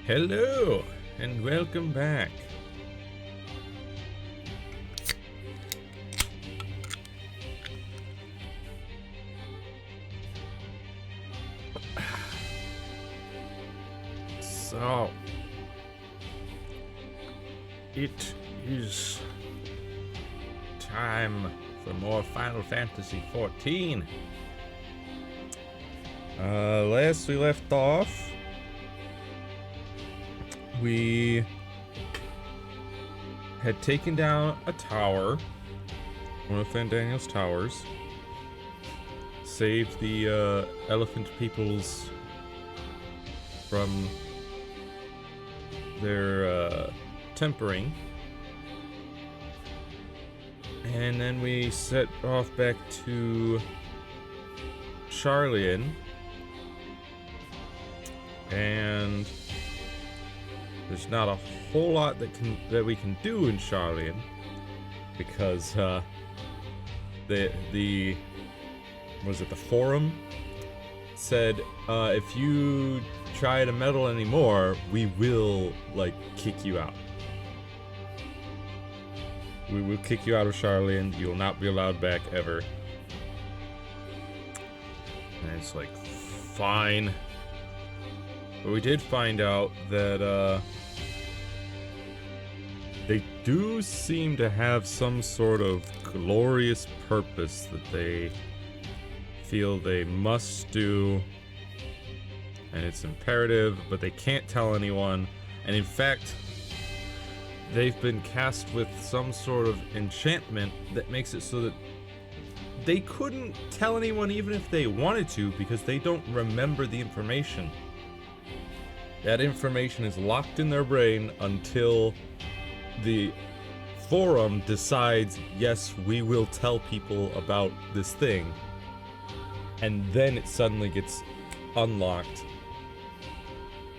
Hello, and welcome back. So, it is time for more Final Fantasy XIV. Last we left off, we had taken down a tower, one of Fandaniel's towers, saved the elephant peoples from their tempering, and then we set off back to Charlian, and there's not a whole lot that we can do in Charlian because the forum said if you try to meddle anymore, we will kick you out. We will kick you out of Charlian. You will not be allowed back ever. And it's like, fine. But we did find out that they do seem to have some sort of glorious purpose that they feel they must do, and it's imperative, but they can't tell anyone. And in fact, they've been cast with some sort of enchantment that makes it so that they couldn't tell anyone even if they wanted to, because they don't remember the information. That information is locked in their brain until the forum decides, yes, we will tell people about this thing. And then it suddenly gets unlocked.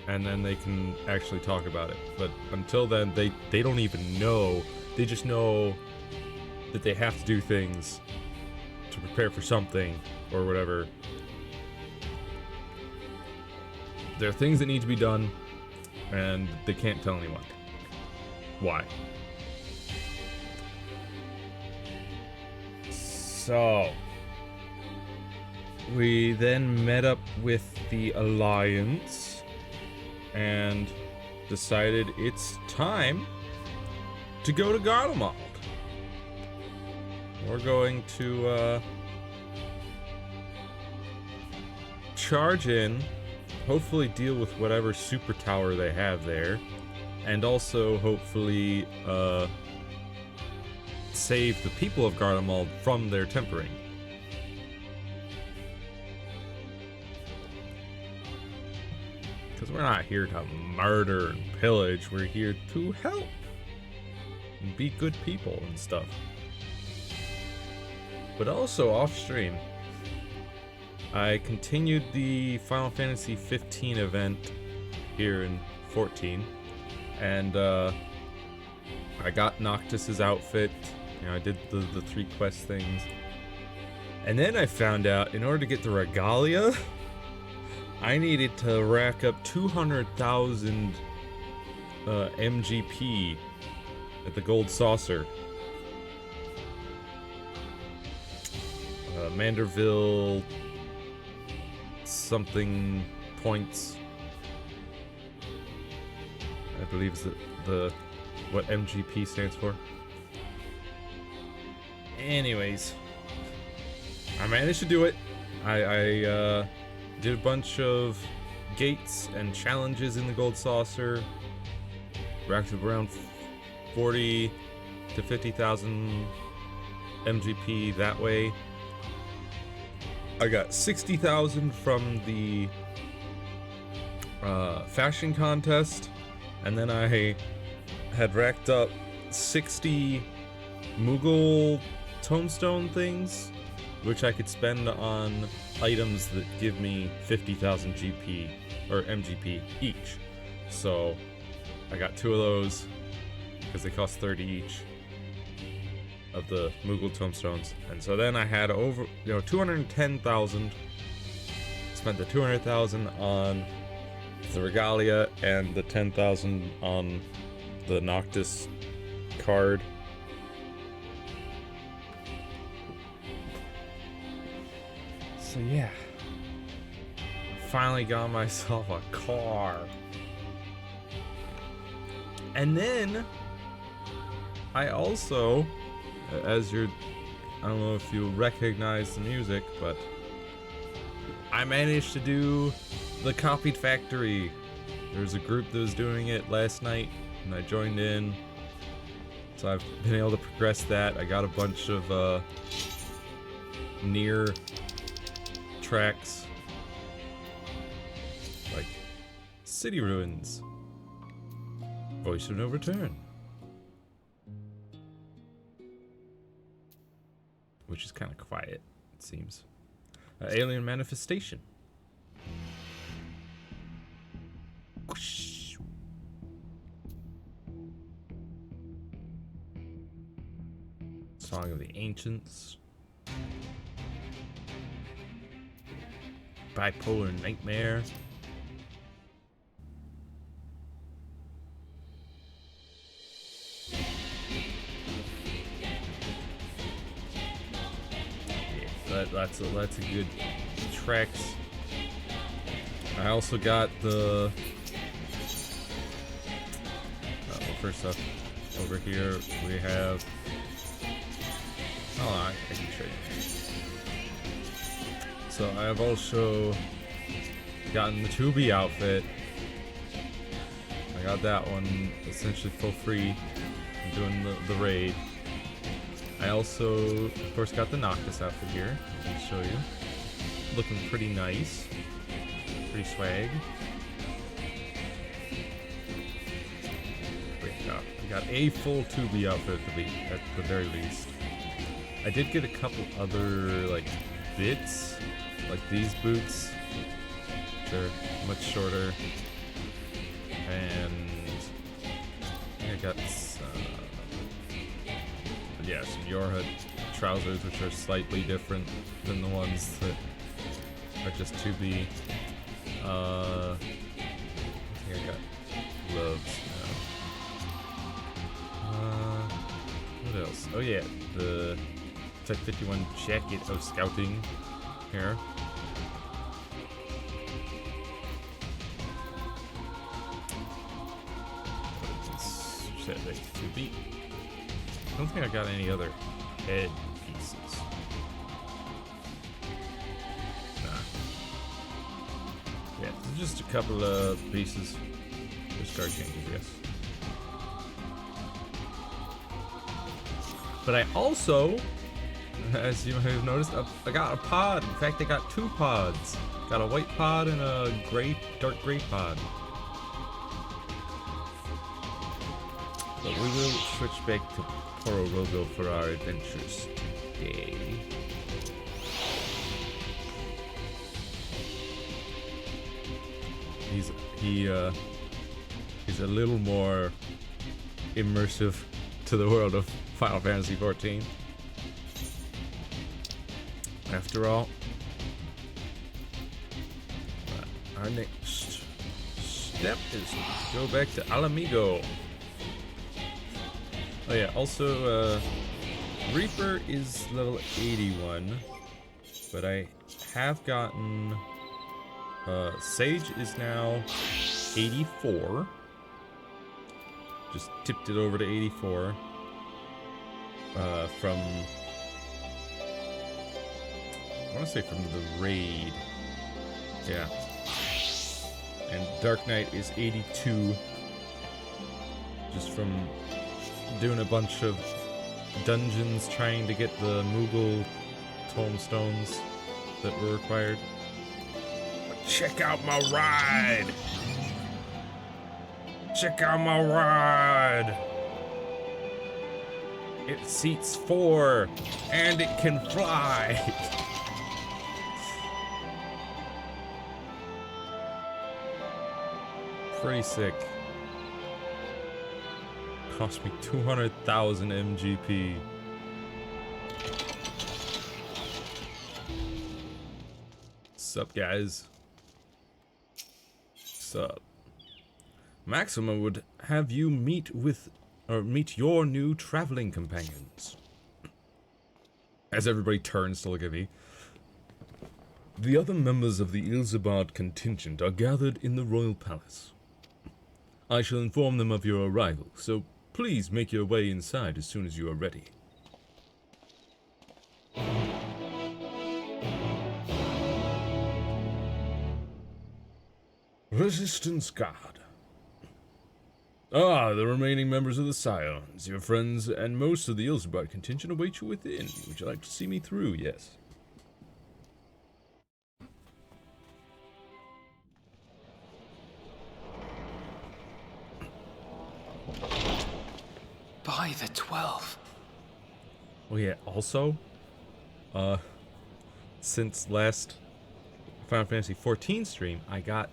And then they can actually talk about it. But until then, they don't even know. They just know that they have to do things to prepare for something or whatever. There are things that need to be done, and they can't tell anyone. Why? So, we then met up with the Alliance and decided it's time to go to Garlemald. We're going to charge in, hopefully deal with whatever super tower they have there, and also hopefully save the people of Garlemald from their tempering. Because we're not here to murder and pillage, we're here to help and be good people and stuff. But also off stream, I continued the Final Fantasy XV event here in 14, and I got Noctis's outfit. You know, I did the 3 quest things, and then I found out in order to get the regalia, I needed to rack up 200,000 MGP at the Gold Saucer. Manderville something points, I believe is the what MGP stands for. Anyways, I managed to do it. I did a bunch of gates and challenges in the Gold Saucer, racked up around 40 to 50,000 MGP that way. I got 60,000 from the fashion contest, and then I had racked up 60 Moogle tombstone things, which I could spend on items that give me 50,000 GP or MGP each. So I got 2 of those because they cost 30 each of the Moogle tombstones. And so then I had over, 210,000. Spent the 200,000 on the Regalia and the 10,000 on the Noctis card. So yeah, finally got myself a car. And then I also, as you're, I don't know if you recognize the music, but I managed to do the Copied Factory. There's a group that was doing it last night, and I joined in. So I've been able to progress that. I got a bunch of near tracks, like City Ruins, Voice of No Return, which is kind of quiet, it seems. Alien Manifestation. Whoosh. Song of the Ancients. Bipolar Nightmare. That's a good tracks. I also got the well, first up over here we have, I can show you. So I have also gotten the 2B outfit. I got that one essentially for free. I'm doing the raid. I also, of course, got the Noctis outfit here. I can show you. Looking pretty nice. Pretty swag. I got a full 2B outfit at the very least. I did get a couple other, like, bits. Like these boots. Which are much shorter. And I got some Yorha trousers, which are slightly different than the ones that are just 2B. I think I got gloves now. What else? Oh yeah, the Type 51 jacket of scouting here. Set that to 2B. I don't think I got any other head pieces. Nah. Yeah, just a couple of pieces. Just card changes, yes. But I also, as you may have noticed, I got a pod. In fact, I got 2 pods. Got a white pod and a dark gray pod. But we will switch back to Pororogo for our adventures today. He's a little more immersive to the world of Final Fantasy XIV. After all, our next step is to go back to Alamigo. Oh yeah, also, Reaper is level 81, but I have gotten, Sage is now 84. Just tipped it over to 84, from, I want to say from the raid, yeah. And Dark Knight is 82, just from doing a bunch of dungeons trying to get the Moogle tomestones that were required. Check out my ride! Check out my ride! It seats 4 and it can fly! Pretty sick. Cost me 200,000 MGP. Sup, guys? Maxima would have you meet your new traveling companions. As everybody turns to look at me, the other members of the Ilzabad contingent are gathered in the royal palace. I shall inform them of your arrival, so please make your way inside as soon as you are ready. Resistance Guard. Ah, the remaining members of the Scions, your friends, and most of the Ilzabad contingent await you within. Would you like to see me through? Yes. By the 12. Oh yeah, also, since last Final Fantasy XIV stream, I got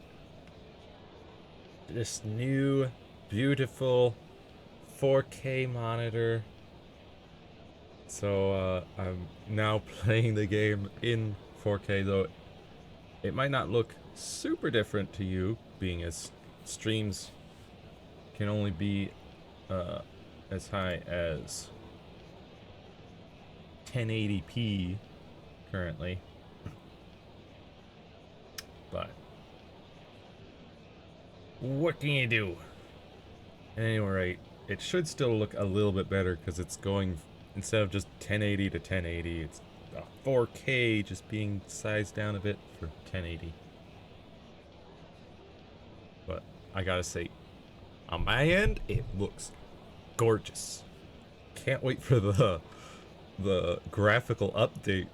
this new, beautiful 4K monitor. So, I'm now playing the game in 4K, though it might not look super different to you, being as streams can only be, as high as 1080p currently, but what can you do? At any rate, it should still look a little bit better because it's going, instead of just 1080 to 1080, it's 4K just being sized down a bit for 1080. But I gotta say, on my end, it looks gorgeous. Can't wait for the graphical update.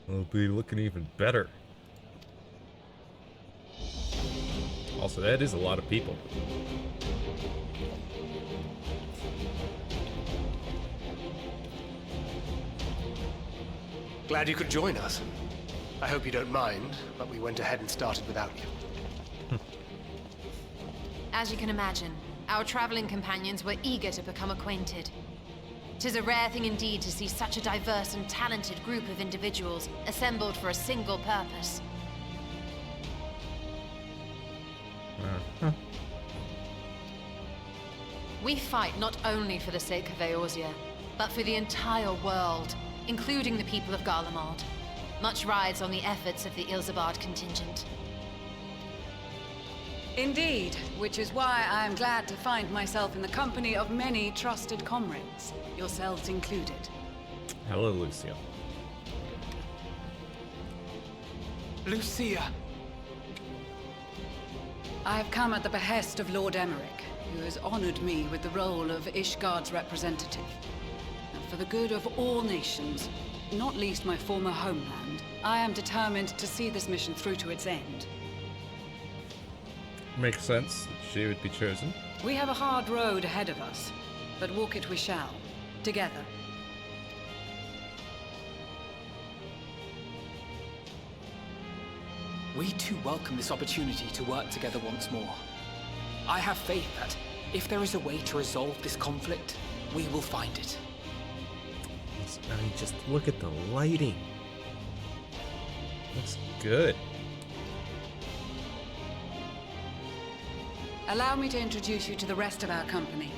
It'll be looking even better. Also, that is a lot of people. Glad you could join us. I hope you don't mind, but we went ahead and started without you. As you can imagine, our traveling companions were eager to become acquainted. 'Tis a rare thing indeed to see such a diverse and talented group of individuals assembled for a single purpose. We fight not only for the sake of Eorzea, but for the entire world, including the people of Garlemald. Much rides on the efforts of the Ilzabad contingent. Indeed, which is why I am glad to find myself in the company of many trusted comrades, yourselves included. Hello, Lucia. Lucia! I have come at the behest of Lord Emmerich, who has honored me with the role of Ishgard's representative. And for the good of all nations, not least my former homeland, I am determined to see this mission through to its end. Makes sense that she would be chosen. We have a hard road ahead of us, but walk it we shall, together. We too welcome this opportunity to work together once more. I have faith that if there is a way to resolve this conflict, we will find it. I mean, just look at the lighting. Looks good. Allow me to introduce you to the rest of our company.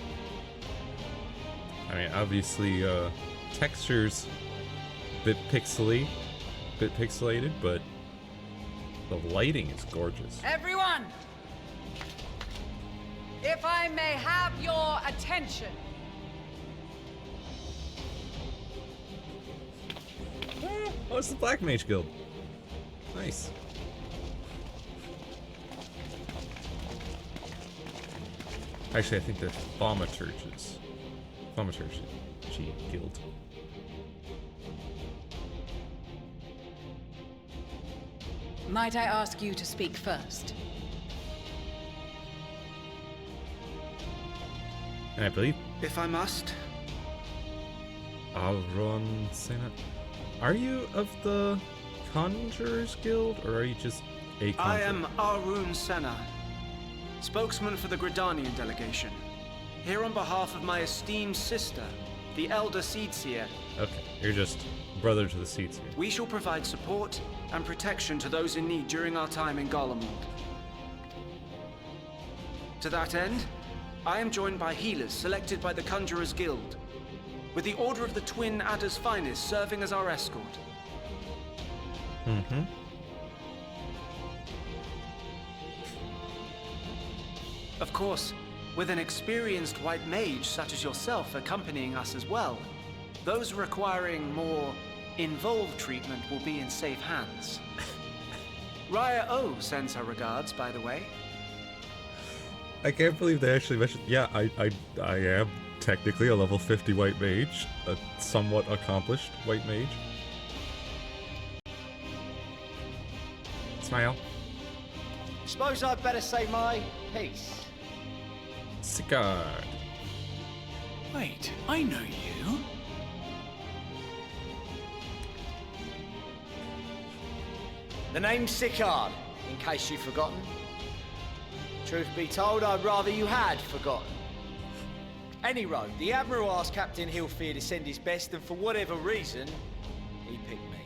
I mean, obviously, textures bit pixelated, but the lighting is gorgeous. Everyone! If I may have your attention. Oh, it's the Black Mage Guild. Nice. Actually, I think they're Thaumaturges. Thaumaturge Guild. Might I ask you to speak first? And I believe If I must. Alron Senna. Are you of the Conjurers Guild, or are you just a conjurer? I am Arun Senna, spokesman for the Gridanian delegation. Here on behalf of my esteemed sister, the Elder Seedseer. Okay, you're just brother to the Seedseer. We shall provide support and protection to those in need during our time in Garlemald. To that end, I am joined by healers selected by the Conjurers Guild, with the Order of the Twin Adder's Finest serving as our escort. Mm-hmm. Of course, with an experienced white mage such as yourself accompanying us as well, those requiring more involved treatment will be in safe hands. Raya O sends her regards, by the way. I can't believe they actually mentioned. Yeah, I am technically a level 50 white mage, a somewhat accomplished white mage. Smile. Suppose I'd better say my piece. Sigurd. Wait, I know you. The name's Sigurd, in case you've forgotten. Truth be told, I'd rather you had forgotten. Any road, the Admiral asked Captain Hillfear to send his best, and for whatever reason, he picked me.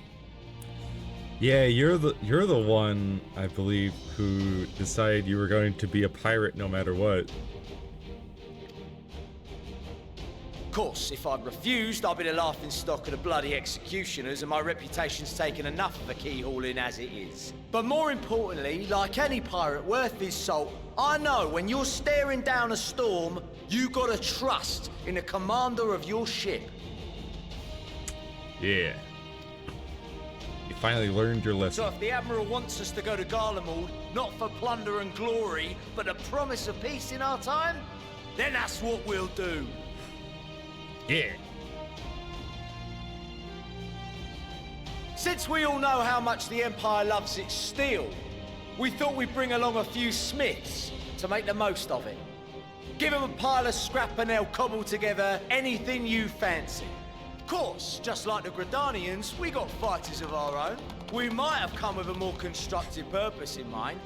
Yeah, you're the one, I believe, who decided you were going to be a pirate no matter what. Of course, if I'd refused, I'd be the laughing stock of the bloody executioners, and my reputation's taken enough of a keyhauling as it is. But more importantly, like any pirate worth his salt, I know when you're staring down a storm, you gotta trust in the commander of your ship. Yeah. You finally learned your lesson. So if the Admiral wants us to go to Garlemald, not for plunder and glory, but the promise of peace in our time, then that's what we'll do. Yeah. Since we all know how much the Empire loves its steel, we thought we'd bring along a few smiths to make the most of it. Give them a pile of scrap and they'll cobble together anything you fancy. Of course, just like the Gridanians, we got fighters of our own. We might have come with a more constructive purpose in mind,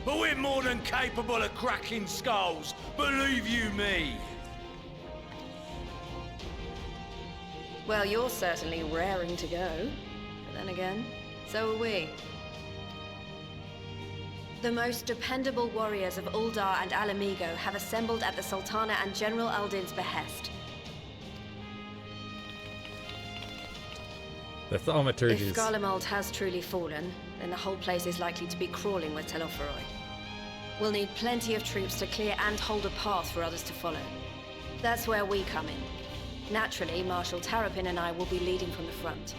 but we're more than capable of cracking skulls, believe you me. Well, you're certainly raring to go. But then again, so are we. The most dependable warriors of Uldar and Alamigo have assembled at the Sultana and General Aldin's behest. The thaumaturgy If Garlemald has truly fallen, then the whole place is likely to be crawling with Telophoroi. We'll need plenty of troops to clear and hold a path for others to follow. That's where we come in. Naturally, Marshal Tarapin and I will be leading from the front.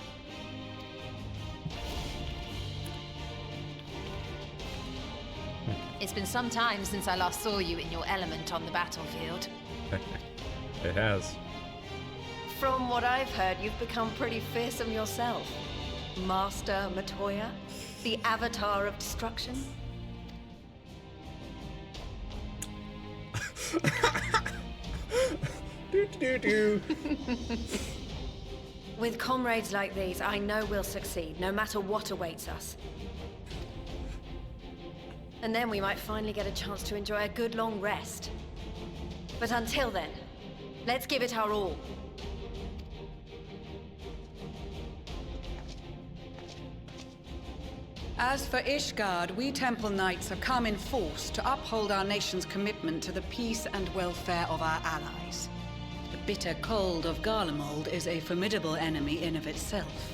It's been some time since I last saw you in your element on the battlefield. It has. From what I've heard, you've become pretty fearsome yourself. Master Matoya, the avatar of destruction. With comrades like these, I know we'll succeed, no matter what awaits us. And then we might finally get a chance to enjoy a good long rest. But until then, let's give it our all. As for Ishgard, we Temple Knights have come in force to uphold our nation's commitment to the peace and welfare of our allies. The bitter cold of Garlemald is a formidable enemy in of itself.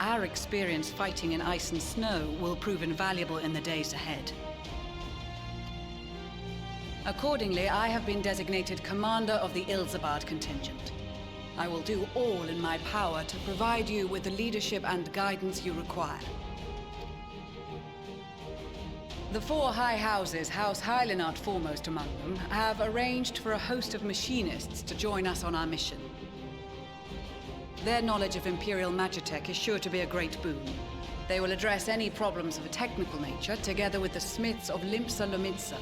Our experience fighting in ice and snow will prove invaluable in the days ahead. Accordingly, I have been designated commander of the Ilzabard contingent. I will do all in my power to provide you with the leadership and guidance you require. The four high houses, House Hylinart foremost among them, have arranged for a host of machinists to join us on our mission. Their knowledge of Imperial Magitech is sure to be a great boon. They will address any problems of a technical nature, together with the smiths of Limpsa Lomitsa.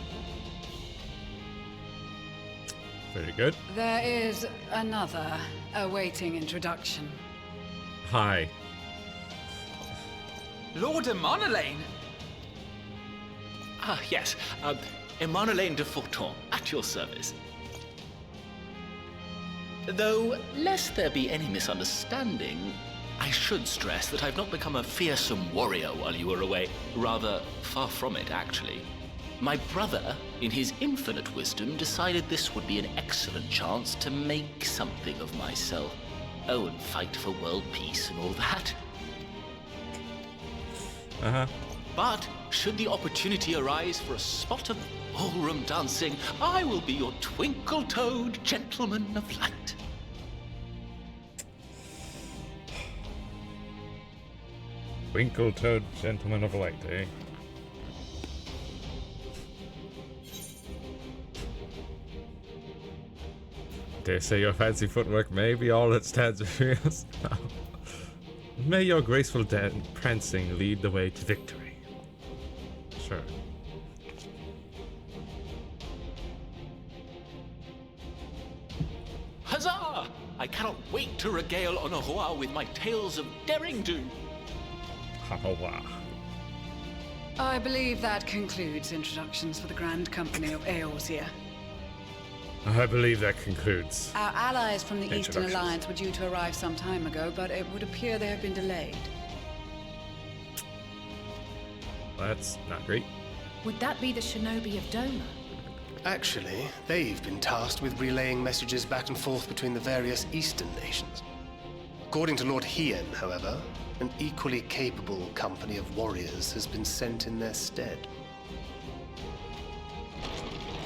Very good. There is another awaiting introduction. Hi. Lord Emanolaine! Ah, yes. Emanolaine de Forton, at your service. Though, lest there be any misunderstanding, I should stress that I've not become a fearsome warrior while you were away. Rather, far from it, actually. My brother, in his infinite wisdom, decided this would be an excellent chance to make something of myself. Oh, and fight for world peace and all that. But should the opportunity arise for a spot of ballroom dancing, I will be your twinkle-toed gentleman of light. Twinkle-toed gentleman of light, eh? Dare say your fancy footwork may be all that stands between us now. May your graceful prancing lead the way to victory. Sure. Huzzah! I cannot wait to regale Honohua with my tales of daring-do. Haha. I believe that concludes introductions for the Grand Company of Eorzea. I believe that concludes. Our allies from the Eastern Introductions. Alliance were due to arrive some time ago, but it would appear they have been delayed. That's not great. Would that be the shinobi of Doma? Actually, they've been tasked with relaying messages back and forth between the various Eastern nations. According to Lord Hien, however, an equally capable company of warriors has been sent in their stead.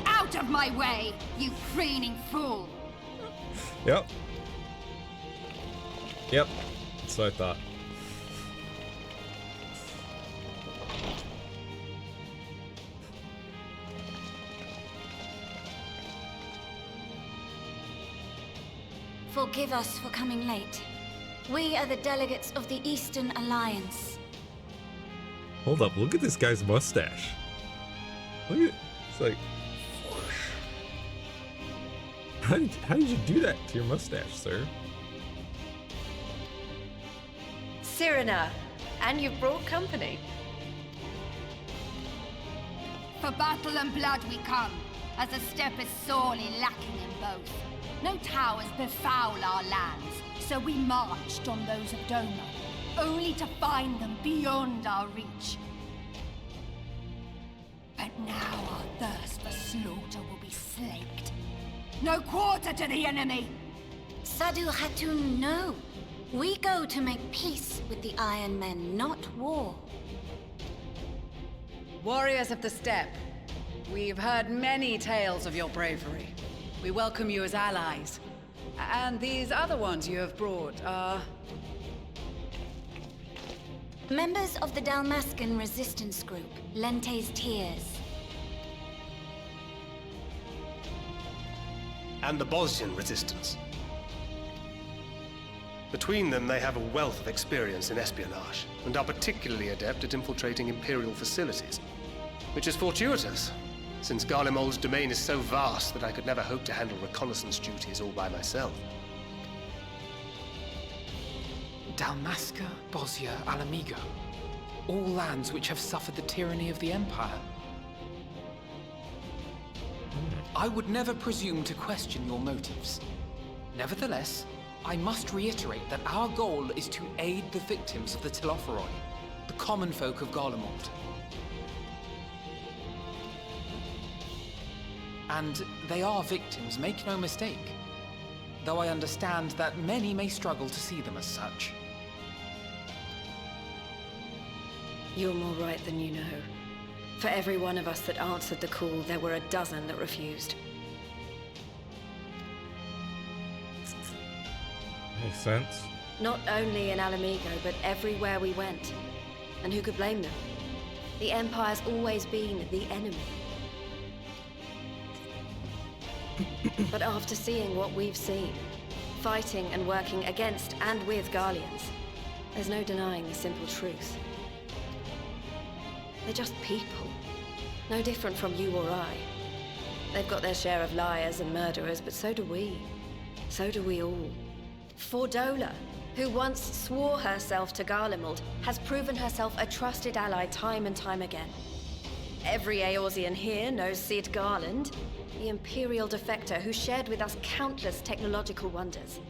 Out of my way, you preening fool! Yep. Yep. That's what I thought. Forgive us for coming late. We are the delegates of the Eastern Alliance. Hold up, look at this guy's mustache. Look at it's like how did you do that to your mustache, sir? Cyrena, and you've brought company. For battle and blood we come, as a step is sorely lacking in both. No towers befoul our lands, so we marched on those of Doma, only to find them beyond our reach. But now our thirst for slaughter will be slaked. No quarter to the enemy! Sadu Hatun, no. We go to make peace with the Iron Men, not war. Warriors of the Steppe, we've heard many tales of your bravery. We welcome you as allies. And these other ones you have brought are... Members of the Dalmascan resistance group, Lente's Tears. And the Bosnian resistance. Between them, they have a wealth of experience in espionage, and are particularly adept at infiltrating Imperial facilities. Which is fortuitous, since Garlemald's domain is so vast that I could never hope to handle reconnaissance duties all by myself. Dalmasca, Bosnia, Alamigo. All lands which have suffered the tyranny of the Empire. I would never presume to question your motives. Nevertheless, I must reiterate that our goal is to aid the victims of the Telophoroi, the common folk of Garlemald. And they are victims, make no mistake. Though I understand that many may struggle to see them as such. You're more right than you know. For every one of us that answered the call, there were a dozen that refused. Makes sense. Not only in Alamigo, but everywhere we went. And who could blame them? The Empire's always been the enemy. But after seeing what we've seen, fighting and working against and with Garleans, there's no denying the simple truth. They're just people. No different from you or I. They've got their share of liars and murderers, but so do we. So do we all. Fordola, who once swore herself to Garlemald, has proven herself a trusted ally time and time again. Every Eorzean here knows Cid Garland, the Imperial defector who shared with us countless technological wonders.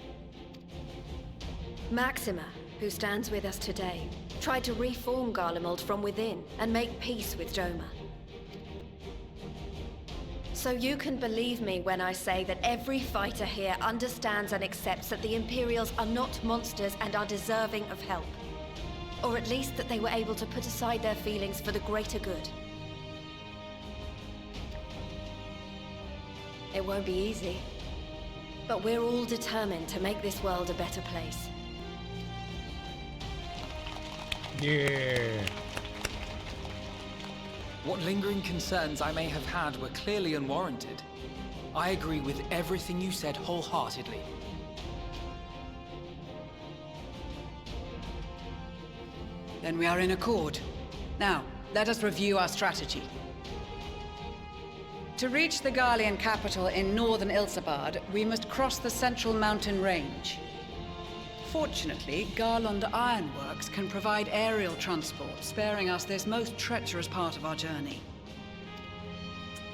Maxima, who stands with us today, tried to reform Garlemald from within and make peace with Doma. So you can believe me when I say that every fighter here understands and accepts that the Imperials are not monsters and are deserving of help. Or at least that they were able to put aside their feelings for the greater good. It won't be easy, but we're all determined to make this world a better place. Yeah. What lingering concerns I may have had were clearly unwarranted. I agree with everything you said wholeheartedly. Then we are in accord. Now, let us review our strategy. To reach the Garlean capital in northern Ilsabard, we must cross the central mountain range. Fortunately, Garlemald Ironworks can provide aerial transport, sparing us this most treacherous part of our journey.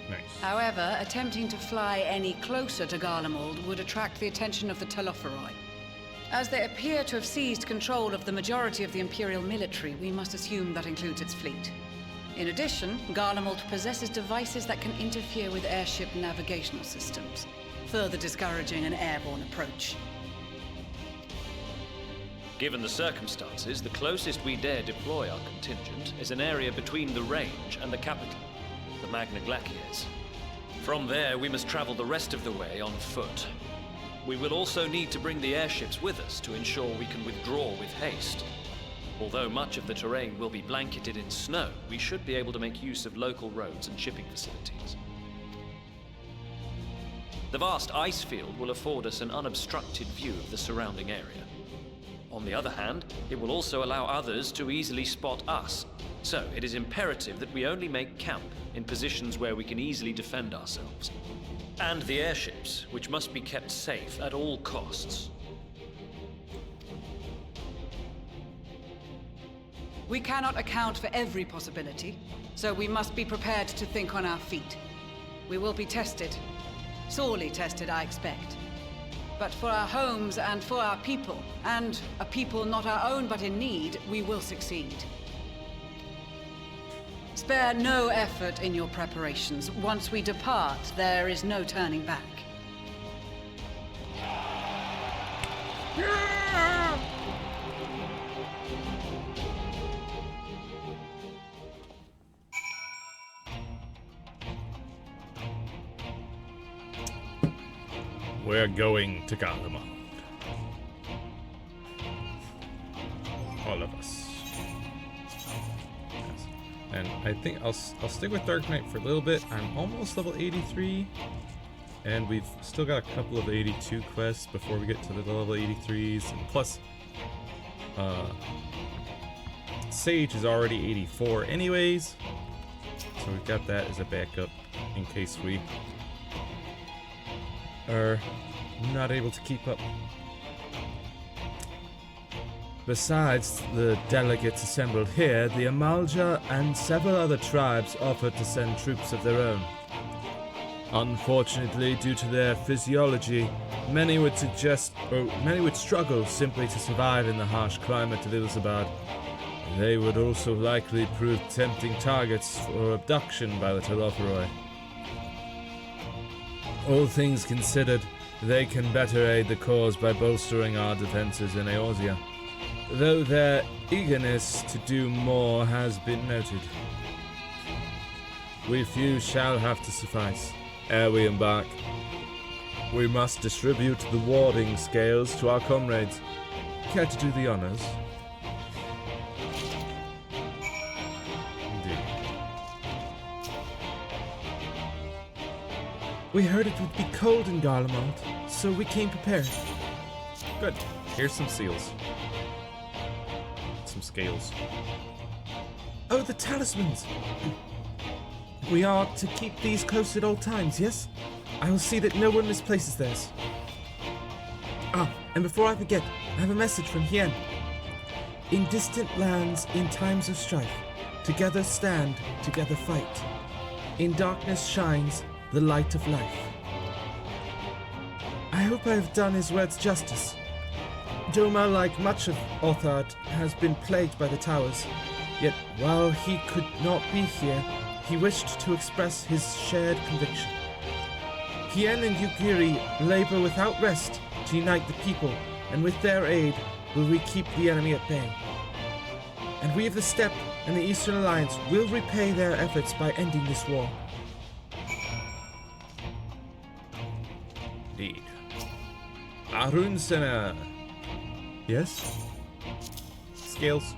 Nice. However, attempting to fly any closer to Garlemald would attract the attention of the Telophoroi. As they appear to have seized control of the majority of the Imperial military, we must assume that includes its fleet. In addition, Garlemald possesses devices that can interfere with airship navigational systems, further discouraging an airborne approach. Given the circumstances, the closest we dare deploy our contingent is an area between the range and the capital, the Magna Glaciers. From there, we must travel the rest of the way on foot. We will also need to bring the airships with us to ensure we can withdraw with haste. Although much of the terrain will be blanketed in snow, we should be able to make use of local roads and shipping facilities. The vast ice field will afford us an unobstructed view of the surrounding area. On the other hand, it will also allow others to easily spot us. So, it is imperative that we only make camp in positions where we can easily defend ourselves. And the airships, which must be kept safe at all costs. We cannot account for every possibility, so we must be prepared to think on our feet. We will be tested. Sorely tested, I expect. But for our homes and for our people, and a people not our own but in need, we will succeed. Spare no effort in your preparations. Once we depart, there is no turning back. We're going to Garlemald. All of us. Yes. And I think I'll stick with Dark Knight for a little bit. I'm almost level 83. And we've still got a couple of 82 quests before we get to the level 83s. And plus, Sage is already 84 anyways. So we've got that as a backup in case we are not able to keep up. Besides the delegates assembled here, the Amalja and several other tribes offered to send troops of their own. Unfortunately, due to their physiology, many would struggle simply to survive in the harsh climate of Ilsabard. They would also likely prove tempting targets for abduction by the Telophoroi. All things considered, they can better aid the cause by bolstering our defenses in Eorzea, though their eagerness to do more has been noted. We few shall have to suffice. Ere we embark, we must distribute the warding scales to our comrades. Care to do the honors? We heard it would be cold in Garlemald, so we came prepared. Good. Here's some seals. Some scales. Oh, the talismans! We are to keep these close at all times, yes? I will see that no one misplaces theirs. Ah, and before I forget, I have a message from Hien. In distant lands, in times of strife, together stand, together fight. In darkness shines the light of life. I hope I have done his words justice. Doma, like much of Othard, has been plagued by the towers. Yet, while he could not be here, he wished to express his shared conviction. Kien and Yugiri labor without rest to unite the people, and with their aid will we keep the enemy at bay. And we of the Steppe and the Eastern Alliance will repay their efforts by ending this war. Indeed. Arun Sena. Yes? Scales.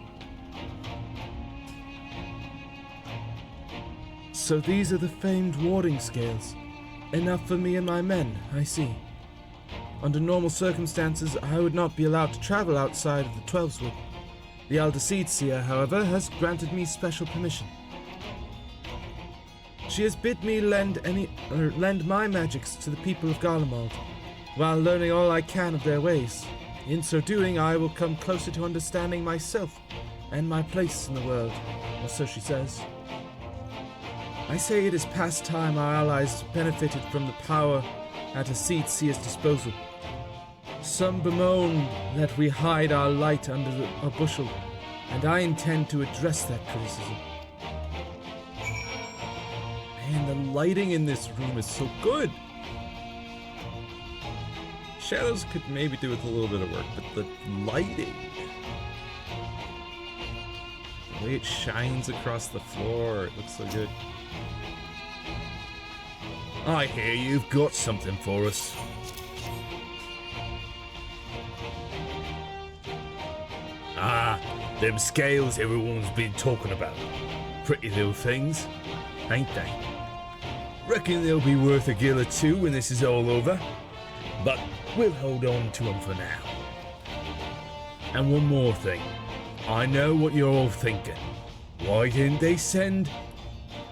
So these are the famed warding scales. Enough for me and my men, I see. Under normal circumstances, I would not be allowed to travel outside of the Twelveswood. The Elder Seer, however, has granted me special permission. She has bid me lend my magics to the people of Garlemald, while learning all I can of their ways. In so doing, I will come closer to understanding myself and my place in the world, or so she says. I say it is past time our allies benefited from the power at a Seer's disposal. Some bemoan that we hide our light under a bushel, and I intend to address that criticism. Man, the lighting in this room is so good. Shadows could maybe do with a little bit of work, but the lighting, the way it shines across the floor, it looks so good. I hear you've got something for us. Ah, them scales everyone's been talking about. Pretty little things, ain't they? Reckon they'll be worth a gill or two when this is all over. But we'll hold on to them for now. And one more thing. I know what you're all thinking. Why didn't they send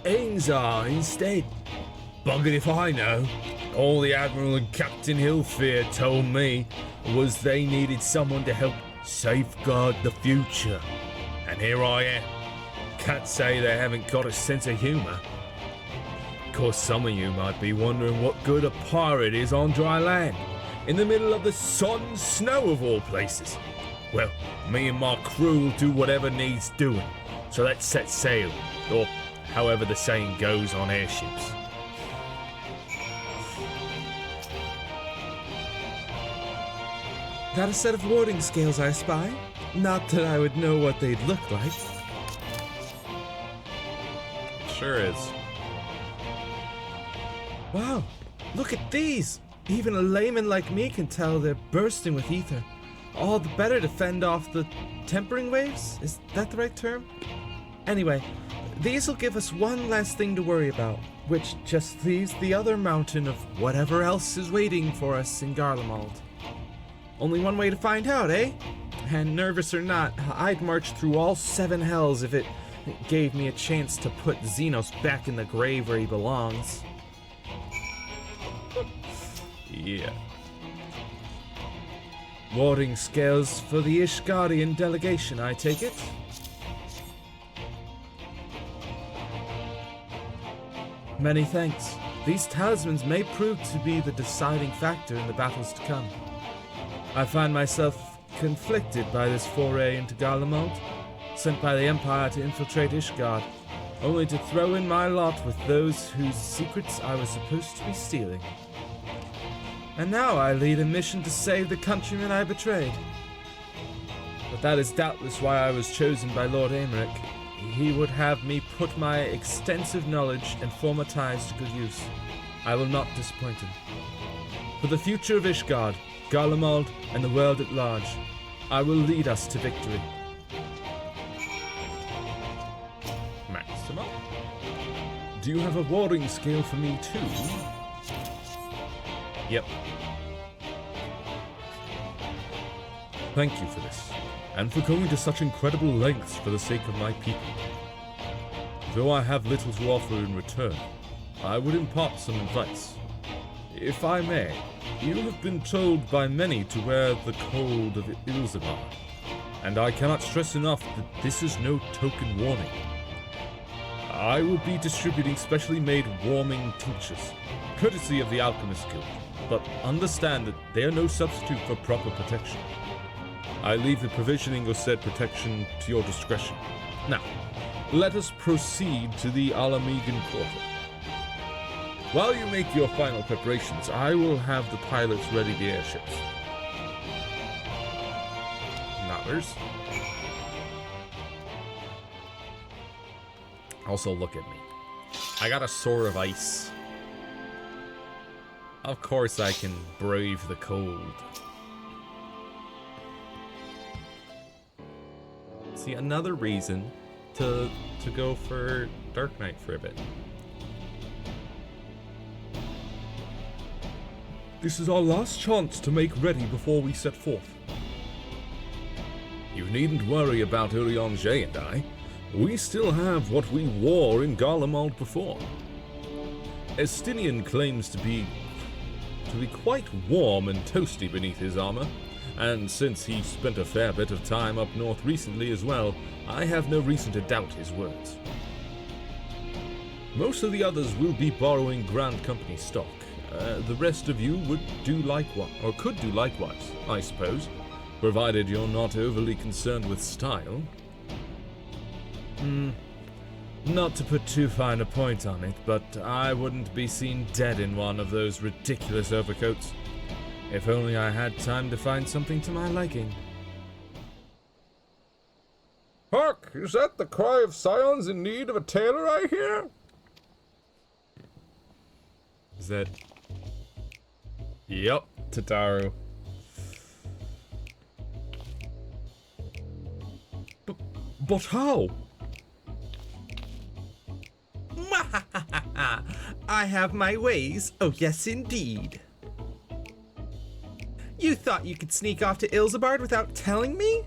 Ainzar instead? Buggered if I know. All the Admiral and Captain Hillfear told me was they needed someone to help safeguard the future. And here I am. Can't say they haven't got a sense of humour. Of course, some of you might be wondering what good a pirate is on dry land, in the middle of the sodden snow of all places. Well, me and my crew will do whatever needs doing. So let's set sail, or however the saying goes on airships. That a set of warding scales I spy? Not that I would know what they'd look like. Sure is. Wow, look at these! Even a layman like me can tell they're bursting with ether. All the better to fend off the tempering waves? Is that the right term? Anyway, these will give us one last thing to worry about, which just leaves the other mountain of whatever else is waiting for us in Garlemald. Only one way to find out, eh? And nervous or not, I'd march through all 7 hells if it gave me a chance to put Xenos back in the grave where he belongs. Yeah. Warding scales for the Ishgardian delegation, I take it? Many thanks. These talismans may prove to be the deciding factor in the battles to come. I find myself conflicted by this foray into Garlemald, sent by the Empire to infiltrate Ishgard, only to throw in my lot with those whose secrets I was supposed to be stealing. And now I lead a mission to save the countrymen I betrayed. But that is doubtless why I was chosen by Lord Aymeric. He would have me put my extensive knowledge and former ties to good use. I will not disappoint him. For the future of Ishgard, Garlemald, and the world at large, I will lead us to victory. Maxima? Do you have a warding scale for me too? Yep. Thank you for this, and for going to such incredible lengths for the sake of my people. Though I have little to offer in return, I would impart some advice. If I may, you have been told by many to wear the code of Ilzamar, and I cannot stress enough that this is no token warning. I will be distributing specially made warming tinctures, courtesy of the Alchemist Guild, but understand that they are no substitute for proper protection. I leave the provisioning of said protection to your discretion. Now, let us proceed to the Alamegan Quarter. While you make your final preparations, I will have the pilots ready the airships. Notters. Also, look at me. I got a sword of ice. Of course I can brave the cold. See, another reason to go for Dark Knight for a bit. This is our last chance to make ready before we set forth. You needn't worry about Urianger and I. We still have what we wore in Garlemald before. Estinian claims to be quite warm and toasty beneath his armor, and since he spent a fair bit of time up north recently as well, I have no reason to doubt his words. Most of the others will be borrowing Grand Company stock. The rest of you would do likewise, or could do likewise, I suppose, provided you're not overly concerned with style. Not to put too fine a point on it, but I wouldn't be seen dead in one of those ridiculous overcoats. If only I had time to find something to my liking. Hark! Is that the cry of scions in need of a tailor I hear? Is that... Yep, Tataru. But how? I have my ways. Oh, yes, indeed. You thought you could sneak off to Ilsabard without telling me?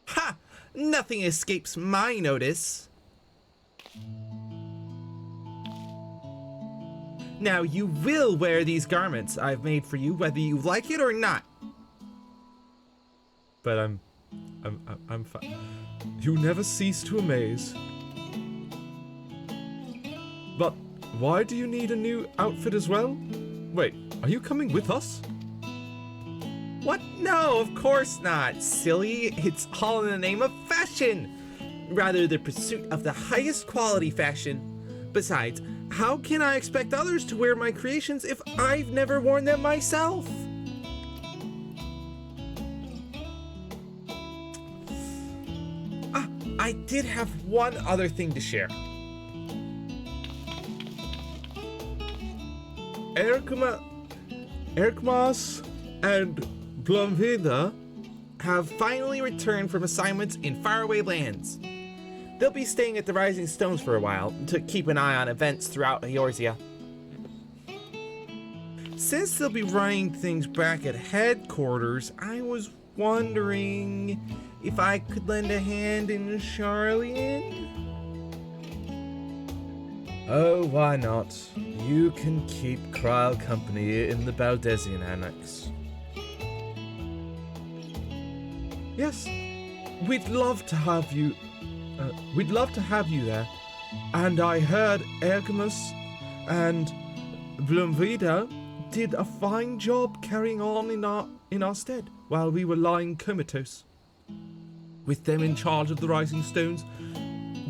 Ha! Nothing escapes my notice. Now you will wear these garments I've made for you, whether you like it or not. But I'm fine. You never cease to amaze. But why do you need a new outfit as well? Wait, are you coming with us? What? No, of course not, silly. It's all in the name of fashion. Rather, the pursuit of the highest quality fashion. Besides, how can I expect others to wear my creations if I've never worn them myself? I did have one other thing to share. Erkmas and Blomvida have finally returned from assignments in faraway lands. They'll be staying at the Rising Stones for a while to keep an eye on events throughout Eorzea. Since they'll be running things back at headquarters, I was wondering if I could lend a hand in Charlian? Oh, why not? You can keep Krile company in the Baldesian Annex. Yes, we'd love to have you. There. And I heard Ergamus and Blomvida did a fine job carrying on in our stead while we were lying comatose. With them in charge of the Rising Stones,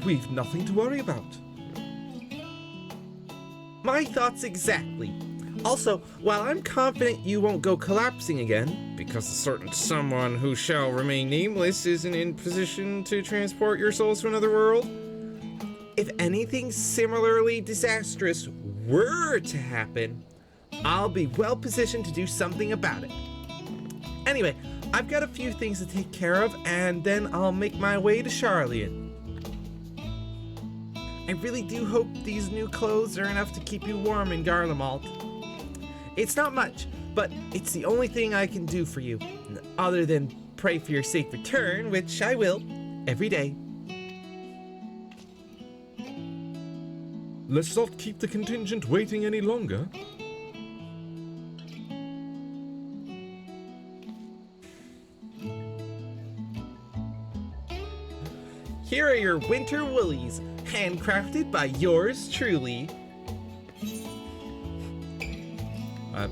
we've nothing to worry about. My thoughts exactly. Also, while I'm confident you won't go collapsing again, because a certain someone who shall remain nameless isn't in position to transport your souls to another world, if anything similarly disastrous were to happen, I'll be well positioned to do something about it. Anyway, I've got a few things to take care of, and then I'll make my way to Charlian. I really do hope these new clothes are enough to keep you warm in Garlemald. It's not much, but it's the only thing I can do for you, other than pray for your safe return, which I will, every day. Let's not keep the contingent waiting any longer. Here are your winter woolies, handcrafted by yours truly. I'm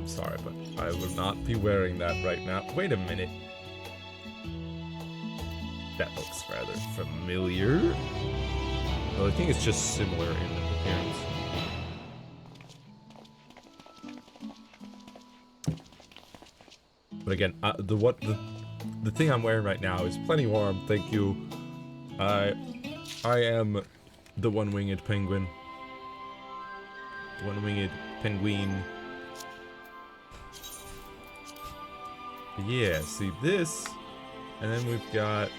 sorry, but I will not be wearing that right now. Wait a minute. That looks rather familiar. Well, I think it's just similar in appearance. But again, the thing I'm wearing right now is plenty warm. Thank you. I am the one-winged penguin. One-winged penguin. Yeah, see this, and then we've got.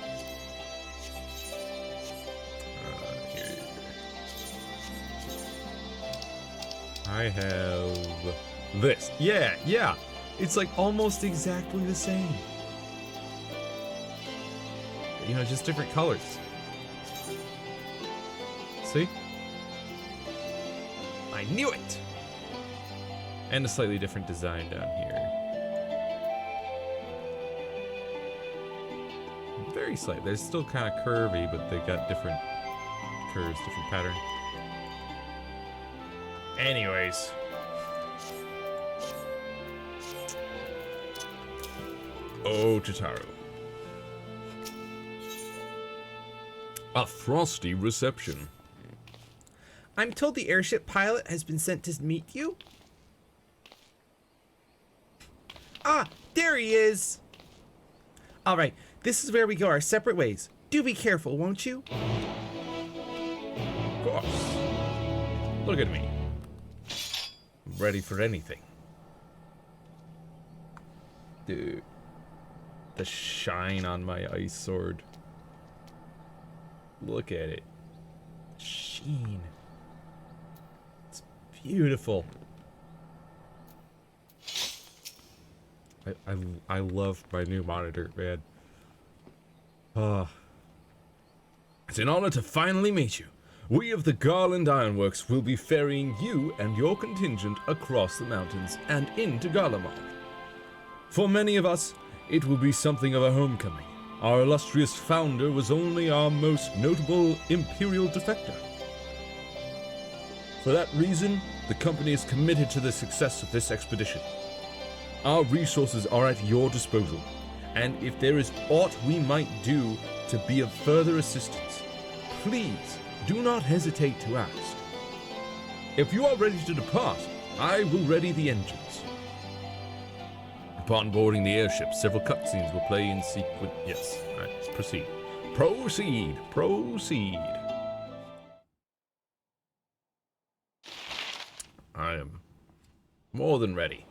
Here. I have this. Yeah. It's like almost exactly the same. You know, just different colors. See? I knew it! And a slightly different design down here. Very slight. They're still kind of curvy, but they've got different curves, different pattern. Anyways. Oh, Tataru. A frosty reception. I'm told the airship pilot has been sent to meet you. Ah, there he is. All right, this is where we go our separate ways. Do be careful, won't you? Of course. Look at me. I'm ready for anything. Dude. The shine on my ice sword. Look at it. Sheen. It's beautiful. I love my new monitor, man. It's an honor to finally meet you. We of the Garland Ironworks will be ferrying you and your contingent across the mountains and into Garlemald. For many of us, it will be something of a homecoming. Our illustrious founder was only our most notable Imperial defector. For that reason, the company is committed to the success of this expedition. Our resources are at your disposal, and if there is aught we might do to be of further assistance, please do not hesitate to ask. If you are ready to depart, I will ready the engines. Upon boarding the airship, several cutscenes will play in sequence. Yes, alright, proceed. Proceed. I am more than ready.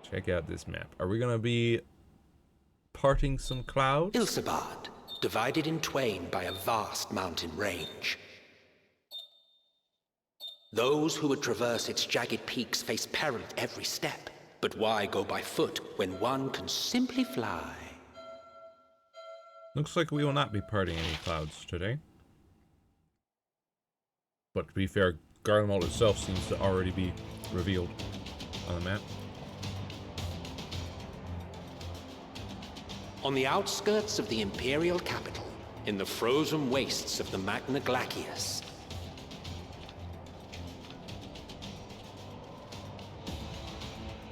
Check out this map. Are we gonna be parting some clouds? Ilsabad, divided in twain by a vast mountain range. Those who would traverse its jagged peaks face peril at every step. But why go by foot when one can simply fly? Looks like we will not be parting any clouds today. But to be fair, Garlemald itself seems to already be revealed on the map. On the outskirts of the Imperial capital, in the frozen wastes of the Magna Glacius,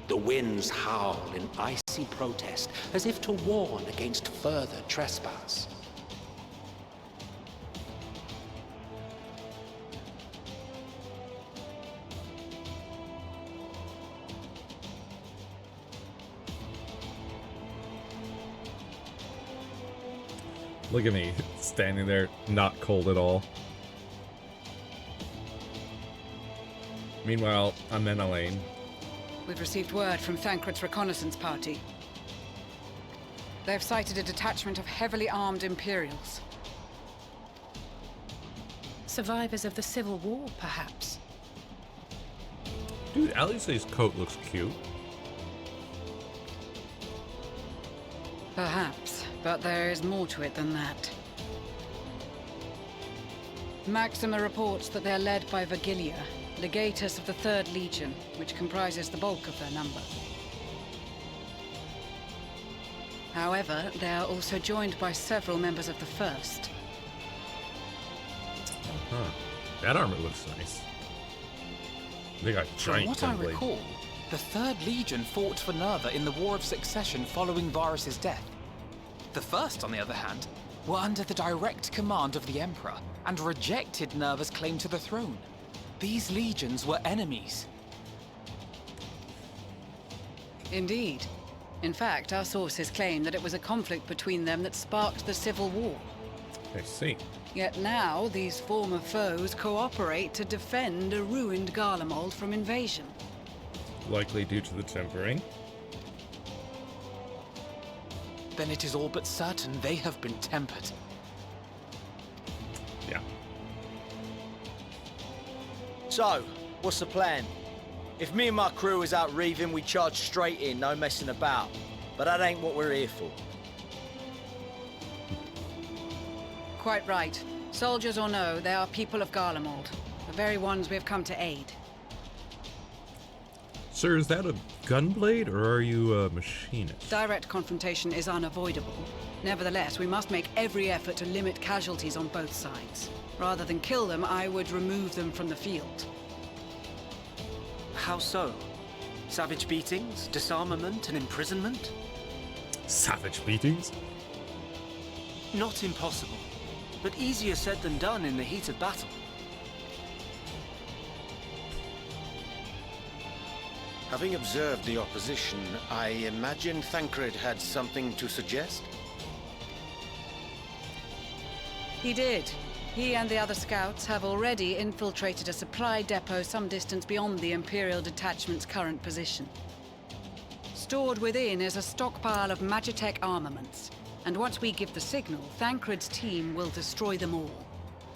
the winds howl in icy protest, as if to warn against further trespass. Look at me, standing there, not cold at all. Meanwhile, I'm in Elaine. We've received word from Thancred's reconnaissance party. They have sighted a detachment of heavily armed Imperials. Survivors of the Civil War, perhaps? Dude, Alice's coat looks cute. Perhaps, but there is more to it than that. Maxima reports that they are led by Vergilia, legatus of the 3rd Legion, which comprises the bulk of their number. However, they are also joined by several members of the 1st. Huh. That armor looks nice. They got giant From what I blade. recall, The 3rd Legion fought for Nerva in the War of Succession following Varus's death. The 1st, on the other hand, were under the direct command of the Emperor and rejected Nerva's claim to the throne. These legions were enemies. Indeed. In fact, our sources claim that it was a conflict between them that sparked the Civil War. I see. Yet now, these former foes cooperate to defend a ruined Garlemald from invasion. Likely due to the tempering. Then it is all but certain they have been tempered. Yeah. So, what's the plan? If me and my crew is out reaving, we charge straight in, no messing about. But that ain't what we're here for. Quite right. Soldiers or no, they are people of Garlemald. The very ones we have come to aid. Sir, is that a gunblade, or are you a machinist? Direct confrontation is unavoidable. Nevertheless, we must make every effort to limit casualties on both sides. Rather than kill them, I would remove them from the field. How so? Savage beatings, disarmament, and imprisonment? Savage beatings? Not impossible, but easier said than done in the heat of battle. Having observed the opposition, I imagine Thancred had something to suggest? He did. He and the other scouts have already infiltrated a supply depot some distance beyond the Imperial detachment's current position. Stored within is a stockpile of Magitech armaments, and once we give the signal, Thancred's team will destroy them all.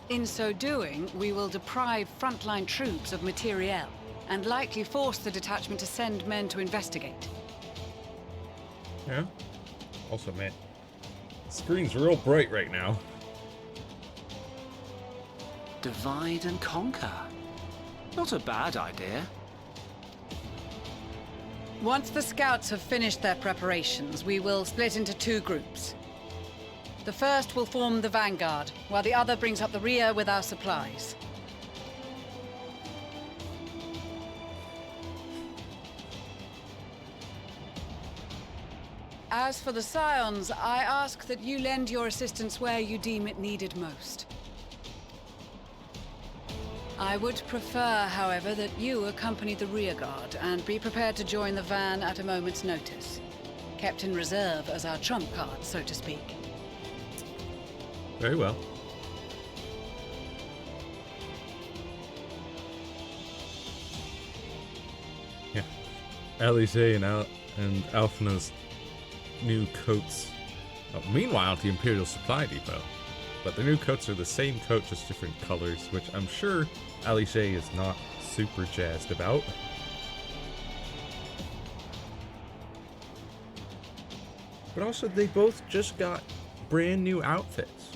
In so doing, we will deprive frontline troops of materiel, and likely force the detachment to send men to investigate. Yeah. Also, man, the screen's real bright right now. Divide and conquer. Not a bad idea. Once the scouts have finished their preparations, we will split into 2 groups. The first will form the vanguard, while the other brings up the rear with our supplies. As for the Scions, I ask that you lend your assistance where you deem it needed most. I would prefer, however, that you accompany the rearguard and be prepared to join the van at a moment's notice. Kept in reserve as our trump card, so to speak. Very well. Yeah. Alice and Alphina's new coats. Oh, meanwhile, at the Imperial Supply Depot. But the new coats are the same coat, just different colors, which I'm sure Alice is not super jazzed about. But also, they both just got brand new outfits.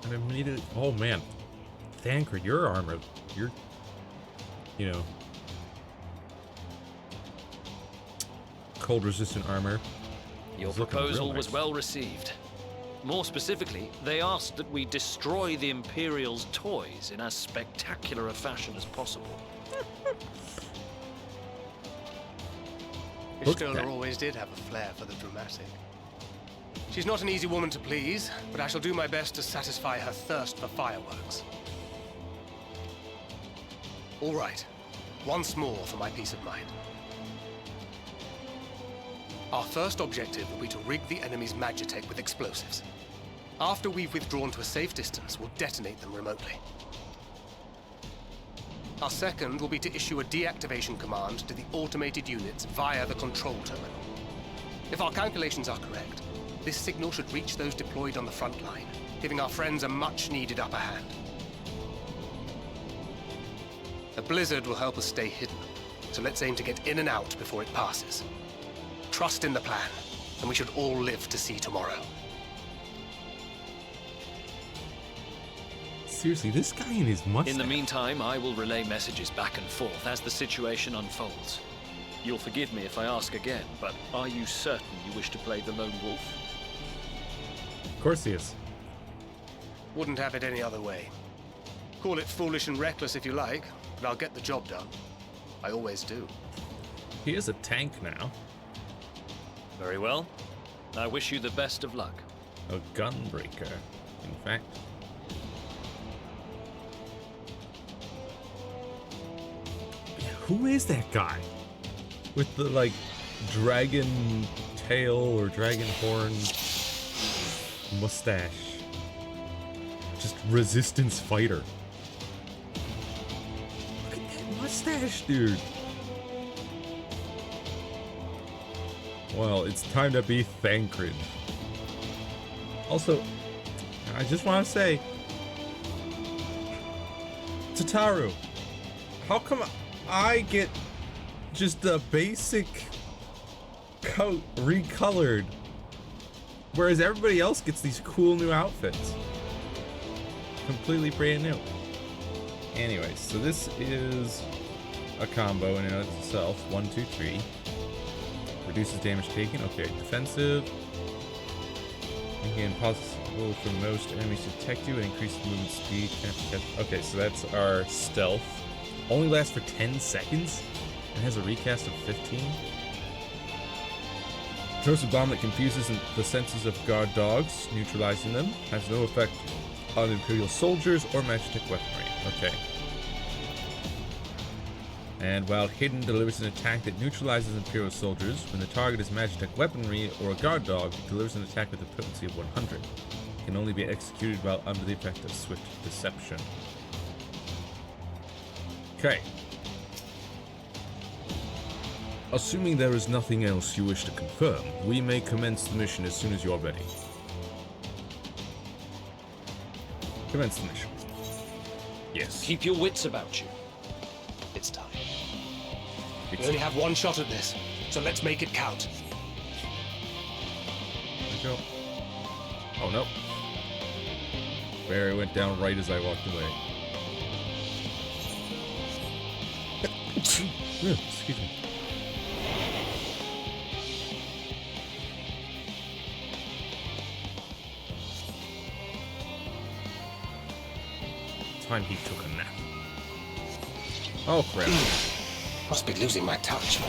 And immediately, oh man, Thancred, your armor, you know, cold resistant armor. Your proposal was well received. More specifically, they asked that we destroy the Imperial's toys in as spectacular a fashion as possible. Ishtola always did have a flair for the dramatic. She's not an easy woman to please, but I shall do my best to satisfy her thirst for fireworks. All right, once more for my peace of mind. Our first objective will be to rig the enemy's Magitech with explosives. After we've withdrawn to a safe distance, we'll detonate them remotely. Our second will be to issue a deactivation command to the automated units via the control terminal. If our calculations are correct, this signal should reach those deployed on the front line, giving our friends a much-needed upper hand. A blizzard will help us stay hidden, so let's aim to get in and out before it passes. Trust in the plan, and we should all live to see tomorrow. Seriously, this guy and his mustache. In the meantime, I will relay messages back and forth as the situation unfolds. You'll forgive me if I ask again, but are you certain you wish to play the lone wolf? Of course he is. Wouldn't have it any other way. Call it foolish and reckless if you like, but I'll get the job done. I always do. He is a tank now. Very well. I wish you the best of luck. A gunbreaker, in fact. Who is that guy? With the, like, dragon tail or dragon horn mustache. Just resistance fighter. Look at that mustache, dude. Well, it's time to be Thancred. Also, I just want to say, Tataru, how come I get just a basic coat recolored, whereas everybody else gets these cool new outfits? Completely brand new. Anyways, so this is a combo in and of itself. 1, 2, 3. Reduces damage taken. Okay, defensive. Making it impossible for most enemies to detect you and increase movement speed. Okay, so that's our stealth. Only lasts for 10 seconds and has a recast of 15. Throws a bomb that confuses the senses of guard dogs, neutralizing them. Has no effect on Imperial soldiers or Magitek weaponry. Okay. And while hidden, delivers an attack that neutralizes Imperial soldiers. When the target is Magitek weaponry or a guard dog, it delivers an attack with a potency of 100. It can only be executed while under the effect of swift deception. Okay. Assuming there is nothing else you wish to confirm, we may commence the mission as soon as you are ready. Commence the mission. Yes. Keep your wits about you. It's time. We only have one shot at this, so let's make it count. There we go. Oh no. Barry went down right as I walked away. Excuse me. Time he took a nap. Oh crap. Must be losing my touch.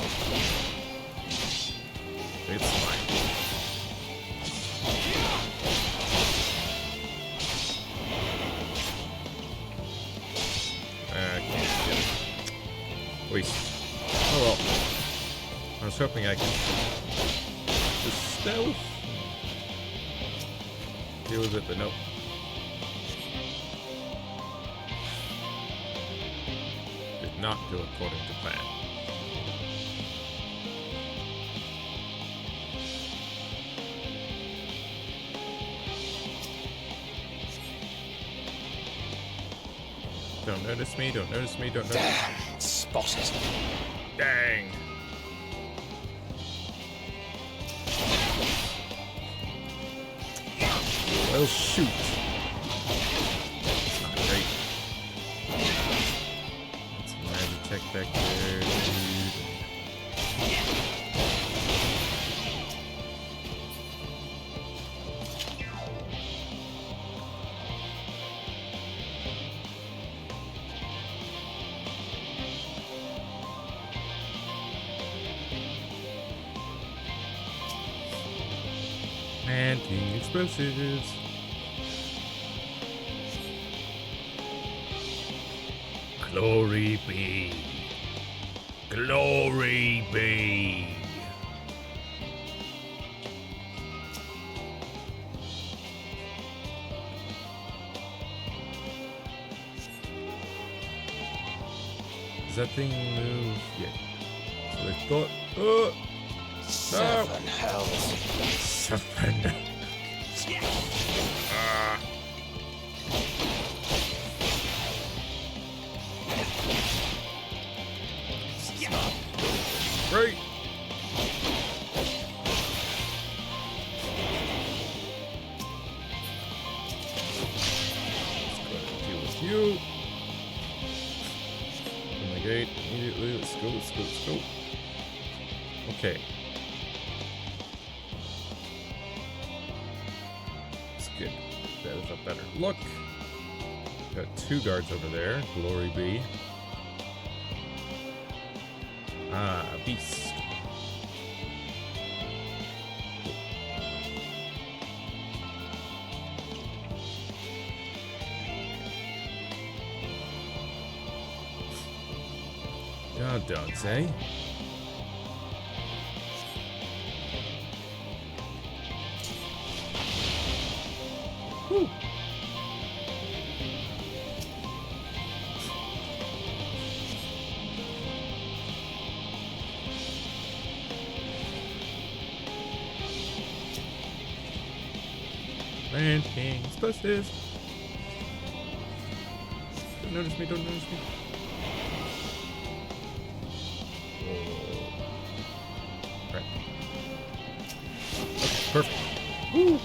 It's fine. I can't get it. Wait. Oh well. I was hoping I could just stealth. Deal with it, but nope. Did not go according to plan. Don't notice me, don't notice me, don't notice me. Damn, spotted. Dang. Well, shoot. That's not great. That's Magitek back there, dude. Planting explosives. Glory be. Glory be. Does that thing move? Yeah. So I thought. Seven hells. Seven. Great. Let's go deal with you. Open the gate immediately. Let's go, let's go, let's go. Okay. Let's get that is a better look. Got two guards over there. Glory be. Ah, beast. God, dogs, eh? Whew. Planting explosives. Don't notice me, don't notice me. Right. Okay, perfect. Woo!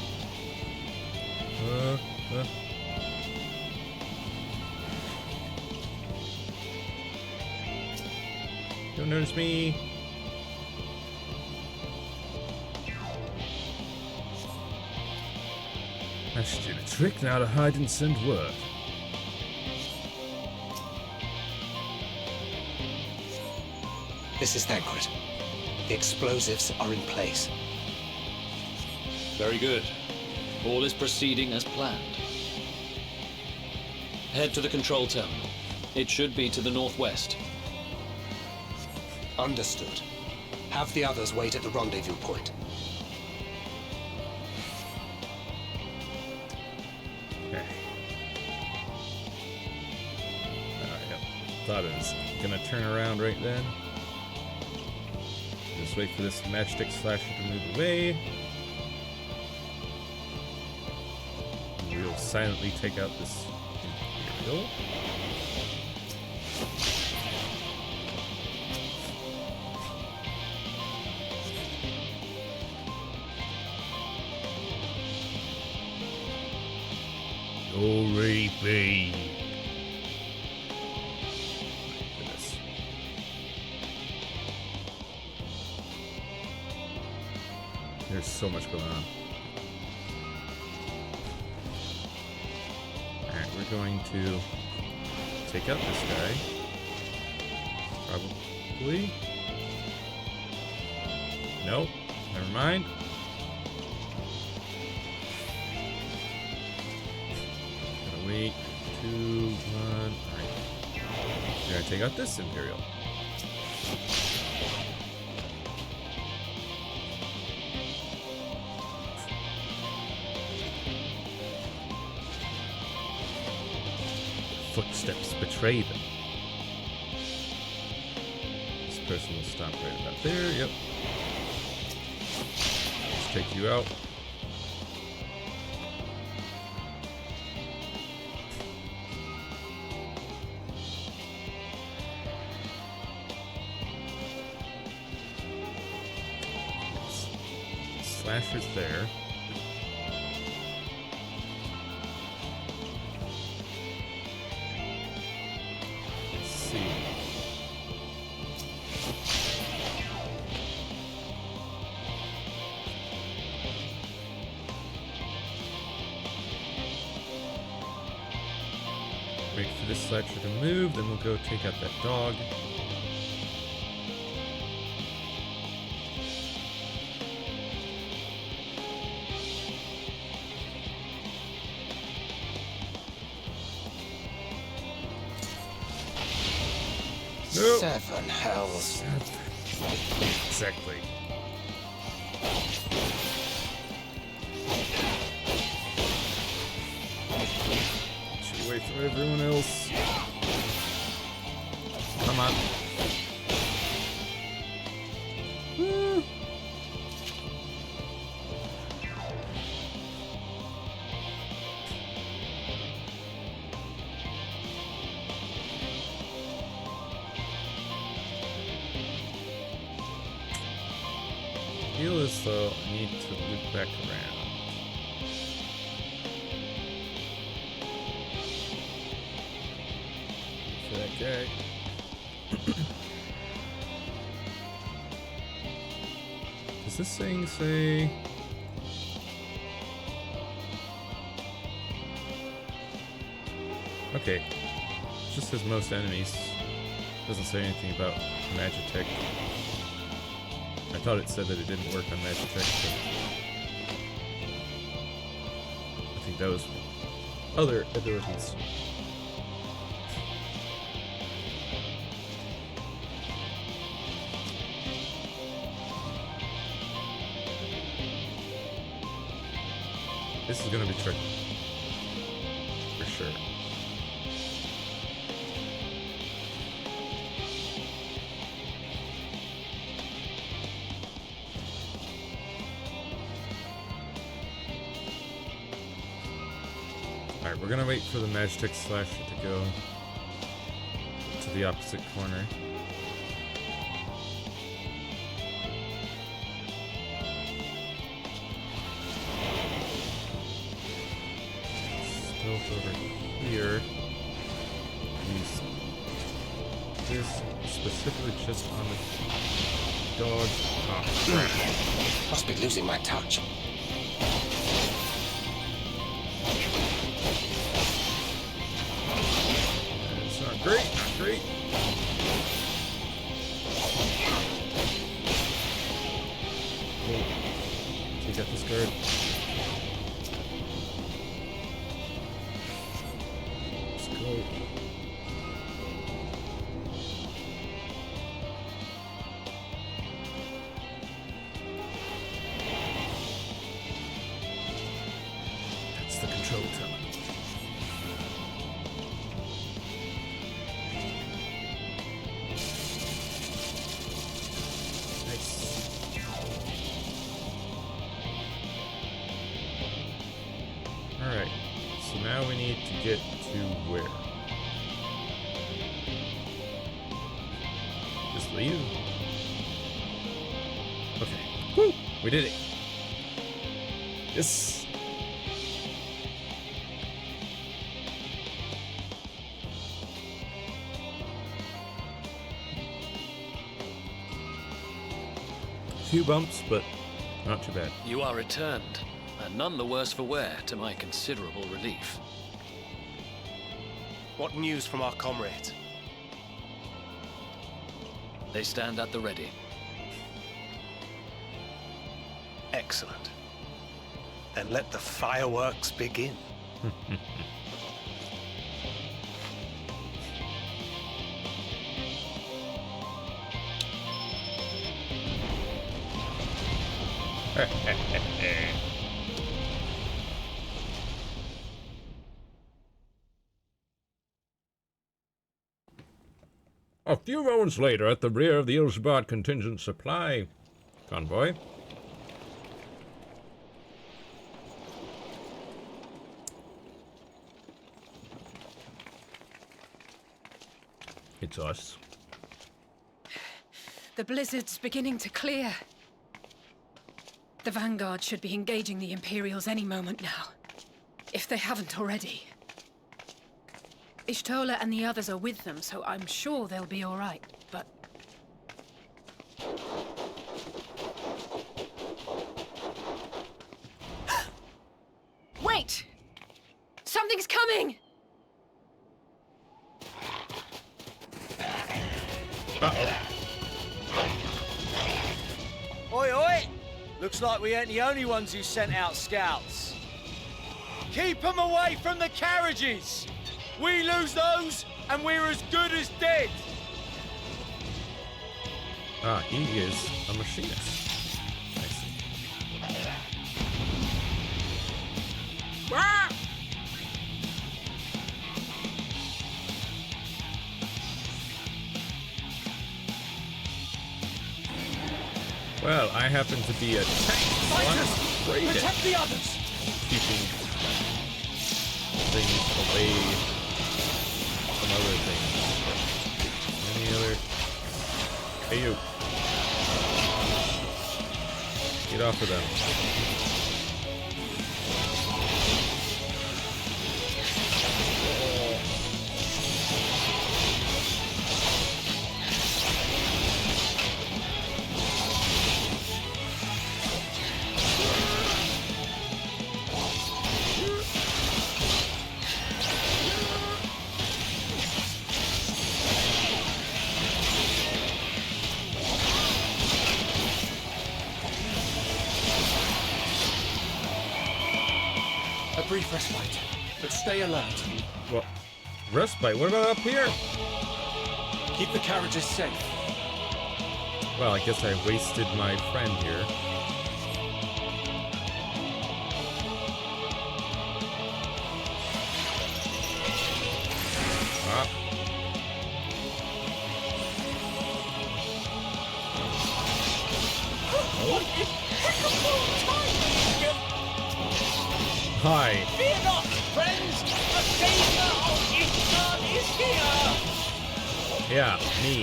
Don't notice me. I should do the trick now to hide and send word. This is Thancred. The explosives are in place. Very good. All is proceeding as planned. Head to the control terminal. It should be to the northwest. Understood. Have the others wait at the rendezvous point. Okay. Yep. Thought it was gonna turn around right then. Just wait for this matchstick slasher to move away. And we'll silently take out this Imperial. Glory be. Goodness. There's so much going on. Alright, we're going to take out this guy. Probably. Nope. Never mind. Wait, 2, 1, alright. We're gonna take out this Imperial. Footsteps betray them. This person will stop right about there, yep. Let's take you out. Slasher's there. Let's see. Wait for this slasher to move, then we'll go take out that dog. Nope. 7 hells. Exactly. Should wait for everyone else. Come on. Feel as though I need to loop back around. For that guy. Does this thing say... Okay. It just says most enemies. Doesn't say anything about Magitech. I thought it said that it didn't work on Magitech, but I think that was other abilities. This is gonna be tricky. For sure. Alright, we're gonna wait for the Magitech Slasher to go to the opposite corner. Over here, use this specifically just on the dog. Oh, crap. Must be losing my touch. It's not great, not great. Oh, take out this guard. That's the control tower. Nice. Alright, so now we need to get to where? Just leave? Okay. Woo! We did it! Yes! A few bumps, but not too bad. You are returned, and none the worse for wear, to my considerable relief. What news from our comrades? They stand at the ready. Excellent. Then let the fireworks begin. A few moments later, at the rear of the Ilsbad contingent supply convoy. It's us. The blizzard's beginning to clear. The Vanguard should be engaging the Imperials any moment now, if they haven't already. Ishtola and the others are with them, so I'm sure they'll be all right, but... Wait! Something's coming! Oi, oi! Looks like we ain't the only ones who sent out scouts. Keep them away from the carriages! We lose those, and we're as good as dead! Ah, he is a machinist. I see. Ah! Well, I happen to be a tank, so I'm afraid Protect the others! keeping things away from other things. Any other? Hey, you. Get off of them. brief respite, but stay alert. What? Respite? What about up here? Keep the carriages safe. Well, I guess I wasted my friend here. Ah. Hi. Fear not, friends! The savior of Ishtar is here! Yeah, me.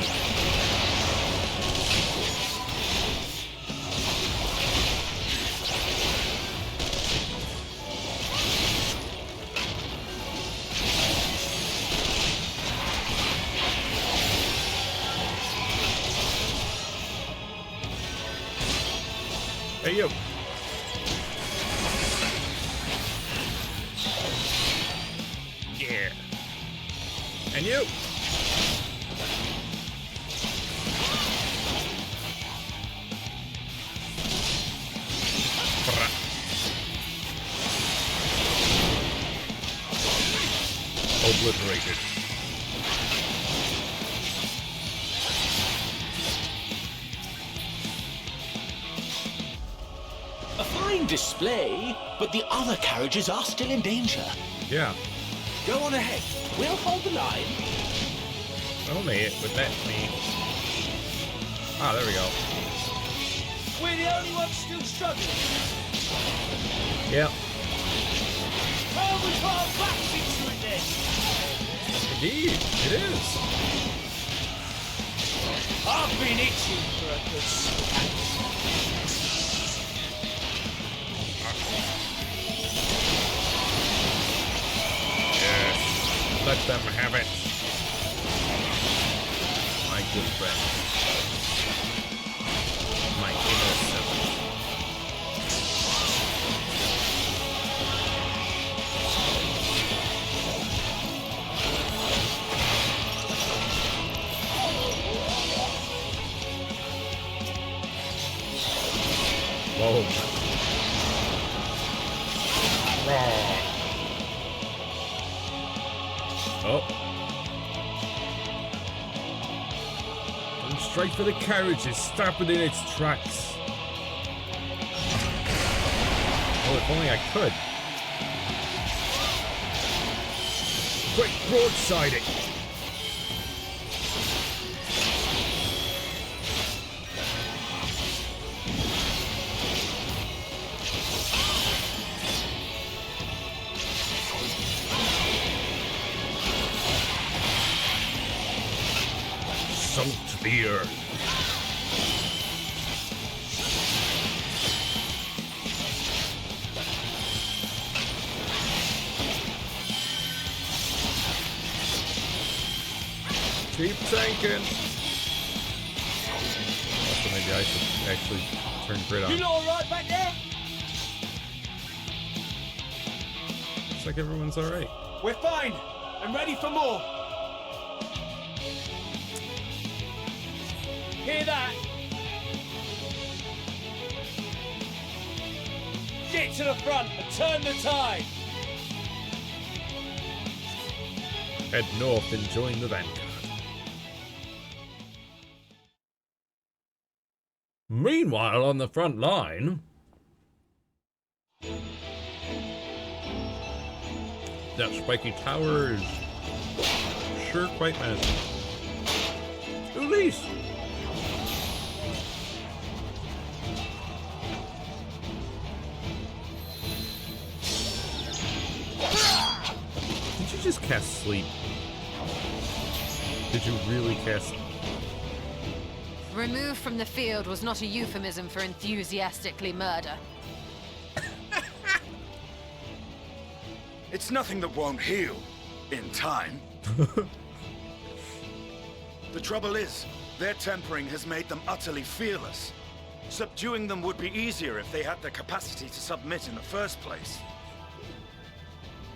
Hey, you. Yeah. And you. Obliterated. A fine display, but the other carriages are still in danger. Yeah. Go on ahead. We'll hold the line. Only it would let me. Ah, there we go. We're the only ones still struggling. Yep. How we put our backs into it then? Indeed, it is. I've been itching for a good swing. Yes. Let them have it. My good friend. My innocent. Whoa. Oh. Going straight for the carriages, stop it in its tracks. Oh, if only I could. Quick, broadside it. Salt the earth. Keep tanking. Also, maybe I should actually turn grid on. You know all right back there? Looks like everyone's all right. We're fine. I'm ready for more. Hear that? Get to the front and turn the tide. Head north and join the vanguard. Meanwhile, on the front line, that spiky tower is sure quite massive. Elise! Did you just cast sleep? Did you really cast? Removed from the field was not a euphemism for enthusiastically murder. It's nothing that won't heal in time. The trouble is, their tempering has made them utterly fearless. Subduing them would be easier if they had the capacity to submit in the first place.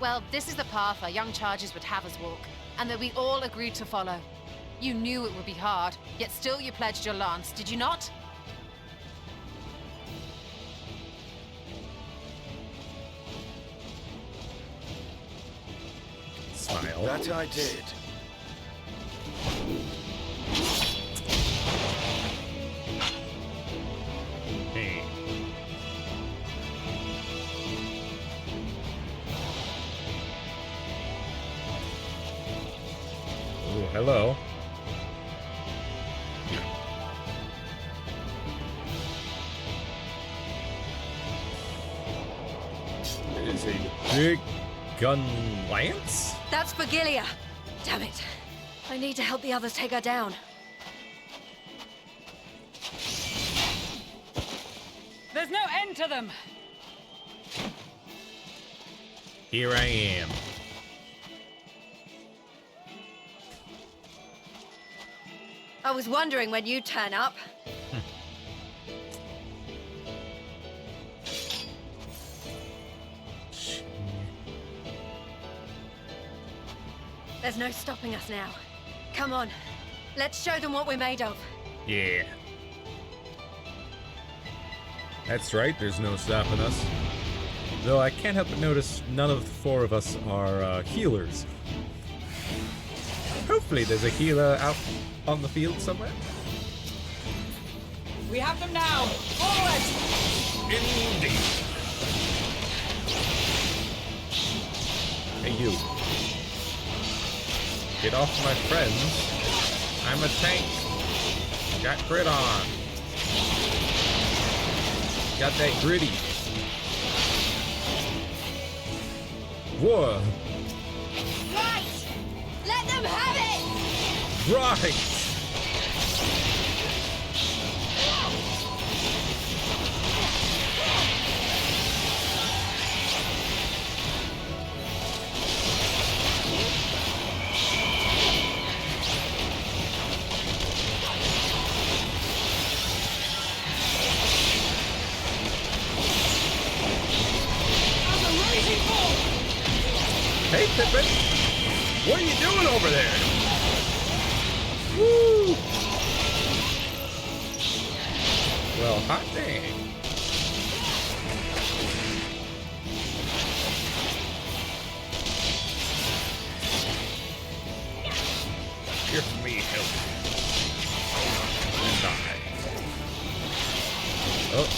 Well, this is the path our young charges would have us walk, and that we all agreed to follow. You knew it would be hard, yet still you pledged your lance, did you not? style. That I did. Hey. Oh, hello. It is a big gun lance? That's Virgilia. Damn it. I need to help the others take her down. There's no end to them! Here I am. I was wondering when you'd turn up. There's no stopping us now. Come on. Let's show them what we're made of. Yeah. That's right, there's no stopping us. Though I can't help but notice none of the four of us are healers. Hopefully there's a healer out on the field somewhere. We have them now! Forward! Indeed. Hey, you. Get off my friends. I'm a tank. Got grit on. Got that gritty. Whoa. Right! Let them have it! Right. Hey, Pippin! What are you doing over there? Woo! Well, hot dang. Give me help. And die. Oh.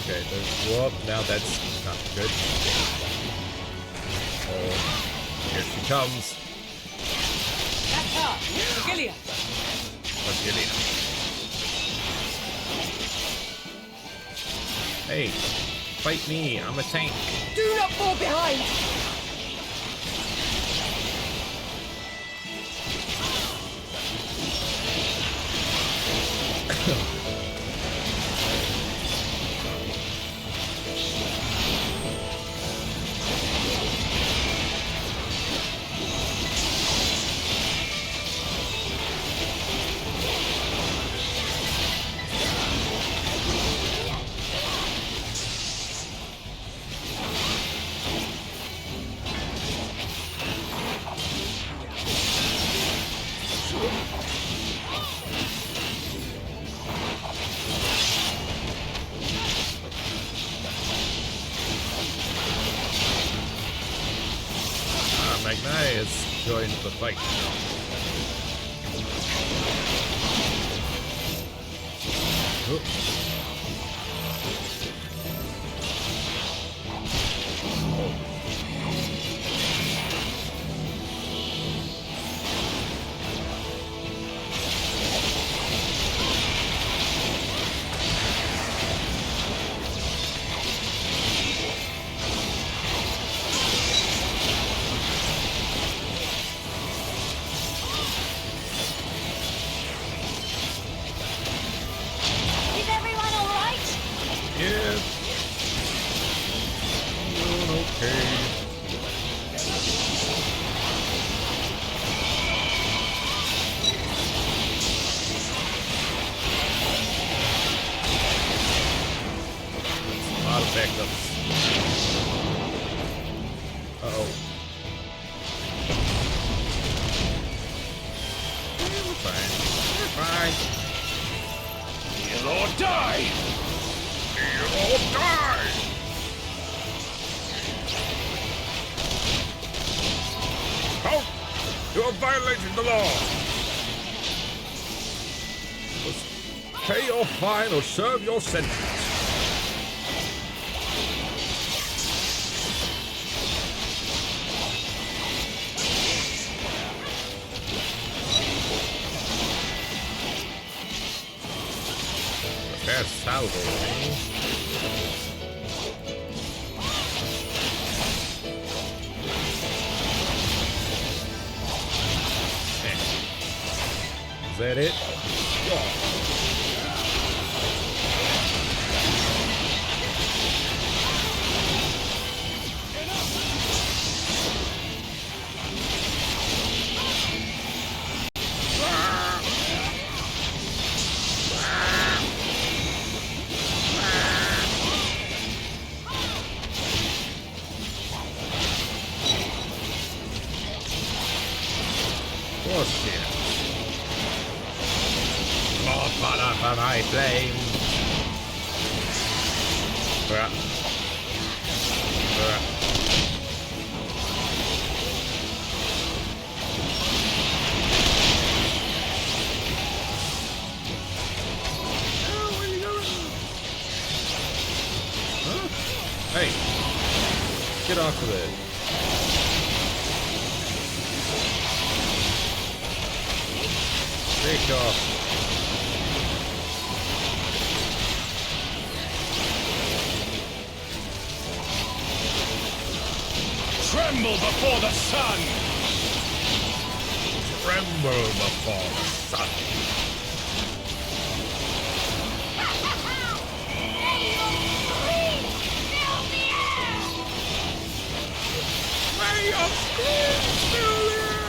Okay, there's... Whoop, now that's not good. Oh, here she comes. That's her! Virgilia! Virgilia. Hey, fight me, I'm a tank. Do not fall behind! Magnaius joined the fight. Oh. You are violating the law! Pay your fine or serve your sentence. Prepare salvo. Is that it? More fodder for my flame. Hey, get off of there. Take off. Tremble before the sun! Tremble before the sun. May your screams fill the air!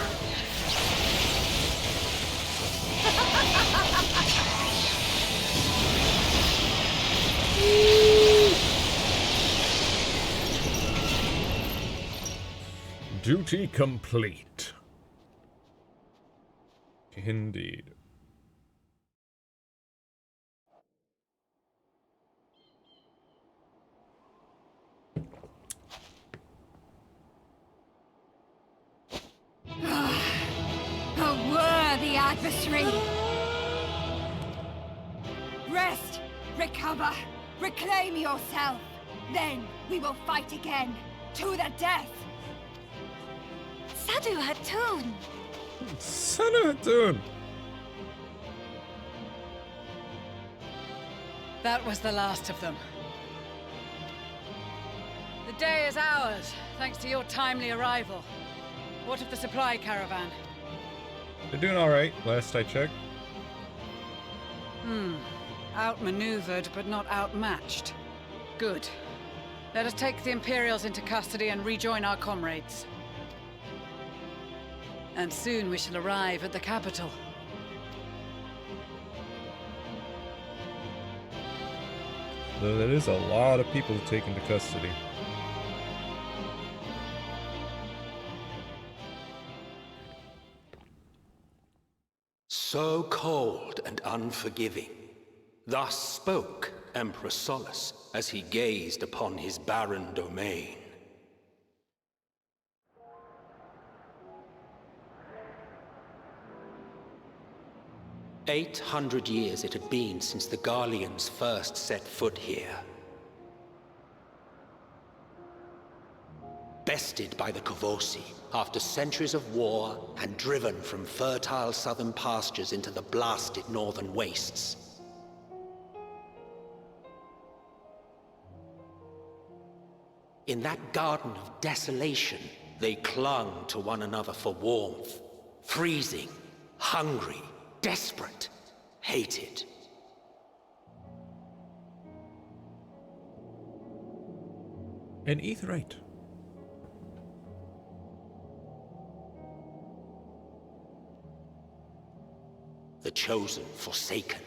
Duty complete. Indeed. A worthy adversary! Rest! Recover! Reclaim yourself! Then we will fight again! To the death! Sadu Hatun! Sadu Hatun! That was the last of them. The day is ours, thanks to your timely arrival. What of the supply caravan? They're doing alright, last I checked. Outmaneuvered, but not outmatched. Good. Let us take the Imperials into custody and rejoin our comrades. And soon we shall arrive at the capital. Though there is a lot of people to take into custody. So cold and unforgiving. Thus spoke Emperor Solus as he gazed upon his barren domain. "800 years it had been since the Garleans first set foot here. Bested by the Kovosi after centuries of war and driven from fertile southern pastures into the blasted northern wastes. In that garden of desolation, they clung to one another for warmth, freezing, hungry, desperate, hated. An etherite. The chosen forsaken.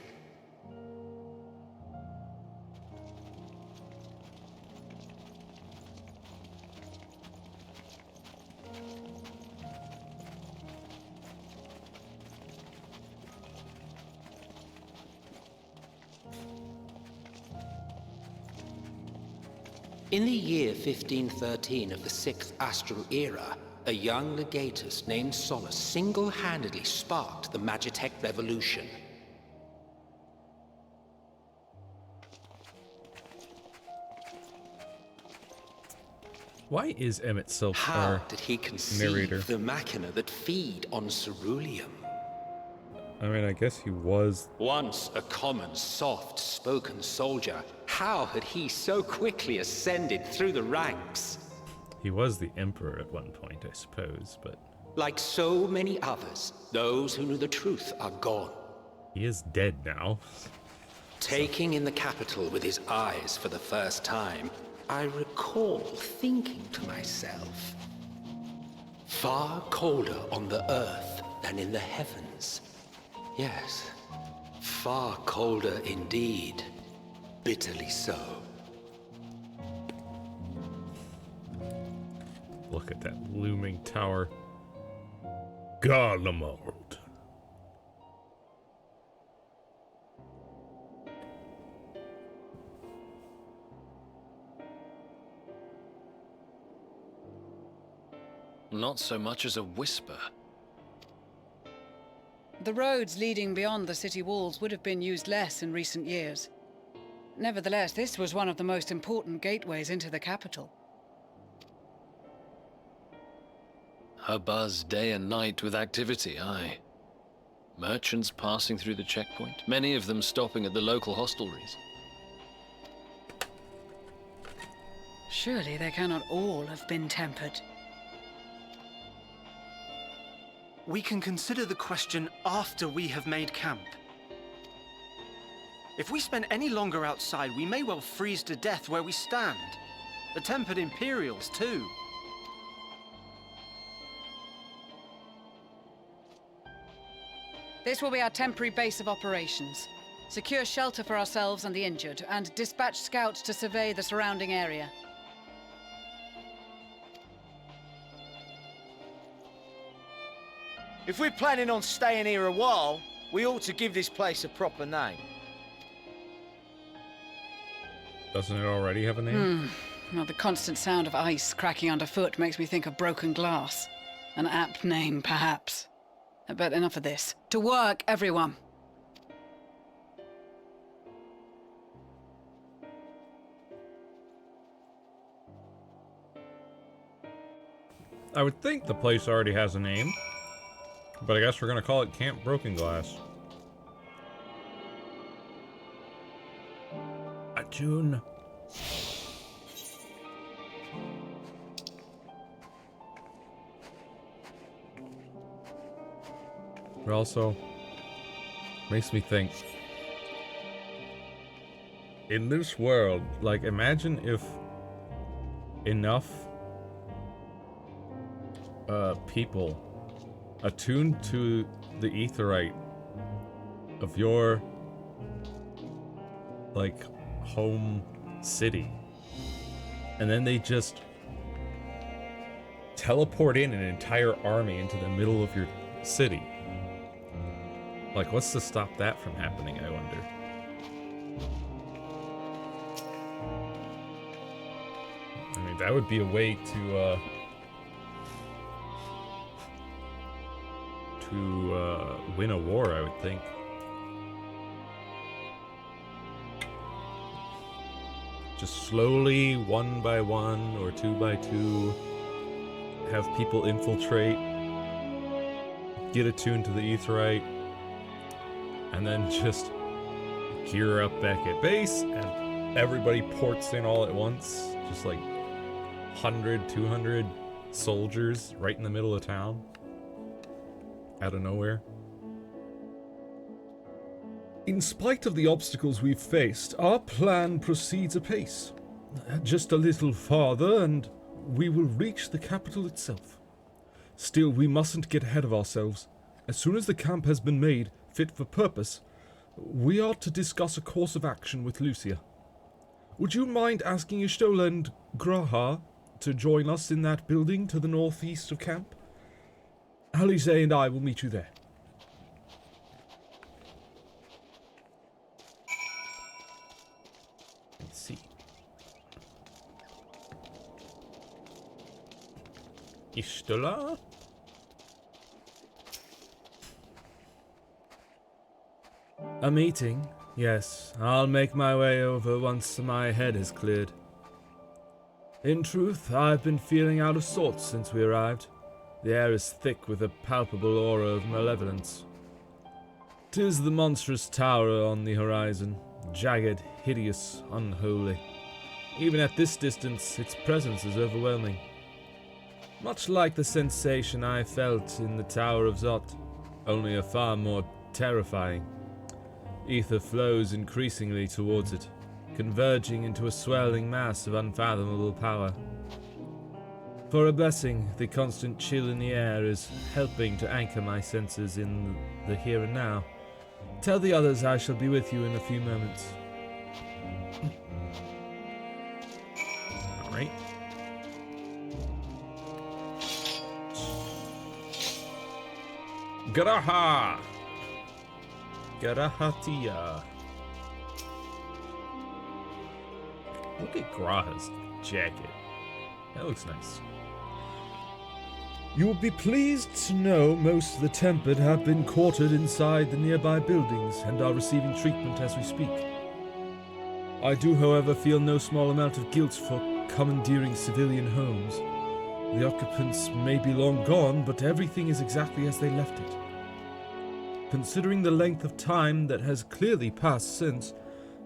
In the year 1513 of the 6th Astral Era, a young legatus named Solus single-handedly sparked the Magitech revolution. Why is Emmett so How did he conceive narrator? the machina that feed on ceruleum? I mean, I guess he was. Once a common, soft-spoken soldier, how had he so quickly ascended through the ranks? He was the emperor at one point, I suppose, but Like so many others, those who knew the truth are gone. he is dead now. Taking in the capital with his eyes for the first time, I recall thinking to myself, far colder on the earth than in the heavens. Yes, far colder indeed. Bitterly so. Look at that looming tower. Garlemald. Not so much as a whisper. The roads leading beyond the city walls would have been used less in recent years. Nevertheless, this was one of the most important gateways into the capital. A buzz day and night with activity, aye. Merchants passing through the checkpoint, many of them stopping at the local hostelries. Surely they cannot all have been tempered. We can consider the question after we have made camp. If we spend any longer outside, we may well freeze to death where we stand. The tempered Imperials, too. This will be our temporary base of operations. Secure shelter for ourselves and the injured, and dispatch scouts to survey the surrounding area. If we're planning on staying here a while, we ought to give this place a proper name. Doesn't it already have a name? Well, the constant sound of ice cracking underfoot makes me think of broken glass. An apt name, perhaps. But enough of this. To work, everyone! I would think the place already has a name, but I guess we're gonna call it Camp Broken Glass. June. It also makes me think, in this world, like, imagine if enough people attuned to the aetherite of your, like, home city, and then they just teleport in an entire army into the middle of your city. Like, what's to stop that from happening, I wonder? I mean, that would be a way to win a war, I would think. Just slowly, one by one or two by two, have people infiltrate, get attuned to the aetherite, and then just gear up back at base, and everybody ports in all at once. Just like 100, 200 soldiers right in the middle of town. Out of nowhere. In spite of the obstacles we've faced, our plan proceeds apace. Just a little farther and we will reach the capital itself. Still, we mustn't get ahead of ourselves. As soon as the camp has been made fit for purpose, we are to discuss a course of action with Lucia. Would you mind asking Ishtola and Graha to join us in that building to the northeast of camp? Alize and I will meet you there. Let's see. Ishtala? A meeting? Yes, I'll make my way over once my head is cleared. In truth, I've been feeling out of sorts since we arrived. The air is thick with a palpable aura of malevolence. 'Tis the monstrous tower on the horizon, jagged, hideous, unholy. Even at this distance, its presence is overwhelming. Much like the sensation I felt in the Tower of Zot, only a far more terrifying. Ether flows increasingly towards it, converging into a swirling mass of unfathomable power. For a blessing, the constant chill in the air is helping to anchor my senses in the here and now. Tell the others I shall be with you in a few moments. Alright. Graha! Grahatia. Look at Graha's jacket. That looks nice. You will be pleased to know most of the Tempered have been quartered inside the nearby buildings and are receiving treatment as we speak. I do, however, feel no small amount of guilt for commandeering civilian homes. The occupants may be long gone, but everything is exactly as they left it. Considering the length of time that has clearly passed since,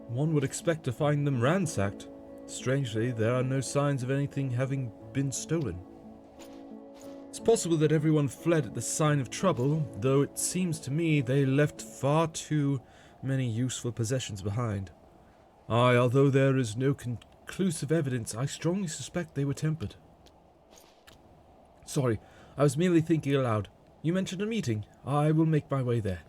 one would expect to find them ransacked. Strangely, there are no signs of anything having been stolen. It's possible that everyone fled at the sign of trouble, though it seems to me they left far too many useful possessions behind. Aye, although there is no conclusive evidence, I strongly suspect they were tempered. Sorry, I was merely thinking aloud. You mentioned a meeting. I will make my way there.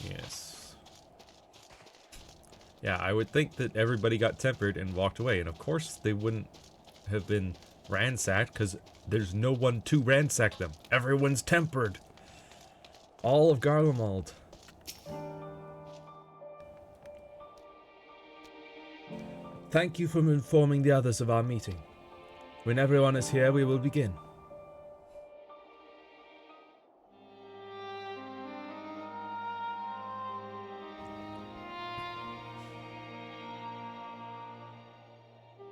Yes. Yeah, I would think that everybody got tempered and walked away, and of course they wouldn't have been ransacked, because there's no one to ransack them. Everyone's tempered. All of Garlemald. Thank you for informing the others of our meeting. When everyone is here, we will begin.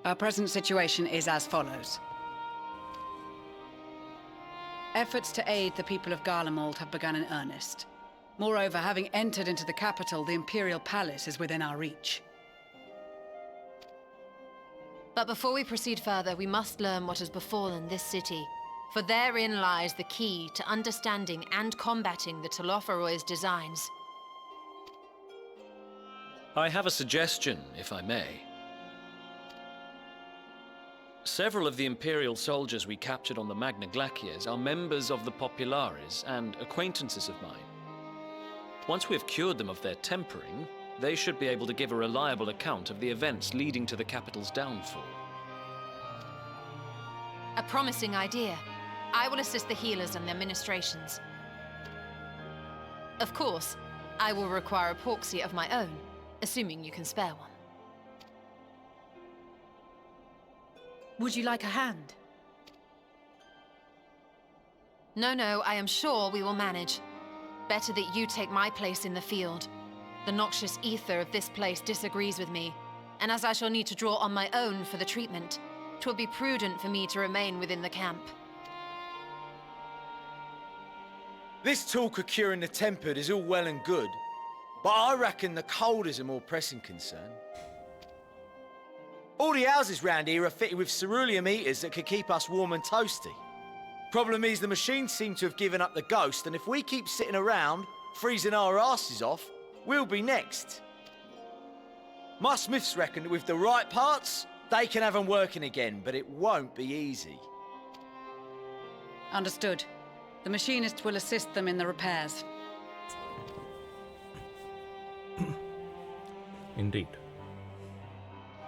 Our present situation is as follows. Efforts to aid the people of Garlemald have begun in earnest. Moreover, having entered into the capital, the Imperial Palace is within our reach. But before we proceed further, we must learn what has befallen this city, for therein lies the key to understanding and combating the Telophoroy's designs. I have a suggestion, if I may. Several of the Imperial soldiers we captured on the Magna Glaciers are members of the Populares and acquaintances of mine. Once we have cured them of their tempering, they should be able to give a reliable account of the events leading to the capital's downfall. A promising idea. I will assist the healers and their ministrations. Of course, I will require a proxy of my own, assuming you can spare one. Would you like a hand? No, I am sure we will manage. Better that you take my place in the field. The noxious ether of this place disagrees with me, and as I shall need to draw on my own for the treatment, 'twill be prudent for me to remain within the camp. This talk of curing the tempered is all well and good, but I reckon the cold is a more pressing concern. All the houses round here are fitted with ceruleum heaters that could keep us warm and toasty. Problem is, the machines seem to have given up the ghost, and if we keep sitting around, freezing our asses off, we'll be next. My smiths reckon that with the right parts, they can have them working again, but it won't be easy. Understood. The machinists will assist them in the repairs. Indeed.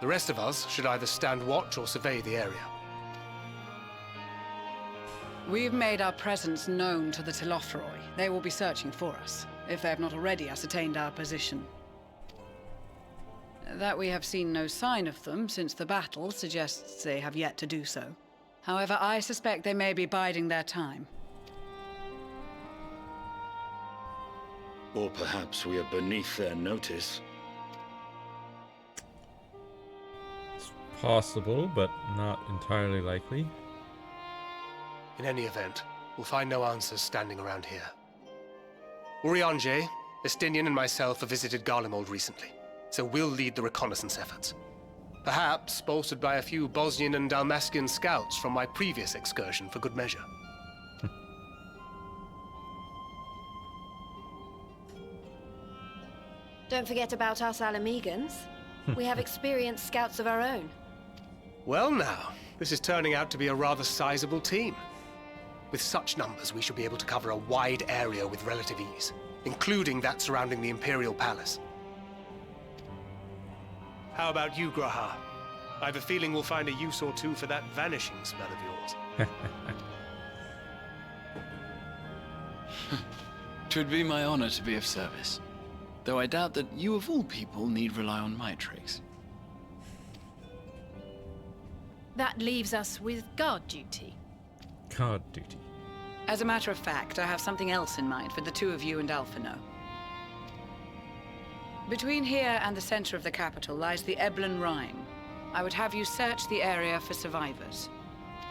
The rest of us should either stand watch or survey the area. We've made our presence known to the Telophoroi. They will be searching for us, if they have not already ascertained our position. That we have seen no sign of them since the battle suggests they have yet to do so. However, I suspect they may be biding their time. Or perhaps we are beneath their notice. It's possible, but not entirely likely. In any event, we'll find no answers standing around here. Urianger, Estinian and myself have visited Garlemald recently, so we'll lead the reconnaissance efforts. Perhaps bolstered by a few Bosnian and Dalmatian scouts from my previous excursion for good measure. Don't forget about us Alamegans. We have experienced scouts of our own. Well now, this is turning out to be a rather sizable team. With such numbers, we should be able to cover a wide area with relative ease, including that surrounding the Imperial Palace. How about you, Graha? I have a feeling we'll find a use or two for that vanishing spell of yours. Twould be my honor to be of service. Though I doubt that you of all people need rely on my tricks. That leaves us with guard duty. Guard duty. As a matter of fact, I have something else in mind for the two of you and Alphino. Between here and the center of the capital lies the Eblan Rime. I would have you search the area for survivors.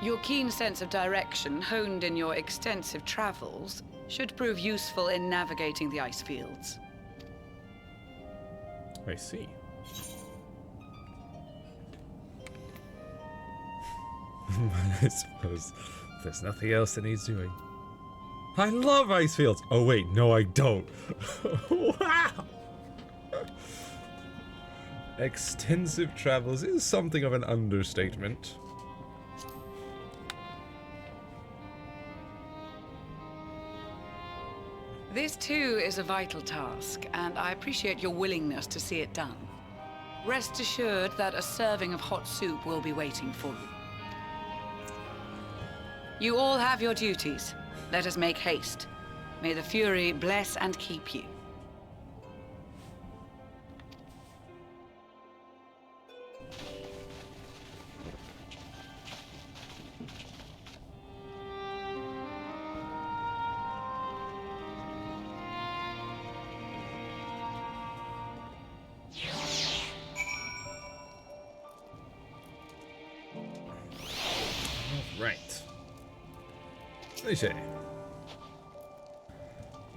Your keen sense of direction, honed in your extensive travels, should prove useful in navigating the ice fields. I see. I suppose there's nothing else that needs doing. I love ice fields! Oh wait, no I don't. Wow! Extensive travels is something of an understatement. This too is a vital task, and I appreciate your willingness to see it done. Rest assured that a serving of hot soup will be waiting for you. You all have your duties. Let us make haste. May the Fury bless and keep you. Right. They say.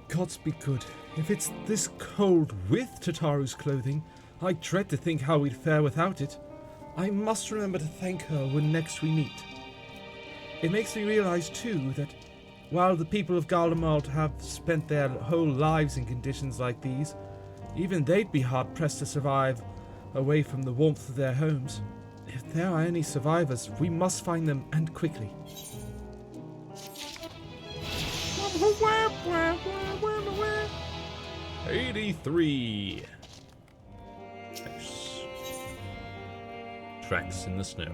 Gods be good. If it's this cold with Tataru's clothing, I dread to think how we'd fare without it. I must remember to thank her when next we meet. It makes me realize, too, that while the people of Garlemald have spent their whole lives in conditions like these, even they'd be hard-pressed to survive away from the warmth of their homes. If there are any survivors, we must find them, and quickly. 83. Nice. Tracks in the snow.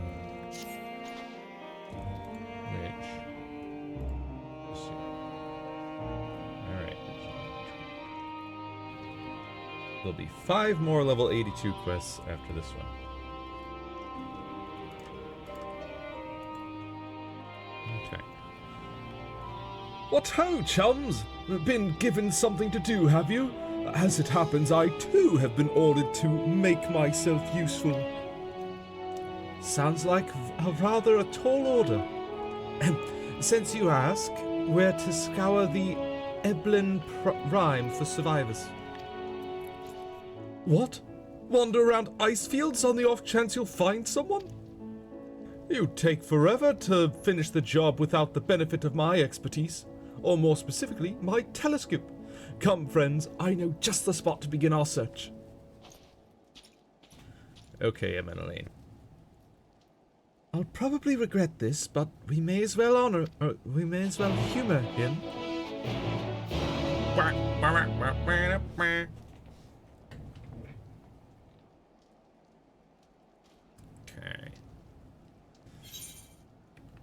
Which... let's see. Alright. There'll be 5 more level 82 quests after this one. Okay. What ho, chums! Been given something to do, have you? As it happens, I too have been ordered to make myself useful. Sounds like a rather tall order. Since you ask, we're to scour the Eblan Rime for survivors. What? Wander around ice fields on the off chance you'll find someone? You'd take forever to finish the job without the benefit of my expertise. Or more specifically, my telescope. Come, friends, I know just the spot to begin our search. Okay, Emmeline. I'll probably regret this, but we may as well humor him. Okay.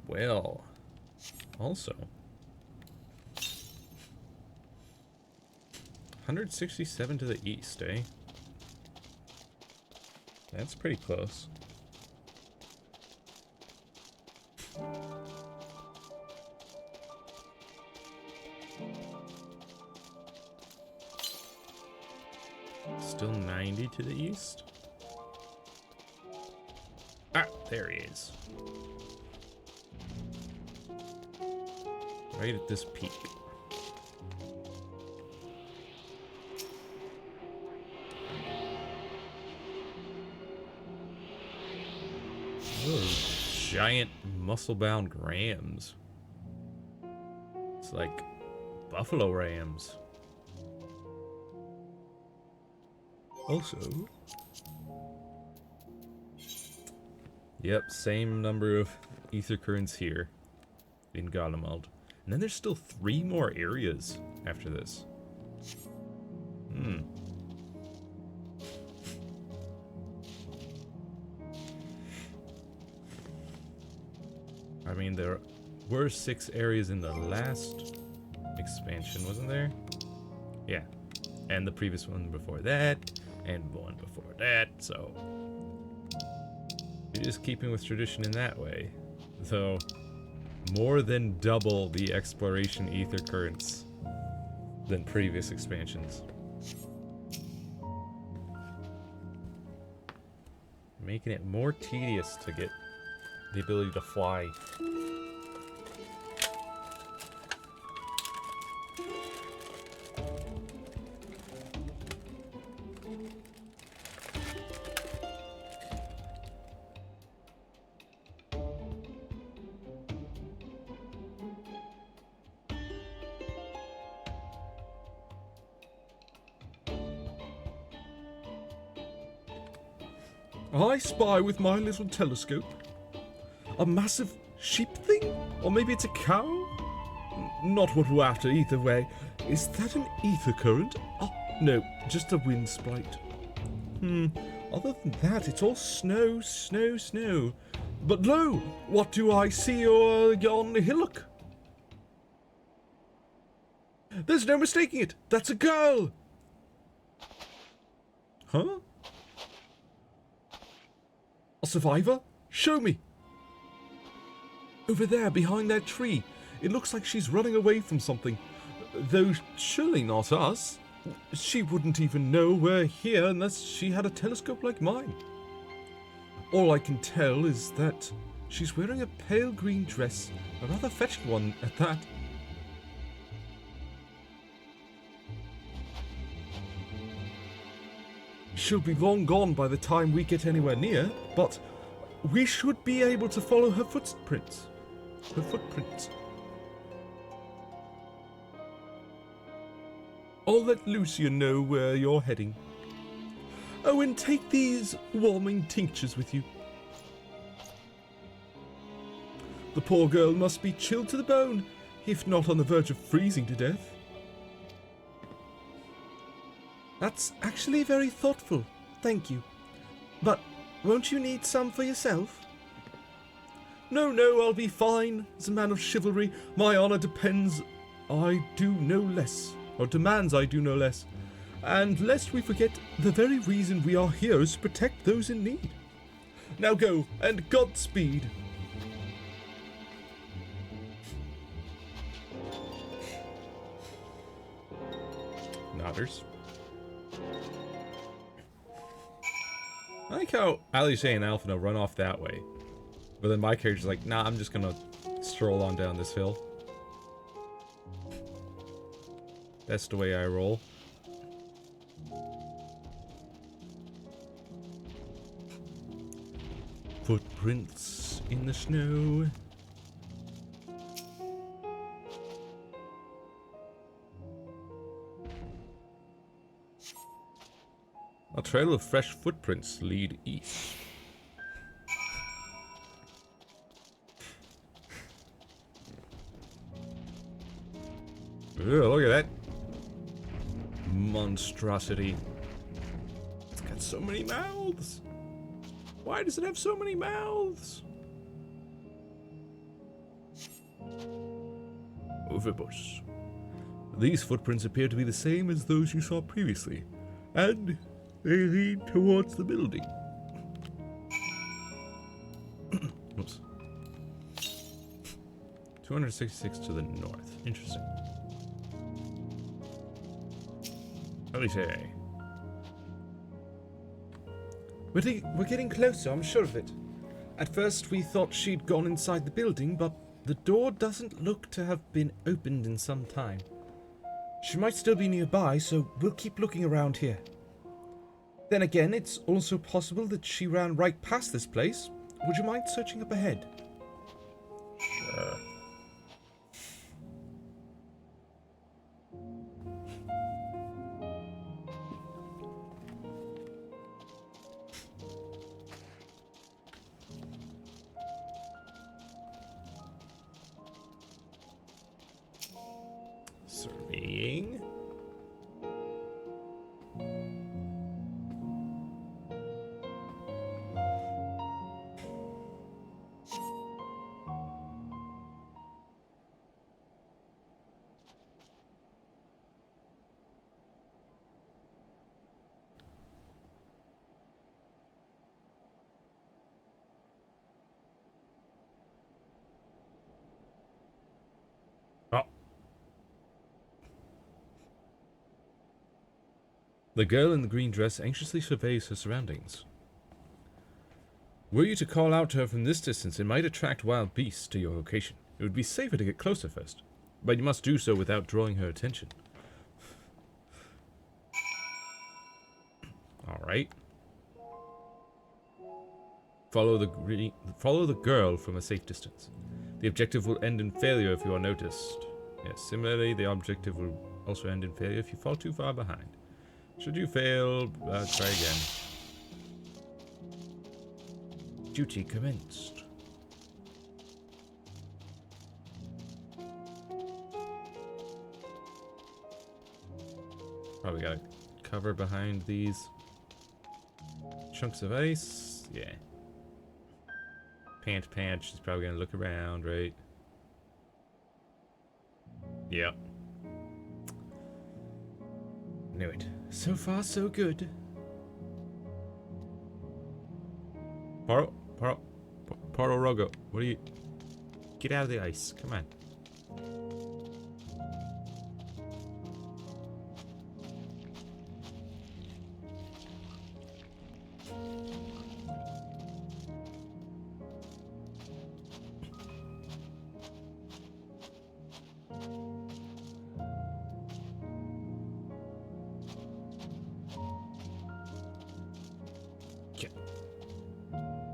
Well, also... 167 to the east, eh? That's pretty close. Still 90 to the east. Ah, there he is. Right at this peak. Those giant muscle-bound rams. It's like buffalo rams. Also, yep, same number of ether currents here in Garlemald. And then there's still 3 more areas after this. I mean, there were 6 areas in the last expansion, wasn't there? Yeah. And the previous one before that, and one before that, so you're just keeping with tradition in that way. Though, more than double the exploration ether currents than previous expansions. Making it more tedious to get the ability to fly. I spy with my little telescope a massive sheep thing? Or maybe it's a cow? Not what we're after either way. Is that an ether current? Oh, no, just a wind sprite. Other than that, it's all snow, snow, snow. But lo, what do I see on the hillock? There's no mistaking it. That's a girl. Huh? A survivor? Show me. Over there, behind that tree. It looks like she's running away from something. Though surely not us. She wouldn't even know we're here unless she had a telescope like mine. All I can tell is that she's wearing a pale green dress, a rather fetched one at that. She'll be long gone by the time we get anywhere near, but we should be able to follow her footprints. Her footprints. I'll let Lucia know where you're heading. Oh, and take these warming tinctures with you. The poor girl must be chilled to the bone, if not on the verge of freezing to death. That's actually very thoughtful, thank you. But won't you need some for yourself? No, I'll be fine. As a man of chivalry, my honor demands I do no less. And lest we forget, the very reason we are here is to protect those in need. Now go, and Godspeed. Nodders. I like how Alice and Alphina run off that way. But then my character's like, nah, I'm just gonna stroll on down this hill. That's the way I roll. Footprints in the snow. A trail of fresh footprints lead east. Ugh, look at that monstrosity. It's got so many mouths. Why does it have so many mouths? Overbush. These footprints appear to be the same as those you saw previously, and they lead towards the building. Oops. 266 to the north. Interesting. Alice. We're getting closer, I'm sure of it. At first we thought she'd gone inside the building, but the door doesn't look to have been opened in some time. She might still be nearby, so we'll keep looking around here. Then again, it's also possible that she ran right past this place. Would you mind searching up ahead? Sure. Surveying. Oh. The girl in the green dress anxiously surveys her surroundings. Were you to call out to her from this distance, it might attract wild beasts to your location. It would be safer to get closer first, but you must do so without drawing her attention. Alright. Follow the girl from a safe distance. The objective will end in failure if you are noticed. Yes, similarly, the objective will also end in failure if you fall too far behind. Should you fail, try again. Duty commenced. Probably gotta cover behind these chunks of ice. Yeah. Pant, she's probably gonna look around, right? Yep. Knew it. So far, so good. Poro Rogo, what are you... Get out of the ice, come on.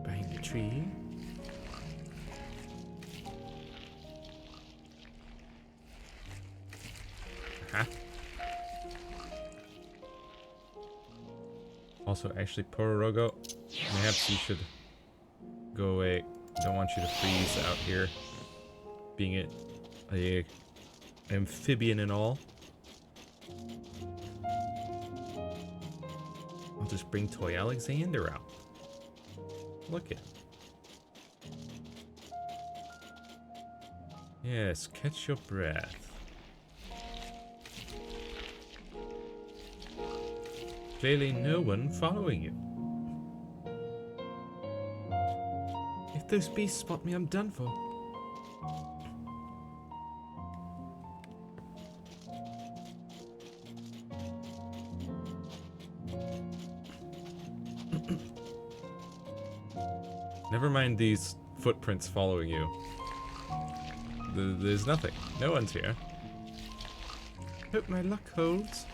Behind the tree. Also, actually, Pororogo, perhaps you should go away. Don't want you to freeze out here. Being a amphibian and all. I'll just bring Toy Alexander out. Look at him. Yes, catch your breath. Clearly no one following you. If those beasts spot me, I'm done for. Never mind these footprints following you. There's nothing. No one's here. Hope my luck holds.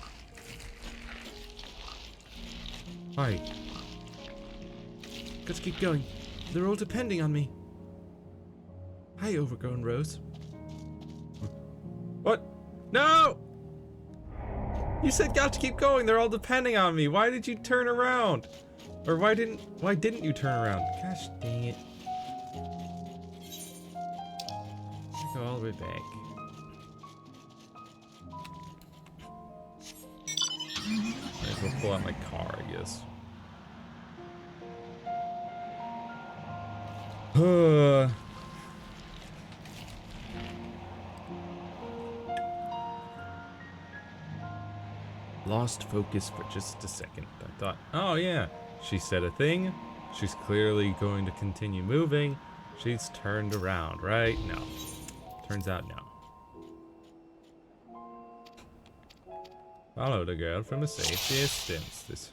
Hi. Gotta keep going. They're all depending on me. Hi, overgrown rose. What? No! You said got to keep going. They're all depending on me. Why did you turn around? Or why didn't you turn around? Gosh dang it. Go all the way back. Might as well pull out my car, I guess. Lost focus for just a second. I thought, oh yeah, she said a thing, She's clearly going to continue moving. She's turned around, right? No. Turns out no. Follow the girl from a safe distance. This.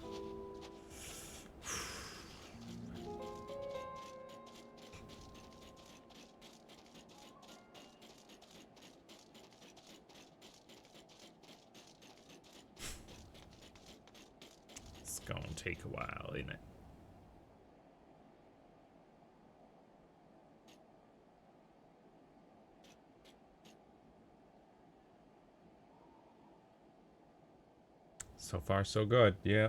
It's gonna take a while, isn't it? So far, so good. Yeah.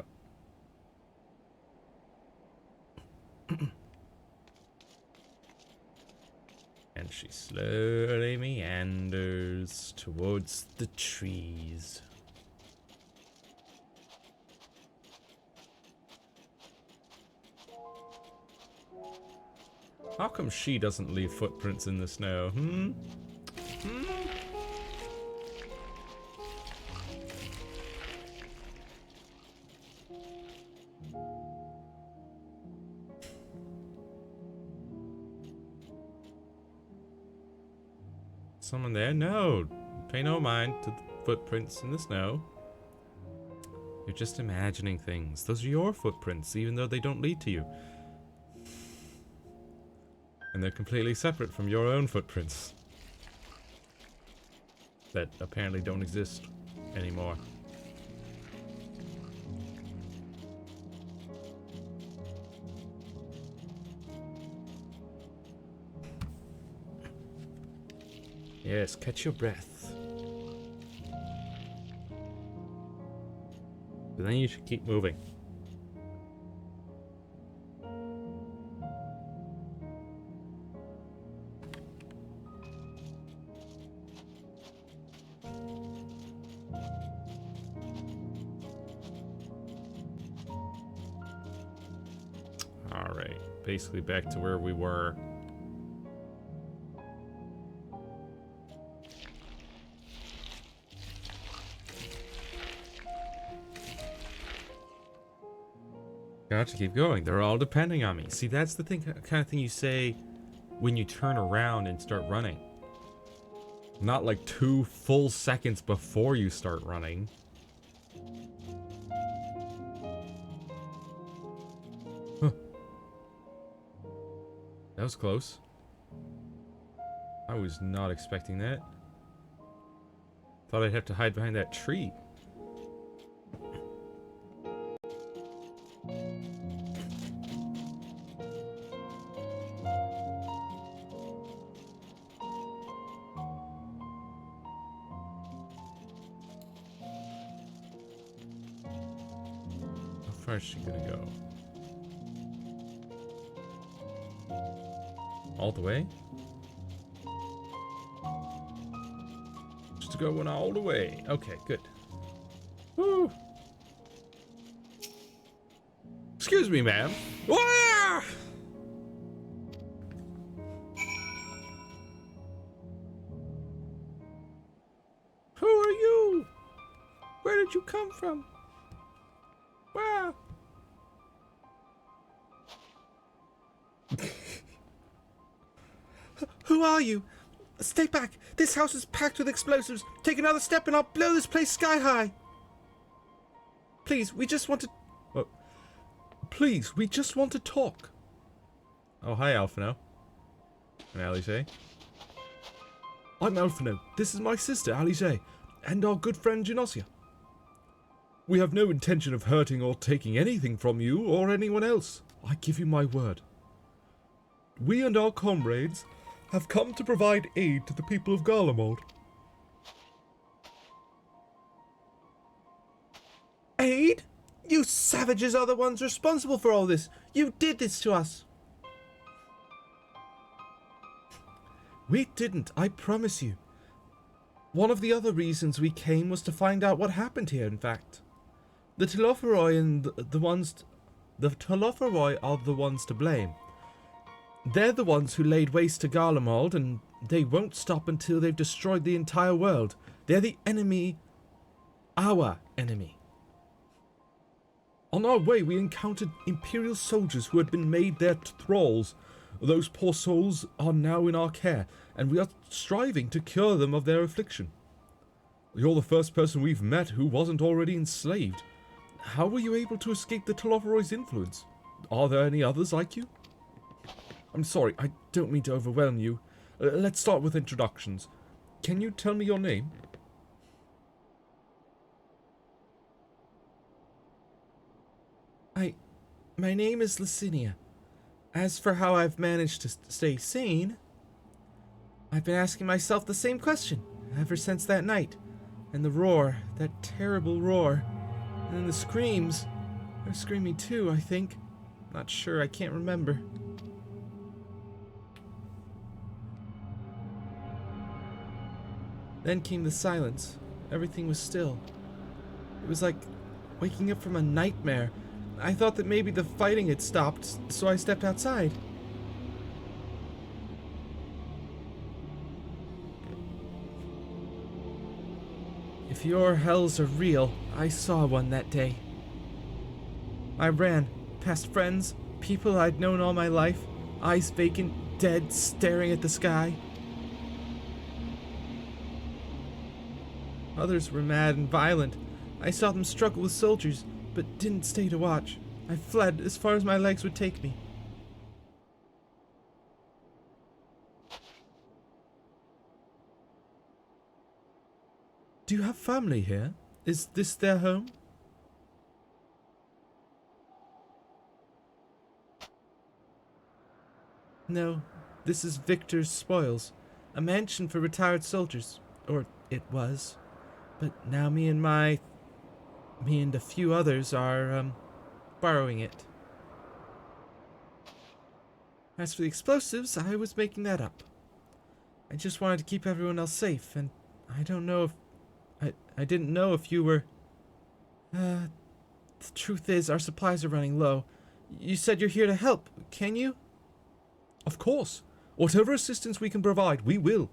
And she slowly meanders towards the trees. How come she doesn't leave footprints in the snow? Hmm? Someone there? No. Pay no mind to the footprints in the snow. You're just imagining things. Those are your footprints, even though they don't lead to you. And they're completely separate from your own footprints. That apparently don't exist anymore. Yes, catch your breath. But then you should keep moving. Alright, basically back to where we were. Got to keep going. They're all depending on me. See, that's the thing, kind of thing you say when you turn around and start running. Not like 2 full seconds before you start running. Huh. That was close. I was not expecting that. Thought I'd have to hide behind that tree. How far is she gonna go? All the way? Just going all the way. Okay, good. Woo! Excuse me, ma'am. Wah! Who are you? Where did you come from? Wow. Who are you? Stay back. This house is packed with explosives. Take another step and I'll blow this place sky high. Please, we just want to... Please, we just want to talk. Oh, hi, Alphino. And Alice. I'm Alphino. This is my sister, Alice, and our good friend Genosia. We have no intention of hurting or taking anything from you or anyone else. I give you my word. We and our comrades have come to provide aid to the people of Garlemald. Aid? You savages are the ones responsible for all this. You did this to us. We didn't, I promise you. One of the other reasons we came was to find out what happened here, in fact. The Telophoroi and the Telophoroi are the ones to blame. They're the ones who laid waste to Garlemald, and they won't stop until they've destroyed the entire world. They're the enemy. Our enemy. On our way, we encountered Imperial soldiers who had been made their thralls. Those poor souls are now in our care, and we are striving to cure them of their affliction. You're the first person we've met who wasn't already enslaved. How were you able to escape the Telopheroid's influence? Are there any others like you? I'm sorry, I don't mean to overwhelm you. Let's start with introductions. Can you tell me your name? My name is Licinia. As for how I've managed to stay sane, I've been asking myself the same question ever since that night. And the roar, that terrible roar. And then the screams. They're screaming too, I think. Not sure, I can't remember. Then came the silence. Everything was still. It was like waking up from a nightmare. I thought that maybe the fighting had stopped, so I stepped outside. If your hells are real, I saw one that day. I ran, past friends, people I'd known all my life, eyes vacant, dead, staring at the sky. Others were mad and violent. I saw them struggle with soldiers, but didn't stay to watch. I fled as far as my legs would take me. Do you have family here? Is this their home? No, this is Victor's Spoils, a mansion for retired soldiers. Or it was. But now me and a few others are, borrowing it. As for the explosives, I was making that up. I just wanted to keep everyone else safe, and I don't know if... I didn't know if you were... The truth is, our supplies are running low. You said you're here to help, can you? Of course. Whatever assistance we can provide, we will.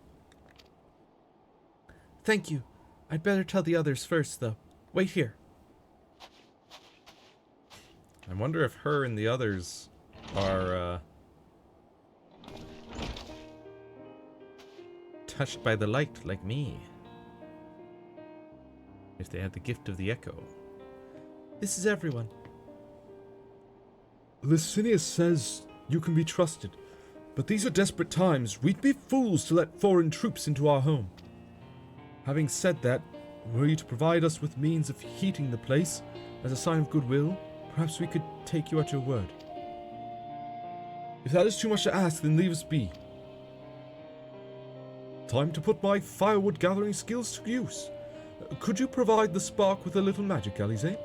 Thank you. I'd better tell the others first, though. Wait here. I wonder if her and the others are, touched by the light like me. If they had the gift of the echo. This is everyone. Licinius says you can be trusted, but these are desperate times. We'd be fools to let foreign troops into our home. Having said that, were you to provide us with means of heating the place as a sign of goodwill, perhaps we could take you at your word. If that is too much to ask, then leave us be. Time to put my firewood gathering skills to use. Could you provide the spark with a little magic, Alize?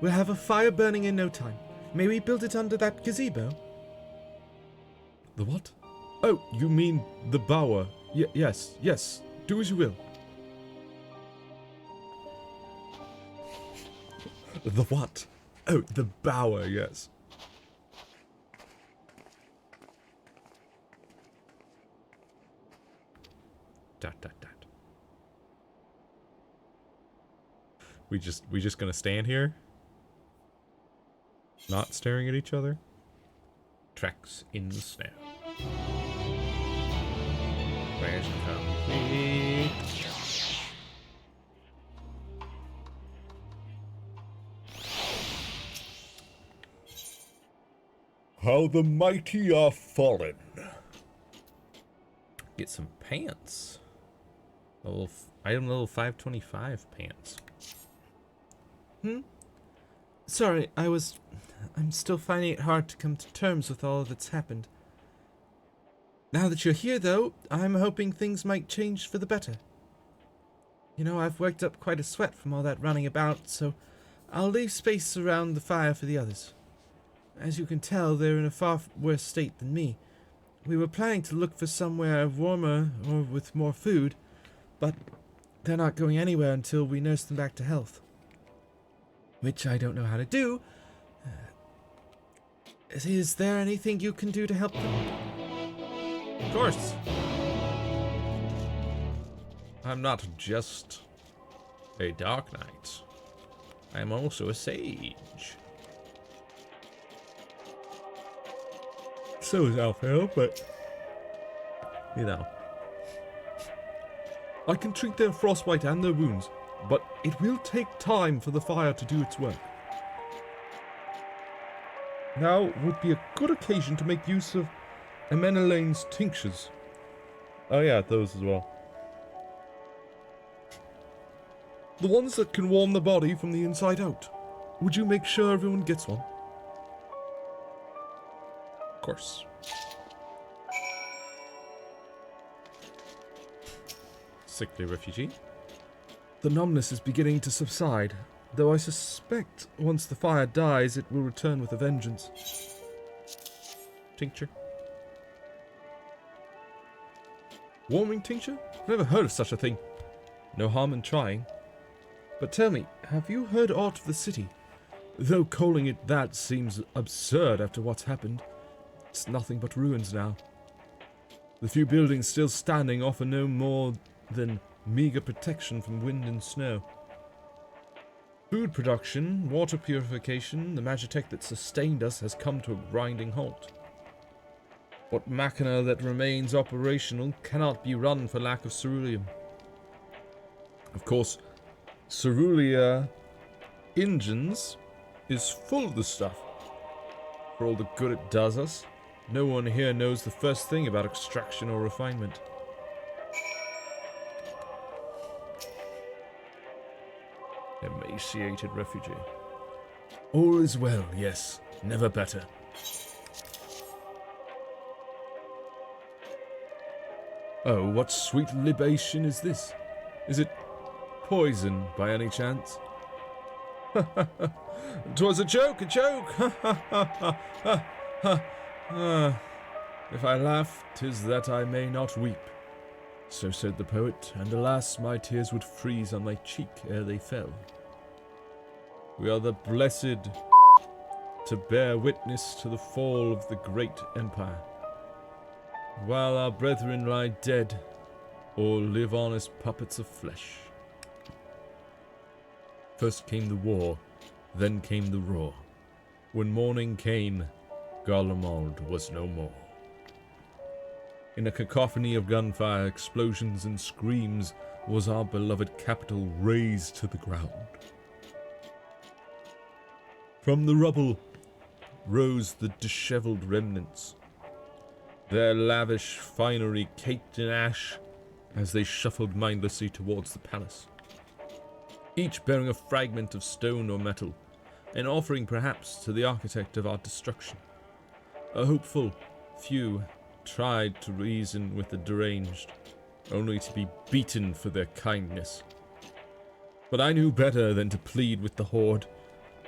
We'll have a fire burning in no time. May we build it under that gazebo? The what? Oh, you mean the bower. Yes, do as you will. The what? Oh, the bower, yes. Dot. We just gonna stand here? Not staring at each other? Tracks in the snow. Where's complete? How the mighty are fallen. Get some pants. Item level 525 pants. Sorry, I'm still finding it hard to come to terms with all that's happened. Now that you're here, though, I'm hoping things might change for the better. You know, I've worked up quite a sweat from all that running about, so I'll leave space around the fire for the others. As you can tell, they're in a far worse state than me. We were planning to look for somewhere warmer or with more food, but they're not going anywhere until we nurse them back to health. Which I don't know how to do. Is there anything you can do to help them? Of course. I'm not just a Dark Knight. I am also a sage. So is Alfeo, but you know. I can treat their frostbite and their wounds, but it will take time for the fire to do its work. Now would be a good occasion to make use of Amenelaine's tinctures. Oh yeah, those as well. The ones that can warm the body from the inside out. Would you make sure everyone gets one? Of course. Sickly refugee. The numbness is beginning to subside, though I suspect once the fire dies it will return with a vengeance. Tincture. Warming tincture? Never heard of such a thing. No harm in trying. But tell me, have you heard aught of the city? Though calling it that seems absurd after what's happened. It's nothing but ruins now. The few buildings still standing offer no more than meager protection from wind and snow. Food production, water purification, the magitech that sustained us has come to a grinding halt. What machina that remains operational cannot be run for lack of ceruleum. Of course, Cerulia engines is full of the stuff. For all the good it does us, no one here knows the first thing about extraction or refinement. Emaciated refugee. All is well, yes. Never better. Oh, what sweet libation is this? Is it poison, by any chance? 'Twas a joke, a joke! If I laugh, 'tis that I may not weep. So said the poet, and alas, my tears would freeze on my cheek ere they fell. We are the blessed to bear witness to the fall of the great empire. While our brethren lie dead, or live on as puppets of flesh. First came the war, then came the roar. When morning came, Garlemald was no more. In a cacophony of gunfire, explosions and screams was our beloved capital razed to the ground. From the rubble rose the dishevelled remnants, their lavish finery caked in ash as they shuffled mindlessly towards the palace, each bearing a fragment of stone or metal, an offering perhaps to the architect of our destruction. A hopeful few tried to reason with the deranged, only to be beaten for their kindness. But I knew better than to plead with the horde.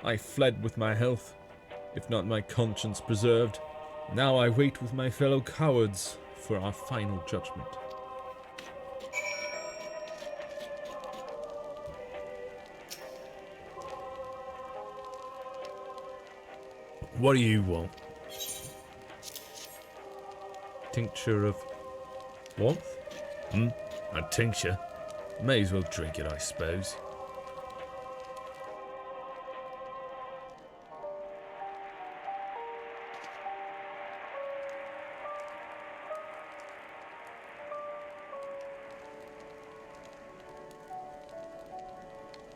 I fled with my health, if not my conscience preserved. Now I wait with my fellow cowards for our final judgment. What do you want? Tincture of warmth? A tincture? May as well drink it, I suppose.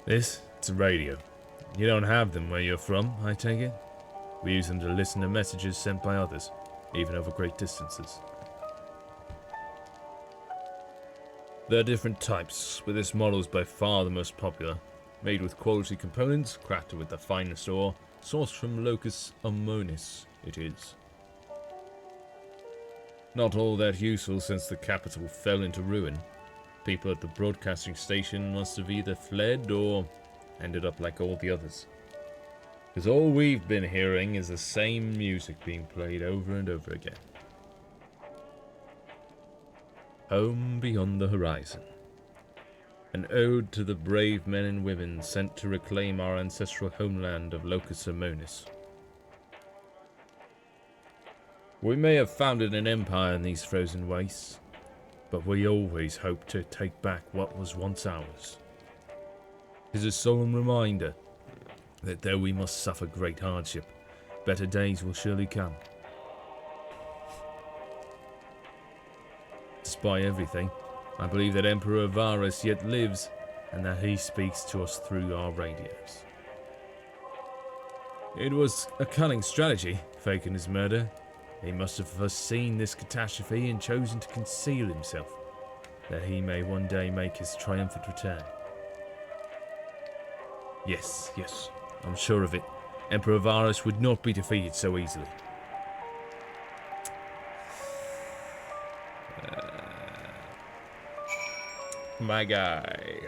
It's a radio. You don't have them where you're from, I take it? We use them to listen to messages sent by others, even over great distances. There are different types, but this model is by far the most popular. Made with quality components, crafted with the finest ore, sourced from Locus Ammonis, it is. Not all that useful since the capital fell into ruin. People at the broadcasting station must have either fled or ended up like all the others. Because all we've been hearing is the same music being played over and over again. Home beyond the horizon. An ode to the brave men and women sent to reclaim our ancestral homeland of Locus Ammonis. We may have founded an empire in these frozen wastes, but we always hoped to take back what was once ours. 'Tis a solemn reminder that though we must suffer great hardship, better days will surely come. Despite everything, I believe that Emperor Varus yet lives, and that he speaks to us through our radios. It was a cunning strategy, faking his murder. He must have foreseen this catastrophe and chosen to conceal himself, that he may one day make his triumphant return. Yes, I'm sure of it. Emperor Varus would not be defeated so easily. My guy.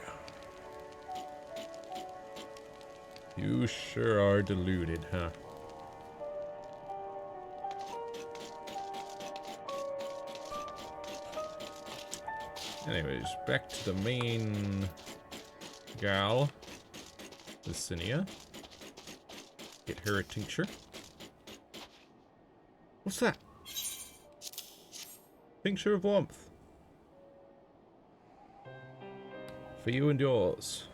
You sure are deluded, huh? Anyways, back to the main gal, Licinia. Get her a tincture. What's that? Tincture of warmth. For you and yours.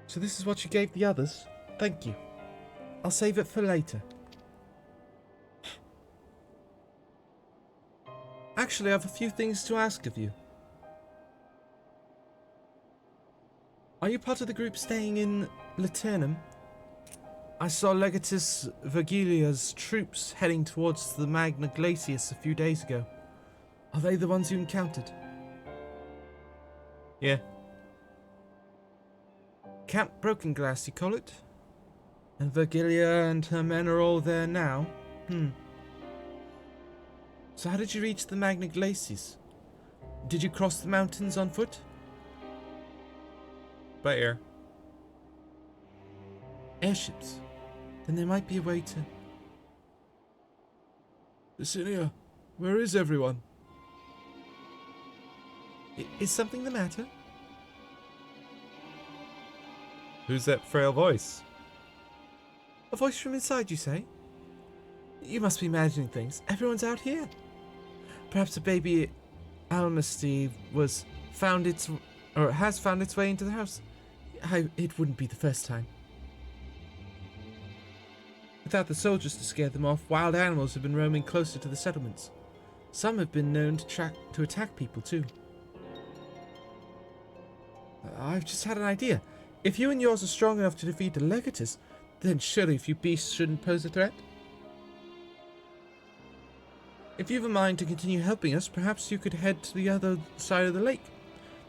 So this is what you gave the others? Thank you. I'll save it for later. Actually, I have a few things to ask of you. Are you part of the group staying in Laternum? I saw Legatus Vergilia's troops heading towards the Magna Glacius a few days ago. Are they the ones you encountered? Yeah. Camp Broken Glass, you call it? And Vergilia and her men are all there now? So how did you reach the Magna Glacius? Did you cross the mountains on foot? By air. Airships? Then there might be a way to... Licinia, where is everyone? Is something the matter? Who's that frail voice? A voice from inside, you say? You must be imagining things. Everyone's out here. Perhaps a baby Almasty has found its way into the house. It wouldn't be the first time. Without the soldiers to scare them off, wild animals have been roaming closer to the settlements. Some have been known to attack people too. I've just had an idea. If you and yours are strong enough to defeat the Legatus, then surely a few beasts shouldn't pose a threat. If you've a mind to continue helping us, perhaps you could head to the other side of the lake.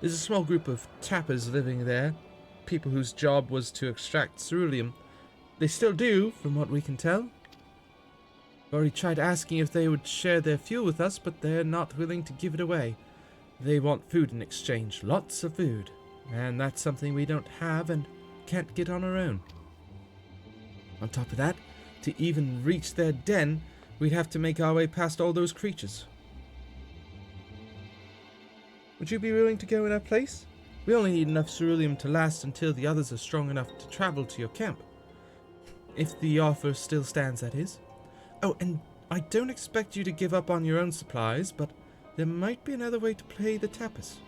There's a small group of tappers living there, people whose job was to extract ceruleum. They still do, from what we can tell. I've already tried asking if they would share their fuel with us, but they're not willing to give it away. They want food in exchange, lots of food. And that's something we don't have and can't get on our own. On top of that, to even reach their den, we'd have to make our way past all those creatures. Would you be willing to go in our place? We only need enough ceruleum to last until the others are strong enough to travel to your camp. If the offer still stands, that is. Oh, and I don't expect you to give up on your own supplies, but there might be another way to play the tapas.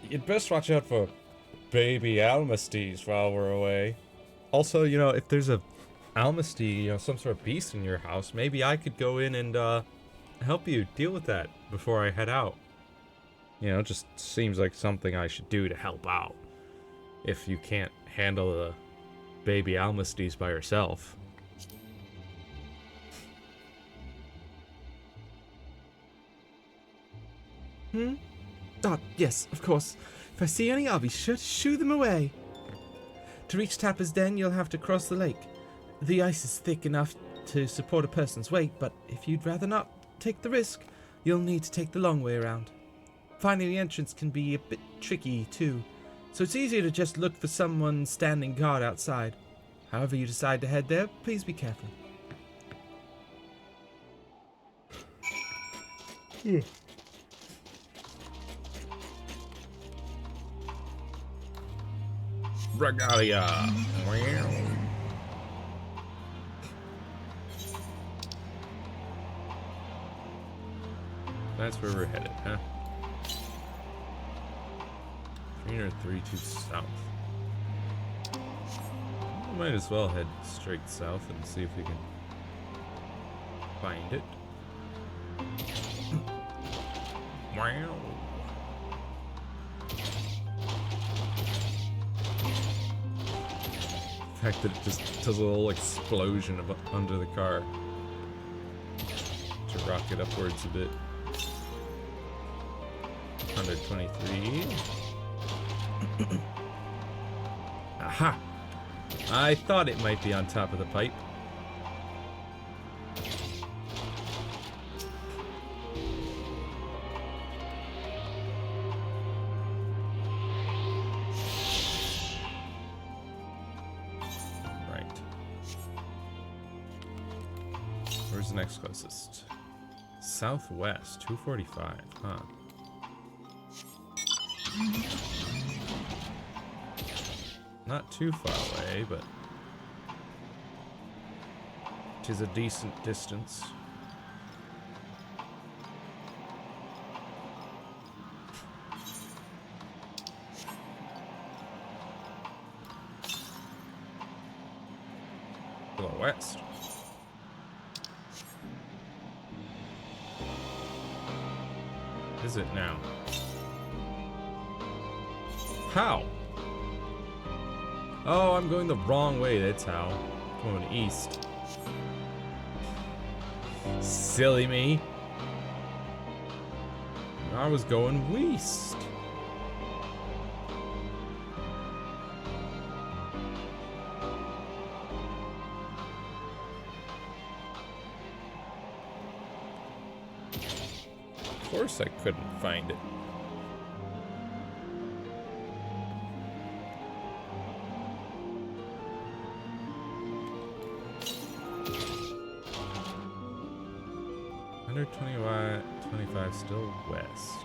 You'd best watch out for baby Almasties while we're away. Also, if there's a Almasty, some sort of beast in your house, maybe I could go in and help you deal with that before I head out. Just seems like something I should do to help out. If you can't handle the baby Almasties by yourself. Yes, of course. If I see any, I'll be sure to shoo them away. To reach Tapper's Den, you'll have to cross the lake. The ice is thick enough to support a person's weight, but if you'd rather not take the risk, you'll need to take the long way around. Finding the entrance can be a bit tricky, too, so it's easier to just look for someone standing guard outside. However you decide to head there, please be careful. Regalia. That's where we're headed, huh? 332 south. We might as well head straight south and see if we can find it. Wow. The fact that it just does a little explosion under the car to rock it upwards a bit. 123. Aha! I thought it might be on top of the pipe. Right. Where's the next closest? Southwest, 245, huh? Not too far away, but it is a decent distance. To the west. Is it now? How? Oh, I'm going the wrong way, that's how. I'm going east. Silly me. I was going west. Of course I couldn't find it. Under 25 still west.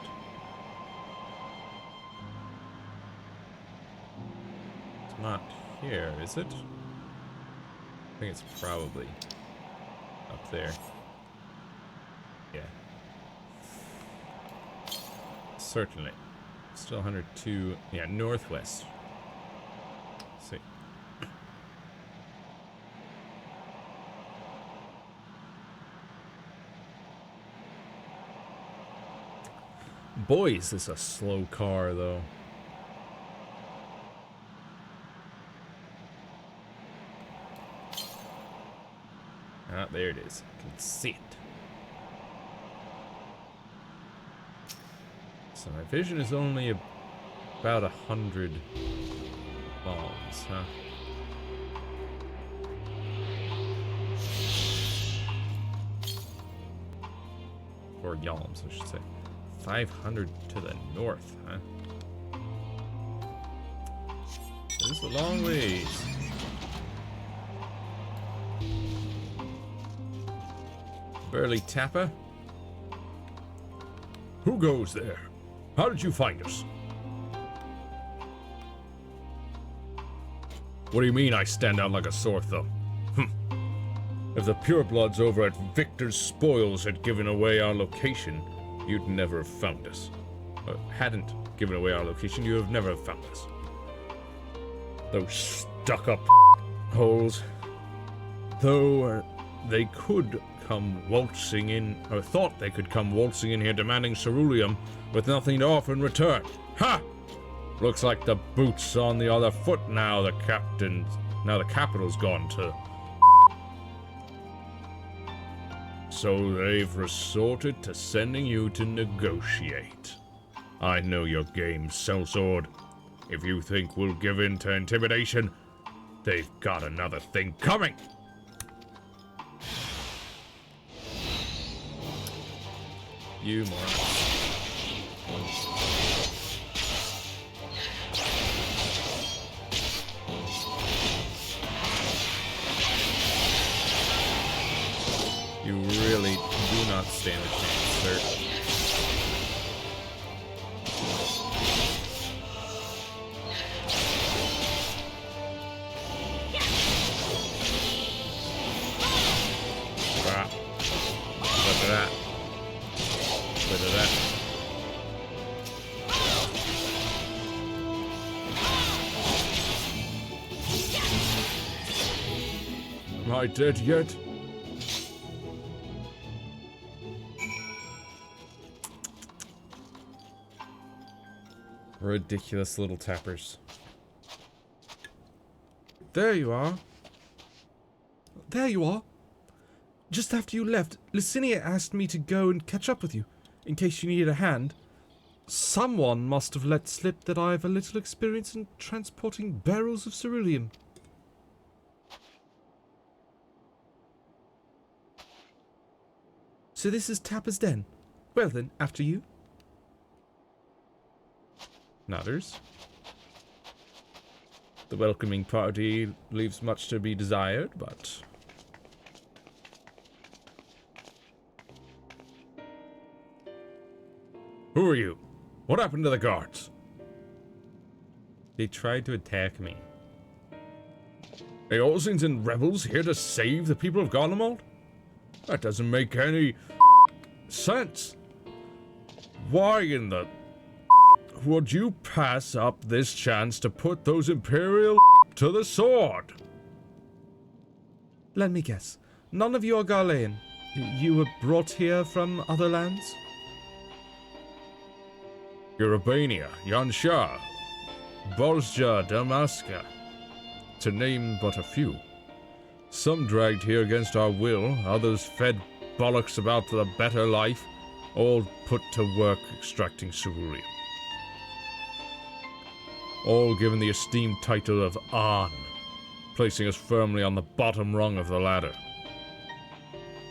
It's not here, is it? I think it's probably up there. Yeah. Certainly. Still 102. Yeah, northwest. Let's see. Boy, is this a slow car, though. Ah, there it is. I can see it. So my vision is only about 100 bombs, huh? Or yalms, I should say. 500 to the north, huh? This is a long ways. Burly Tapper? Who goes there? How did you find us? What do you mean I stand out like a sore thumb? If the purebloods over at Victor's Spoils had given away our location, you'd never have found us. Hadn't given away our location, you have never found us. Those stuck-up holes. Though they could come waltzing in, or thought they could come waltzing in here demanding ceruleum with nothing to offer in return. Ha! Looks like the boot's on the other foot now. The capital's gone to. So they've resorted to sending you to negotiate. I know your game, sellsword. If you think we'll give in to intimidation, they've got another thing coming. You moron. You really do not stand a chance, sir. Ah. Look at that. bit of that. Am I dead yet? Ridiculous little tappers. There you are. There you are. Just after you left, Licinia asked me to go and catch up with you, in case you needed a hand. Someone must have let slip that I have a little experience in transporting barrels of ceruleum. So this is Tapper's Den. Well then, after you. Nodders. The welcoming party leaves much to be desired, but... Who are you? What happened to the guards? They tried to attack me. Eosins and rebels here to save the people of Garlemald? That doesn't make any sense. Why in the would you pass up this chance to put those Imperial to the sword? Let me guess. None of you are Garlean. You were brought here from other lands? Eurobania, Yansha, Bolsja, Damaska, to name but a few. Some dragged here against our will, others fed bollocks about the better life, all put to work extracting ceruleum. All given the esteemed title of Ahn, placing us firmly on the bottom rung of the ladder.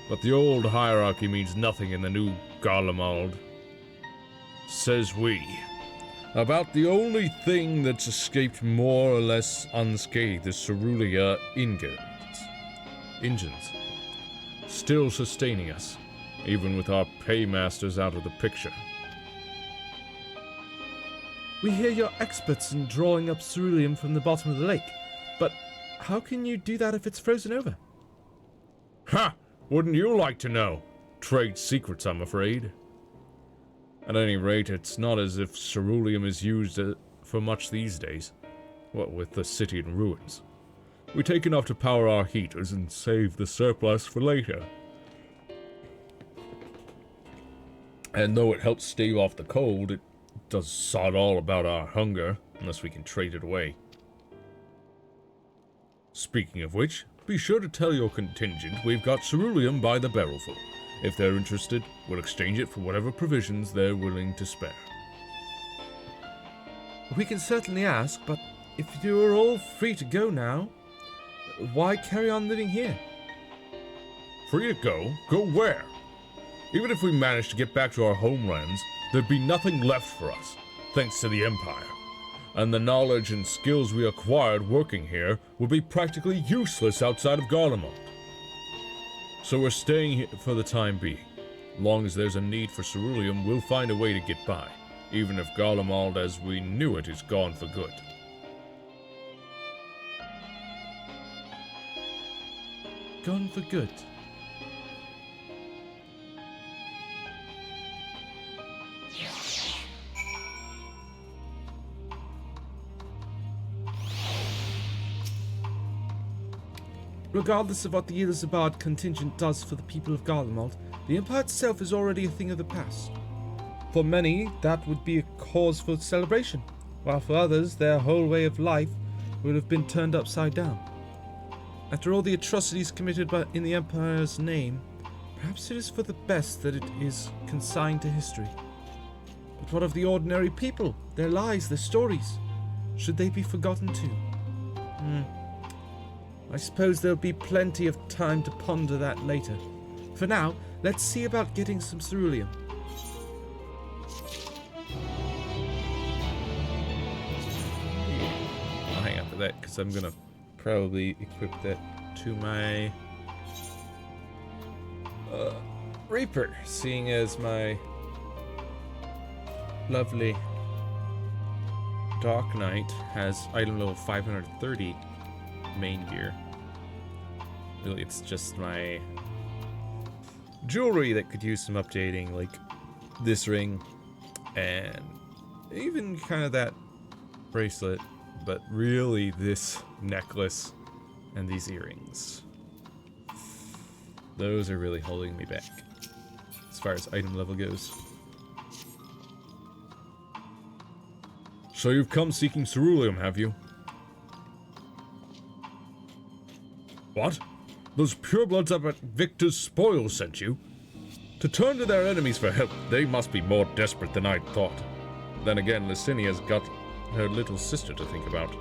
But the old hierarchy means nothing in the new Garlemald. Says we. About the only thing that's escaped more or less unscathed is Cerulia engines. Still sustaining us, even with our paymasters out of the picture. We hear you're experts in drawing up ceruleum from the bottom of the lake, but how can you do that if it's frozen over? Ha! Wouldn't you like to know? Trade secrets, I'm afraid. At any rate, it's not as if ceruleum is used for much these days. What with the city in ruins. We take enough to power our heaters and save the surplus for later. And though it helps stave off the cold, it does sod all about our hunger, unless we can trade it away. Speaking of which, be sure to tell your contingent we've got ceruleum by the barrelful. If they're interested, we'll exchange it for whatever provisions they're willing to spare. We can certainly ask, but if you are all free to go now, why carry on living here? Free to go? Go where? Even if we managed to get back to our homelands, there'd be nothing left for us, thanks to the Empire. And the knowledge and skills we acquired working here would be practically useless outside of Garlemald. So we're staying here for the time being. Long as there's a need for ceruleum, we'll find a way to get by, even if Garlemald as we knew it is gone for good. Gone for good? Regardless of what the Ilzabad contingent does for the people of Garlemald, the Empire itself is already a thing of the past. For many, that would be a cause for celebration, while for others, their whole way of life would have been turned upside down. After all the atrocities committed in the Empire's name, perhaps it is for the best that it is consigned to history. But what of the ordinary people, their lives, their stories? Should they be forgotten too? I suppose there'll be plenty of time to ponder that later. For now, let's see about getting some ceruleum. I'll hang on to that, because I'm gonna probably equip that to my Reaper, seeing as my lovely Dark Knight has item level 530 main gear. Really, it's just my jewelry that could use some updating, like this ring and even kind of that bracelet, but really this necklace and these earrings. Those are really holding me back as far as item level goes. So you've come seeking ceruleum, have you? What? Those purebloods up at Victor's spoils sent you? To turn to their enemies for help, they must be more desperate than I'd thought. Then again, Licinia's got her little sister to think about.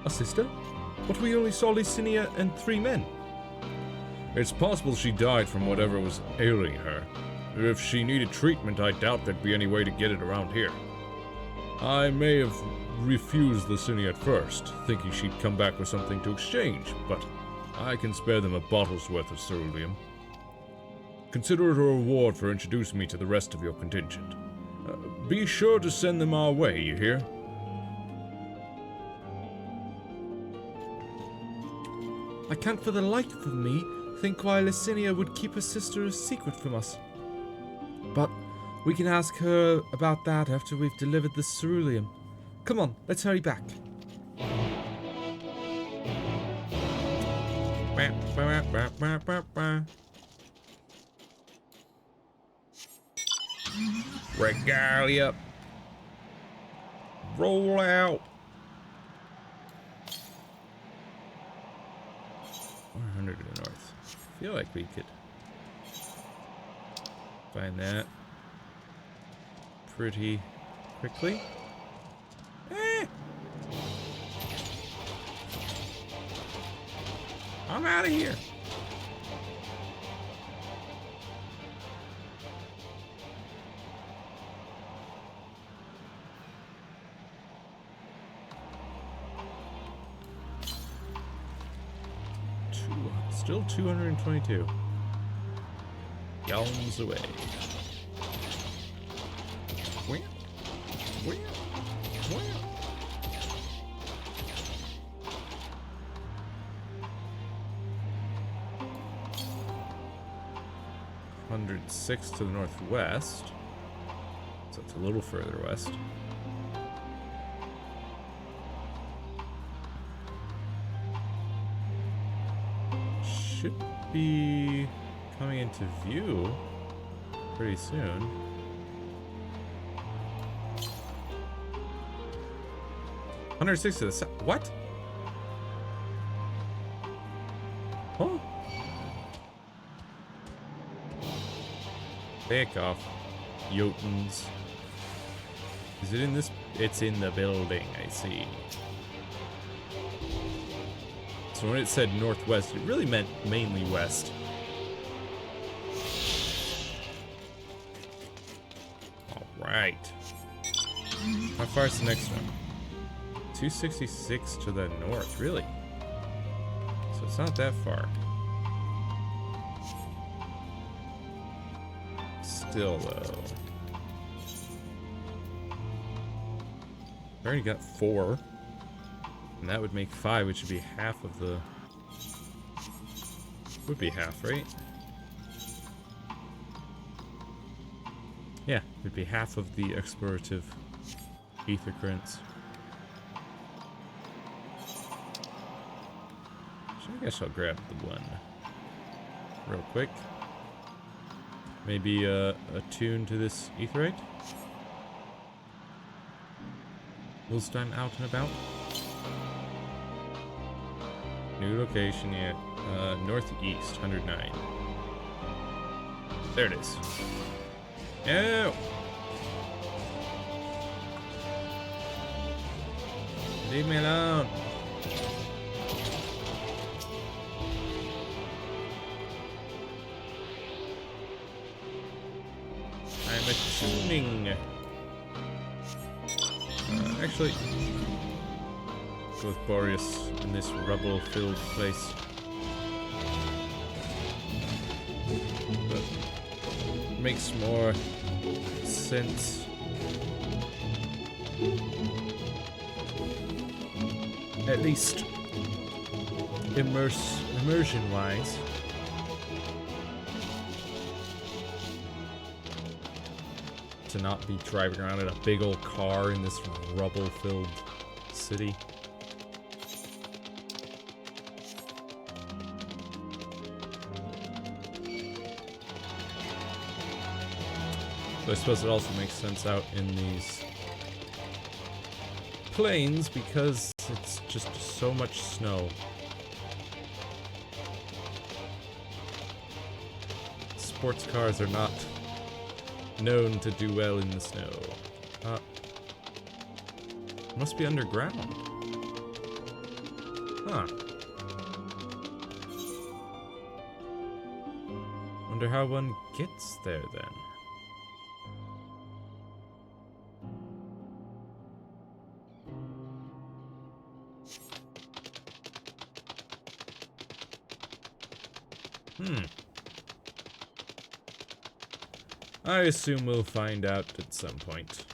A sister? But we only saw Licinia and 3 men. It's possible she died from whatever was ailing her. If she needed treatment, I doubt there'd be any way to get it around here. I may have refused Licinia at first, thinking she'd come back with something to exchange, but I can spare them a bottle's worth of ceruleum. Consider it a reward for introducing me to the rest of your contingent. Be sure to send them our way, you hear? I can't for the life of me think why Licinia would keep her sister a secret from us. But we can ask her about that after we've delivered the ceruleum. Come on, let's hurry back. Regalia. Roll out. 100 to the north. I feel like we could find that pretty quickly. I'm out of here. Still 222. Yawns away. Where? Where? Where? (106) to the northwest. So it's a little further west. Should be coming into view pretty soon. (106) to the south. What? Huh? Take off, Jotuns. Is it in this? It's in the building, I see. So when it said northwest, it really meant mainly west. Alright. How far is the next one? 266 to the north, really? So it's not that far. Still, though. I already got 4. And that would make 5, which would be half of the... Would be half, right? Yeah, it would be half of the explorative ether currents. So I guess I'll grab the one real quick. Maybe attune to this aetherite. Whilst I'm out and about. New location, yeah. Northeast, 109. There it is. No! Leave me alone. I'm attuning. Actually, go with Boreas in this rubble-filled place. That makes more sense. At least immersion-wise. to not be driving around in a big old car in this rubble-filled city. So I suppose it also makes sense out in these plains because it's just so much snow. Sports cars are not known to do well in the snow. Must be underground. Huh. Wonder how one gets there then. I assume we'll find out at some point.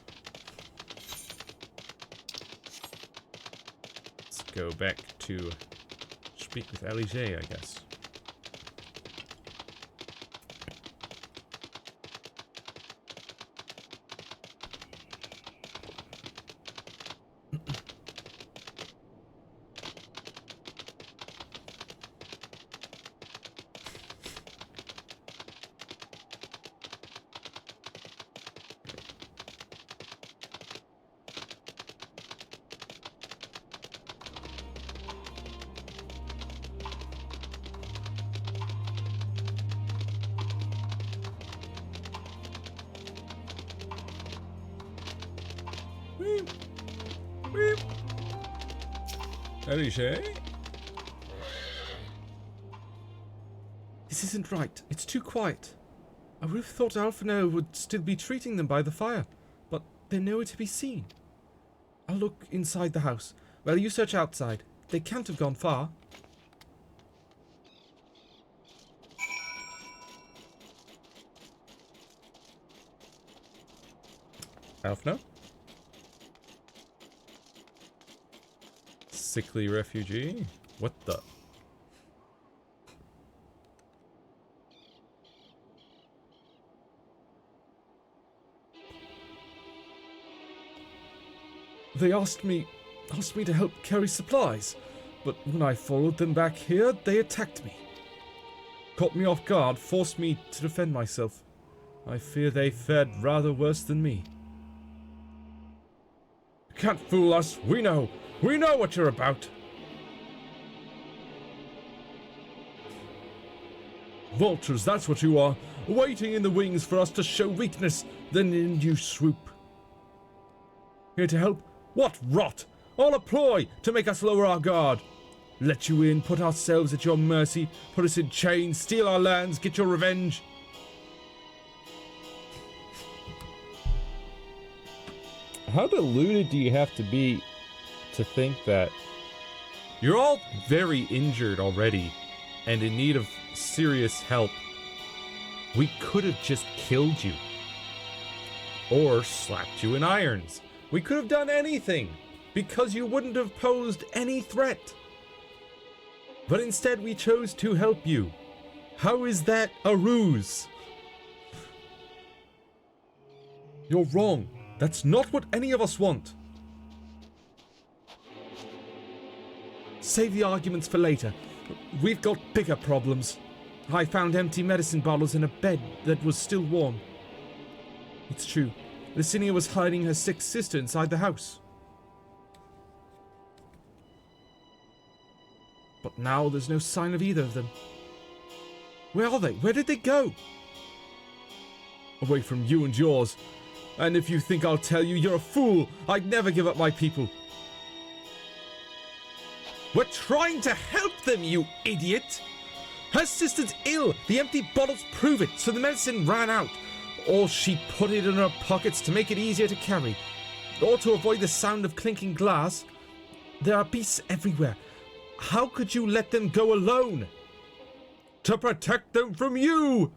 Let's go back to speak with Elige, I guess. Elige? This isn't right. It's too quiet. I would have thought Alphinaud would still be treating them by the fire, but they're nowhere to be seen. I'll look inside the house. Well, you search outside. They can't have gone far. Alphinaud? Sickly refugee? What the? They asked me to help carry supplies, but when I followed them back here, they attacked me. Caught me off guard, forced me to defend myself. I fear they fared rather worse than me. You can't fool us. We know what you're about. Vultures, that's what you are. Waiting in the wings for us to show weakness, then in you swoop. Here to help? What rot! All a ploy to make us lower our guard. Let you in, put ourselves at your mercy, put us in chains, steal our lands, get your revenge. How deluded do you have to be to think that you're all very injured already and in need of serious help? We could have just killed you. Or slapped you in irons. We could have done anything because you wouldn't have posed any threat. But instead we chose to help you. How is that a ruse? You're wrong. That's not what any of us want. Save the arguments for later. We've got bigger problems. I found empty medicine bottles in a bed that was still warm. It's true. Licinia was hiding her sick sister inside the house. But now there's no sign of either of them. Where are they? Where did they go? Away from you and yours. And if you think I'll tell you, you're a fool. I'd never give up my people. We're trying to help them, you idiot! Her sister's ill. The empty bottles prove it, so the medicine ran out. Or she put it in her pockets to make it easier to carry. Or to avoid the sound of clinking glass. There are beasts everywhere. How could you let them go alone? To protect them from you!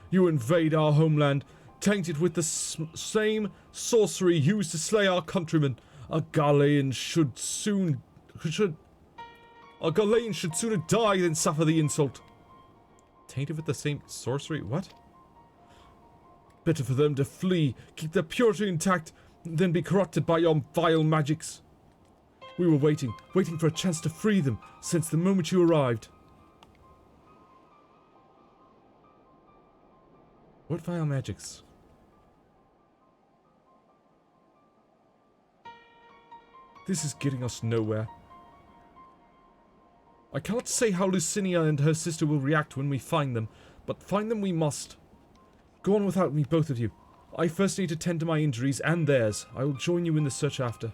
You invade our homeland, tainted with the same sorcery used to slay our countrymen. A Garlean should sooner die than suffer the insult. tainted with the same sorcery? What? Better for them to flee, keep their purity intact, than be corrupted by your vile magics. We were waiting for a chance to free them since the moment you arrived. What vile magics? This is getting us nowhere. I cannot say how Lucinia and her sister will react when we find them, but find them we must. Go on without me, both of you. I first need to tend to my injuries and theirs. I will join you in the search after.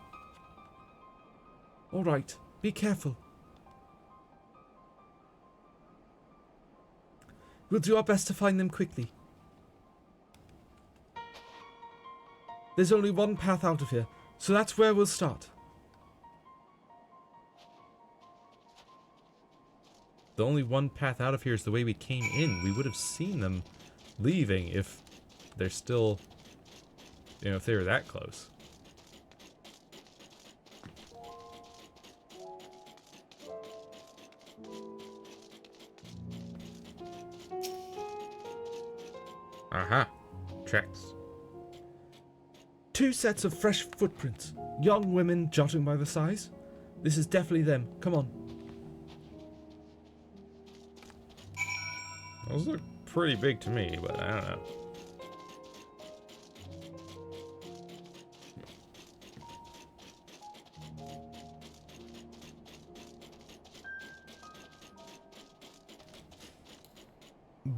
All right, be careful. We'll do our best to find them quickly. There's only one path out of here, so that's where we'll start. The only one path out of here is the way we came in. We would have seen them leaving if they're still, you know, if they were that close. Aha, tracks. 2 sets of fresh footprints. Young women judging by the size. This is definitely them. Come on. Those look pretty big to me, but I don't know.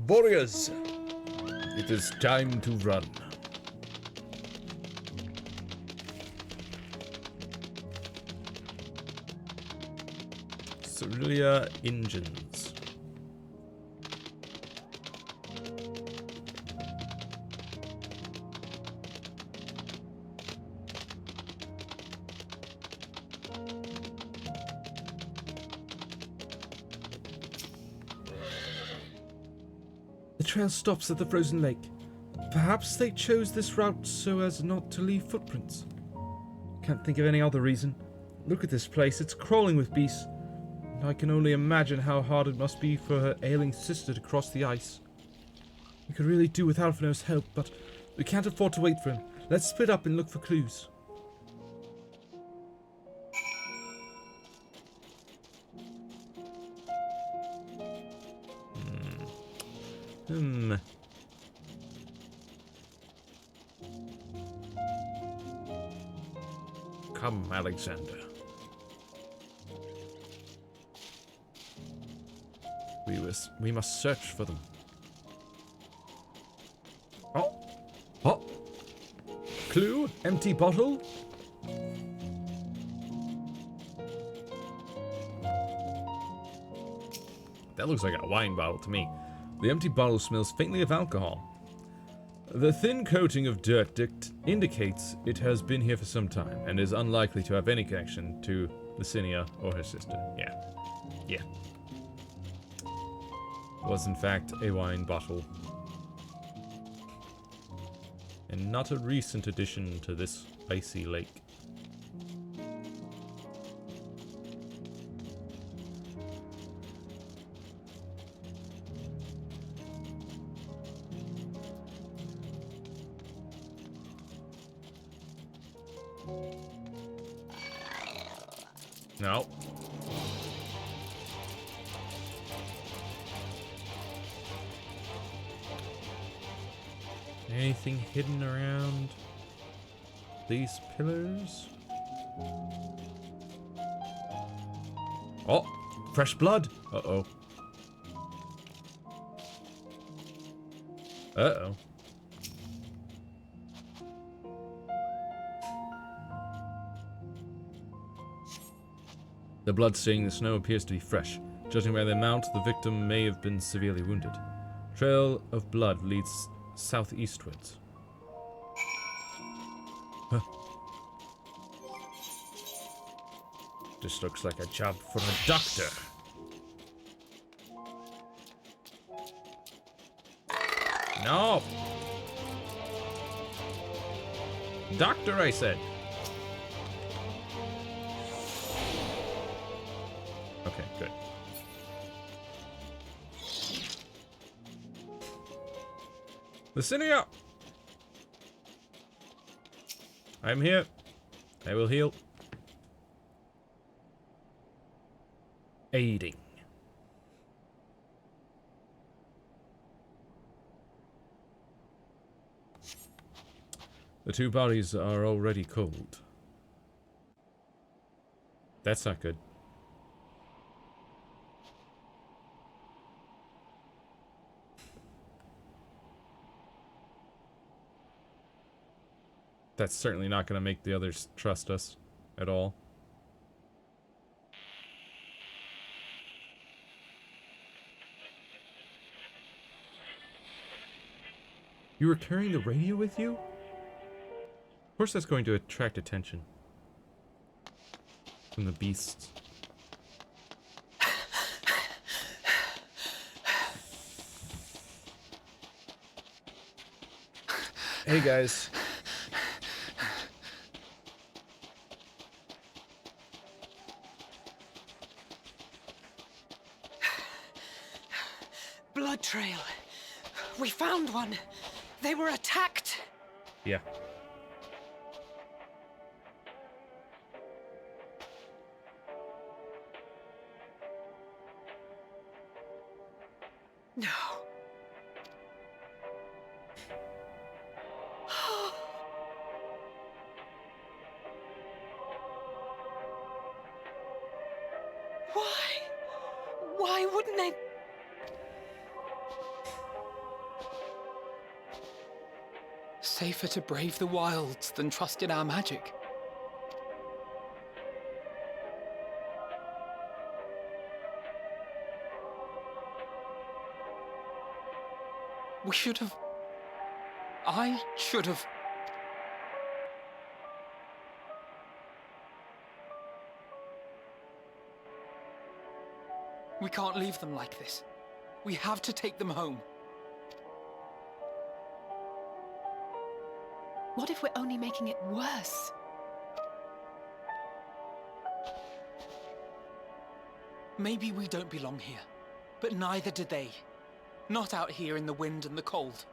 Warriors, it is time to run. Cerulia engines. The trail stops at the frozen lake. Perhaps they chose this route so as not to leave footprints. Can't think of any other reason. Look at this place, it's crawling with beasts. I can only imagine how hard it must be for her ailing sister to cross the ice. We could really do with Alphino's help, but we can't afford to wait for him. Let's split up and look for clues. Come, Alexander. We must search for them. Oh! Clue? Empty bottle? That looks like a wine bottle to me. The empty bottle smells faintly of alcohol. The thin coating of dirt indicates it has been here for some time and is unlikely to have any connection to Lucinia or her sister. Yeah. Was in fact a wine bottle. And not a recent addition to this icy lake. No. Anything hidden around these pillars? Oh, fresh blood. Uh-oh. Uh-oh. The blood staining the snow appears to be fresh. Judging by the amount, the victim may have been severely wounded. Trail of blood leads southeastwards. Huh. This looks like a job for a doctor. No! Doctor, I said. Okay, good. Licinia! I'm here. I will heal. Aiding. The two bodies are already cold. That's not good. That's certainly not going to make the others trust us at all. You were carrying the radio with you? Of course that's going to attract attention from the beasts. Hey guys. Blood trail. We found one. They were attacked. Yeah. No. Why wouldn't they? Safer to brave the wilds than trust in our magic. We should have... I should have... We can't leave them like this. We have to take them home. What if we're only making it worse? Maybe we don't belong here, but neither do they. Not out here in the wind and the cold.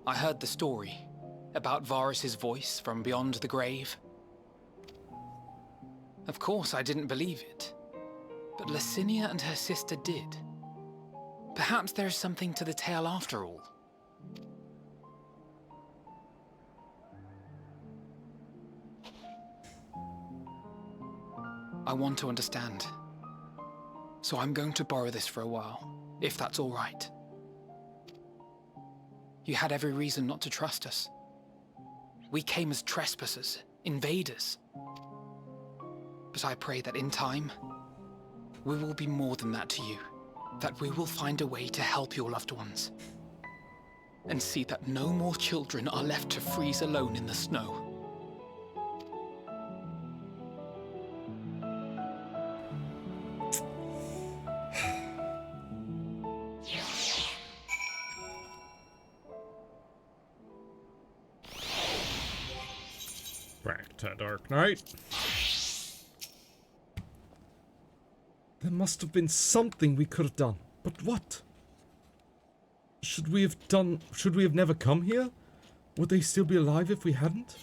I heard the story about Varus's voice from beyond the grave. Of course, I didn't believe it, but Licinia and her sister did. Perhaps there's something to the tale after all. I want to understand, so I'm going to borrow this for a while, if that's all right. You had every reason not to trust us. We came as trespassers, invaders. But I pray that in time, we will be more than that to you. That we will find a way to help your loved ones. And see that no more children are left to freeze alone in the snow. Back to Dark Knight. There must have been something we could have done. But what? Should we have never come here? Would they still be alive if we hadn't?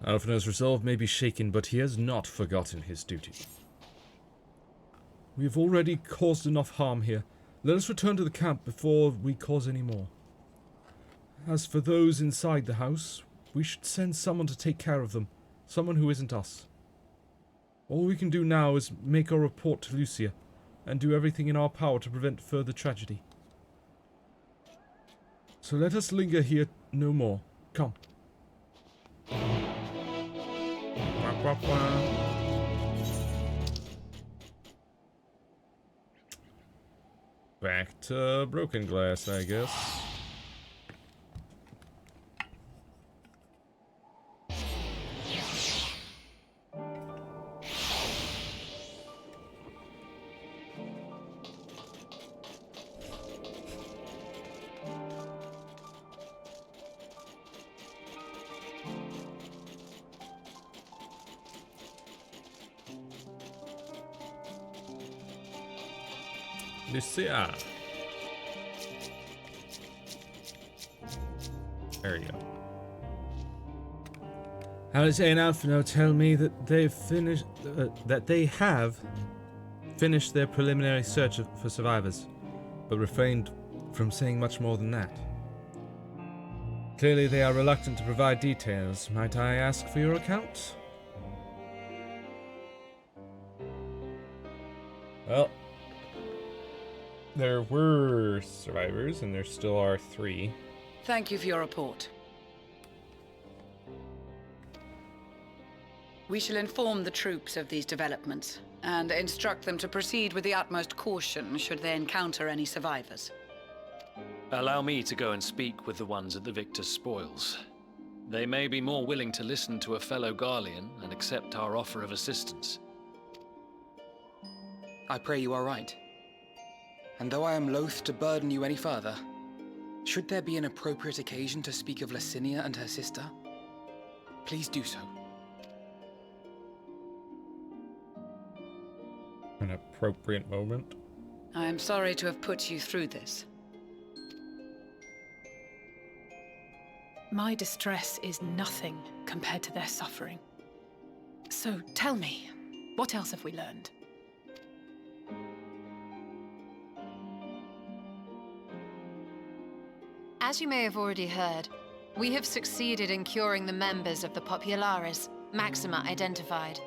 Alfred's resolve may be shaken, but he has not forgotten his duty. We have already caused enough harm here. Let us return to the camp before we cause any more. As for those inside the house, we should send someone to take care of them. Someone who isn't us. All we can do now is make our report to Lucia, and do everything in our power to prevent further tragedy. So let us linger here no more. Come. Back to Broken Glass, I guess. Lucia. There you go. Alice and Alphino tell me that they have finished their preliminary search for survivors, but refrained from saying much more than that. Clearly they are reluctant to provide details. Might I ask for your account? Well, there were survivors, and there still are 3. Thank you for your report. We shall inform the troops of these developments, and instruct them to proceed with the utmost caution should they encounter any survivors. Allow me to go and speak with the ones at the victor's spoils. They may be more willing to listen to a fellow Garlean and accept our offer of assistance. I pray you are right. And though I am loath to burden you any further, should there be an appropriate occasion to speak of Licinia and her sister, please do so. An appropriate moment. I am sorry to have put you through this. My distress is nothing compared to their suffering. So tell me, what else have we learned? As you may have already heard, we have succeeded in curing the members of the Populares, Maxima identified.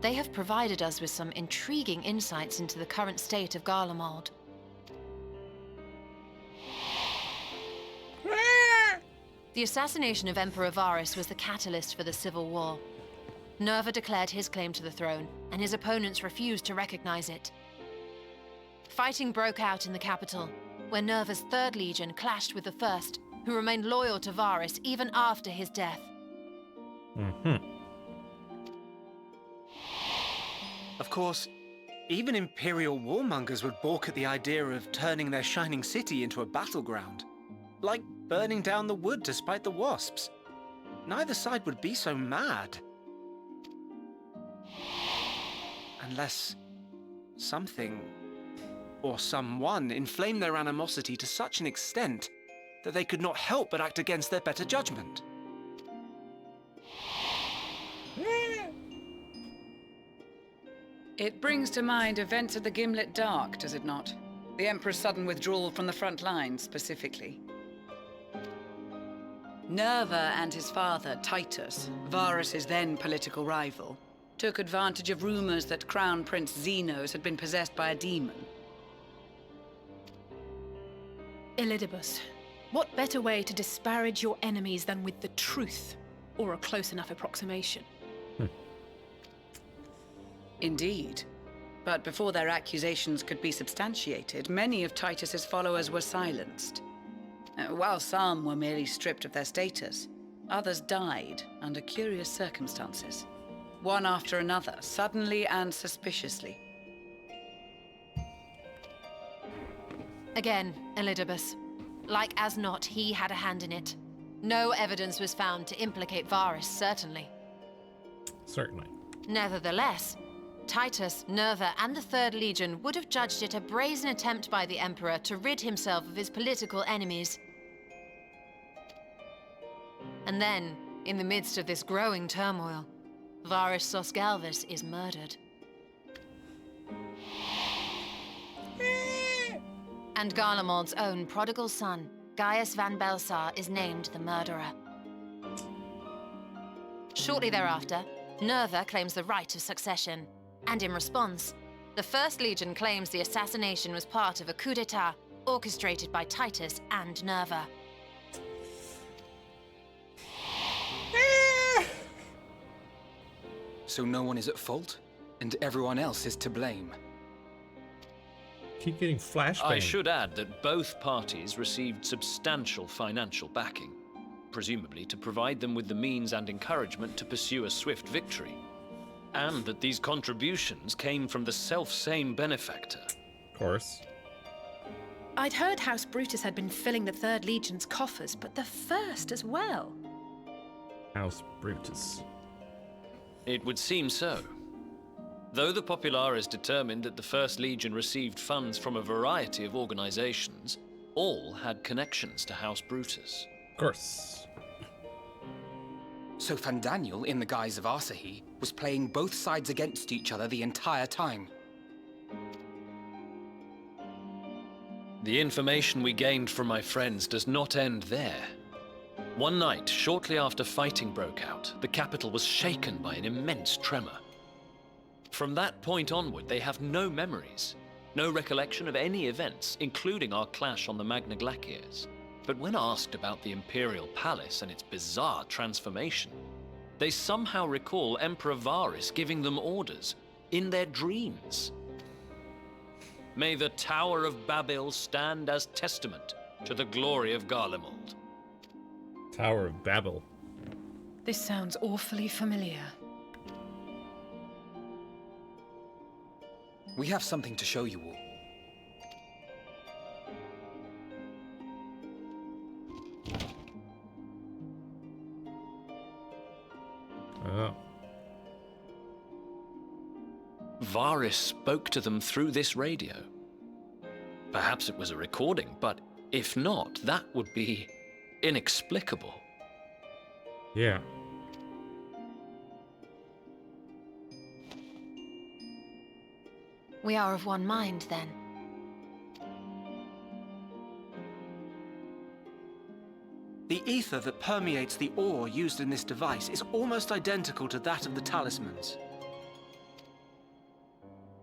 They have provided us with some intriguing insights into the current state of Garlemald. The assassination of Emperor Varus was the catalyst for the civil war. Nerva declared his claim to the throne, and his opponents refused to recognize it. Fighting broke out in the capital, where Nerva's 3rd Legion clashed with the 1st, who remained loyal to Varus even after his death. Of course, even Imperial warmongers would balk at the idea of turning their shining city into a battleground. Like burning down the wood to spite the wasps. Neither side would be so mad. Unless something or someone inflamed their animosity to such an extent that they could not help but act against their better judgment. It brings to mind events of the Gimlet Dark, does it not? The Emperor's sudden withdrawal from the front lines, specifically. Nerva and his father, Titus, Varus's then political rival, took advantage of rumors that Crown Prince Xenos had been possessed by a demon. Elidibus, what better way to disparage your enemies than with the truth, or a close enough approximation? Indeed. But before their accusations could be substantiated, many of Titus's followers were silenced. While some were merely stripped of their status, others died under curious circumstances. One after another, suddenly and suspiciously. Again, Elidibus. Like as not, he had a hand in it. No evidence was found to implicate Varus, certainly. Certainly. Nevertheless, Titus, Nerva, and the 3rd Legion would have judged it a brazen attempt by the Emperor to rid himself of his political enemies. And then, in the midst of this growing turmoil, Varus Sosgalvis is murdered. And Garlemald's own prodigal son, Gaius van Belsar, is named the murderer. Shortly thereafter, Nerva claims the right of succession, and in response, the 1st Legion claims the assassination was part of a coup d'etat orchestrated by Titus and Nerva. So no one is at fault, and everyone else is to blame. Keep getting flashbangs. I should add that both parties received substantial financial backing, presumably to provide them with the means and encouragement to pursue a swift victory. And that these contributions came from the self-same benefactor. Of course. I'd heard House Brutus had been filling the 3rd Legion's coffers, but the 1st as well. House Brutus. It would seem so. Though the Populares determined that the First Legion received funds from a variety of organizations, all had connections to House Brutus. Of course. So Fandaniel, in the guise of Asahi, was playing both sides against each other the entire time. The information we gained from my friends does not end there. One night, shortly after fighting broke out, the capital was shaken by an immense tremor. From that point onward, they have no memories, no recollection of any events, including our clash on the Magna Glaciers. But when asked about the Imperial Palace and its bizarre transformation, they somehow recall Emperor Varys giving them orders in their dreams. May the Tower of Babel stand as testament to the glory of Garlemald. Tower of Babel. This sounds awfully familiar. We have something to show you all. Oh. Varys spoke to them through this radio. Perhaps it was a recording, but if not, that would be inexplicable. Yeah. We are of one mind, then. The ether that permeates the ore used in this device is almost identical to that of the talismans.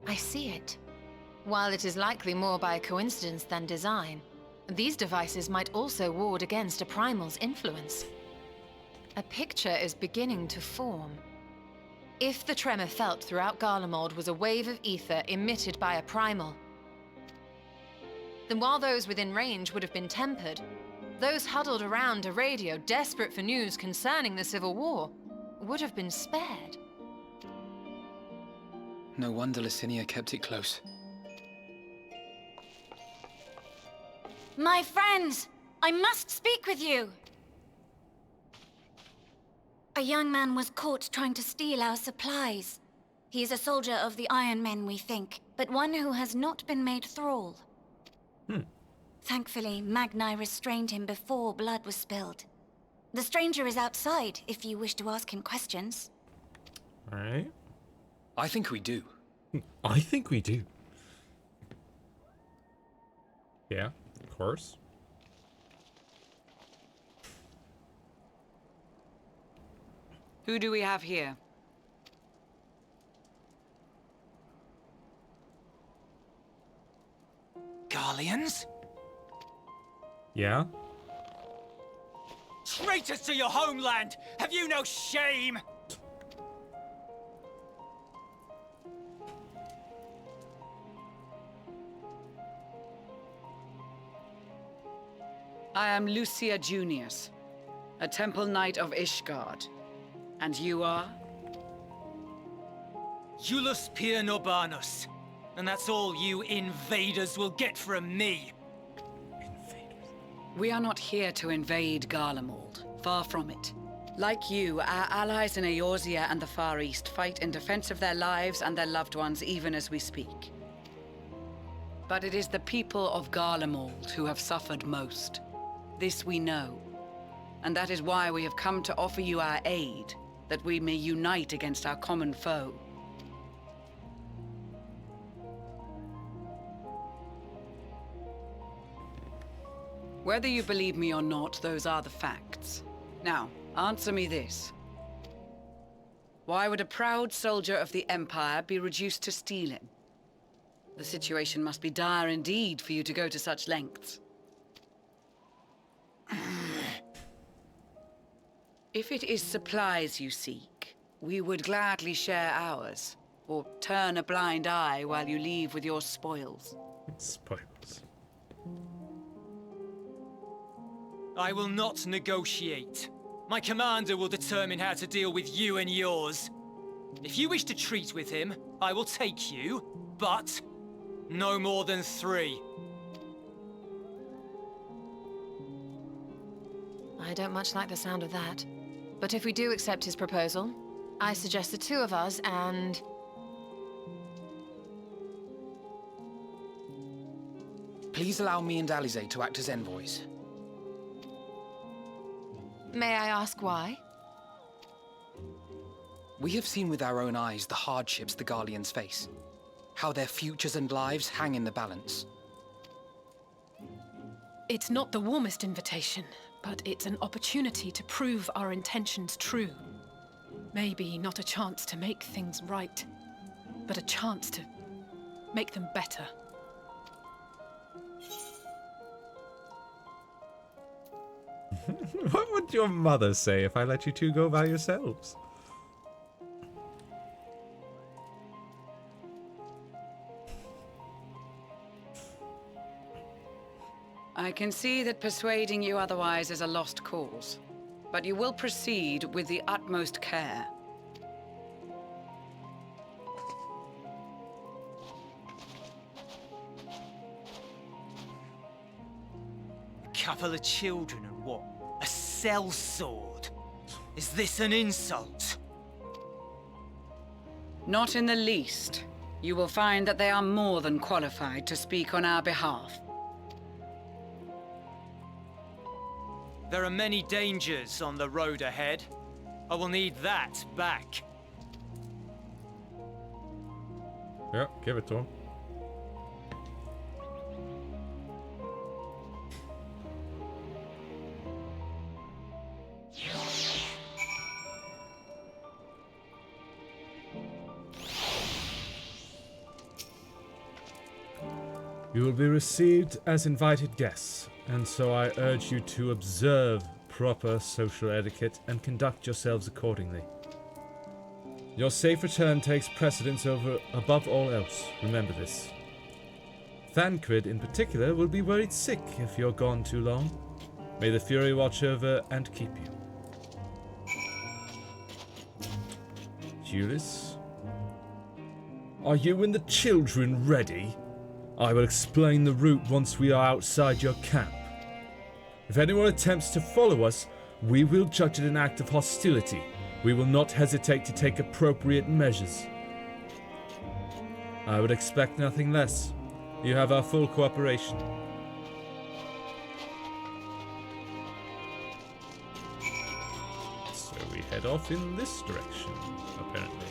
I see it. While it is likely more by coincidence than design, these devices might also ward against a primal's influence. A picture is beginning to form. If the tremor felt throughout Garlemald was a wave of ether emitted by a primal, then while those within range would have been tempered, those huddled around a radio desperate for news concerning the Civil War would have been spared. No wonder Licinia kept it close. My friends, I must speak with you. A young man was caught trying to steal our supplies. He is a soldier of the Iron Men, we think, but one who has not been made thrall. Thankfully, Magni restrained him before blood was spilled. The stranger is outside, if you wish to ask him questions. Alright. I think we do. I think we do. Yeah, of course. Who do we have here? Garleans? Yeah? Traitors to your homeland! Have you no shame? I am Lucia Junius, a Temple Knight of Ishgard. And you are? Iulus Pier Norbanus. And that's all you invaders will get from me. We are not here to invade Garlemald. Far from it. Like you, our allies in Eorzea and the Far East fight in defense of their lives and their loved ones even as we speak. But it is the people of Garlemald who have suffered most. This we know. And that is why we have come to offer you our aid, that we may unite against our common foe. Whether you believe me or not, those are the facts. Now, answer me this. Why would a proud soldier of the Empire be reduced to stealing? The situation must be dire indeed for you to go to such lengths. If it is supplies you seek, we would gladly share ours, or turn a blind eye while you leave with your spoils. Spoils. I will not negotiate. My commander will determine how to deal with you and yours. If you wish to treat with him, I will take you, but no more than 3. I don't much like the sound of that. But if we do accept his proposal, I suggest the 2 of us and... Please allow me and Alize to act as envoys. May I ask why? We have seen with our own eyes the hardships the Garleans face. How their futures and lives hang in the balance. It's not the warmest invitation, but it's an opportunity to prove our intentions true. Maybe not a chance to make things right, but a chance to make them better. What would your mother say if I let you two go by yourselves? I can see that persuading you otherwise is a lost cause, but you will proceed with the utmost care. Couple of children and what? A sellsword? Is this an insult? Not in the least. You will find that they are more than qualified to speak on our behalf. There are many dangers on the road ahead. I will need that back. Yeah, give it to him. You will be received as invited guests, and so I urge you to observe proper social etiquette and conduct yourselves accordingly. Your safe return takes precedence above all else, remember this. Thancred in particular will be worried sick if you're gone too long. May the Fury watch over and keep you. Julius? Are you and the children ready? I will explain the route once we are outside your camp. If anyone attempts to follow us, we will judge it an act of hostility. We will not hesitate to take appropriate measures. I would expect nothing less. You have our full cooperation. So we head off in this direction, apparently.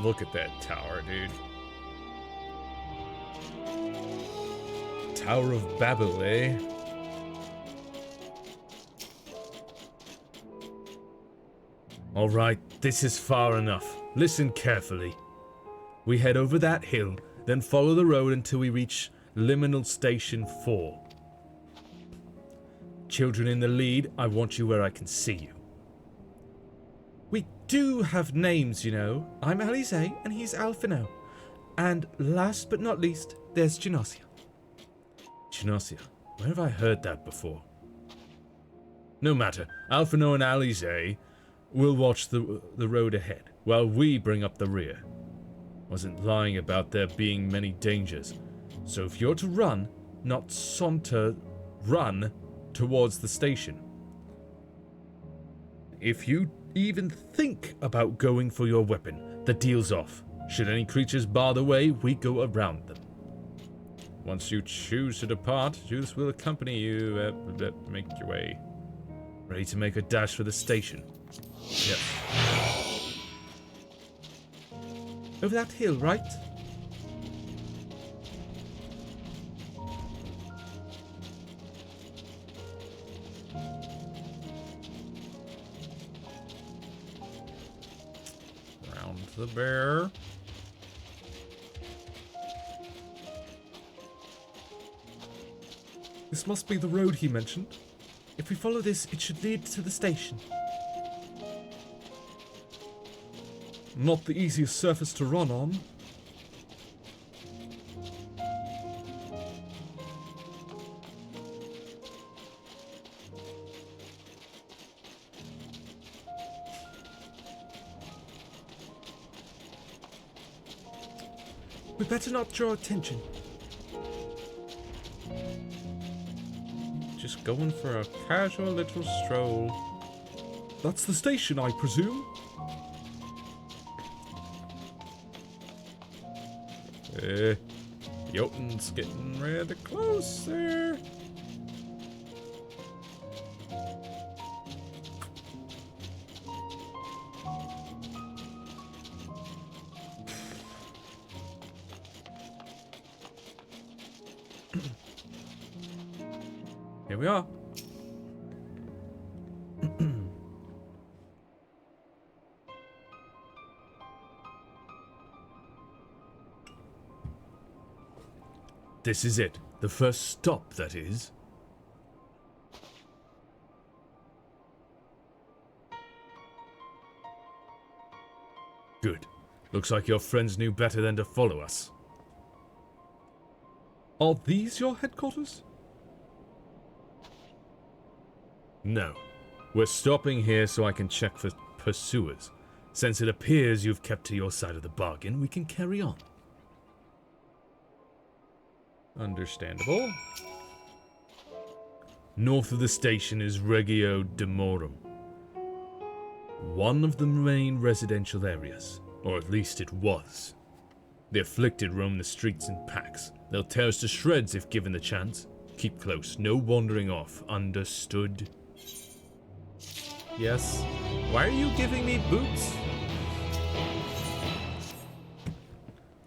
Look at that tower, dude. Tower of Babel, eh? Alright, this is far enough. Listen carefully. We head over that hill, then follow the road until we reach Liminal Station 4. Children in the lead, I want you where I can see you. We do have names, you know. I'm Alize, and he's Alphino. And last but not least, there's Genosia. Genosia, where have I heard that before? No matter, Alphino and Alize will watch the road ahead, while we bring up the rear. Wasn't lying about there being many dangers, so if you're to run, not saunter, run towards the station. If you even think about going for your weapon, the deal's off. Should any creatures bar the way, we go around them. Once you choose to depart, Judas will accompany you. Make your way. Ready to make a dash for the station? Yes. Over that hill, right? Round the bear. This must be the road he mentioned. If we follow this, it should lead to the station. Not the easiest surface to run on. We better not draw attention. Just going for a casual little stroll. That's the station, I presume? Jotun's getting rather close there. Here we are. This is it. The first stop, that is. Good. Looks like your friends knew better than to follow us. Are these your headquarters? No. We're stopping here so I can check for pursuers. Since it appears you've kept to your side of the bargain, we can carry on. Understandable. North of the station is Regio Demorum, one of the main residential areas, or at least it was. The afflicted roam the streets in packs. They'll tear us to shreds if given the chance. Keep close, no wandering off, understood? Yes. Why are you giving me boots?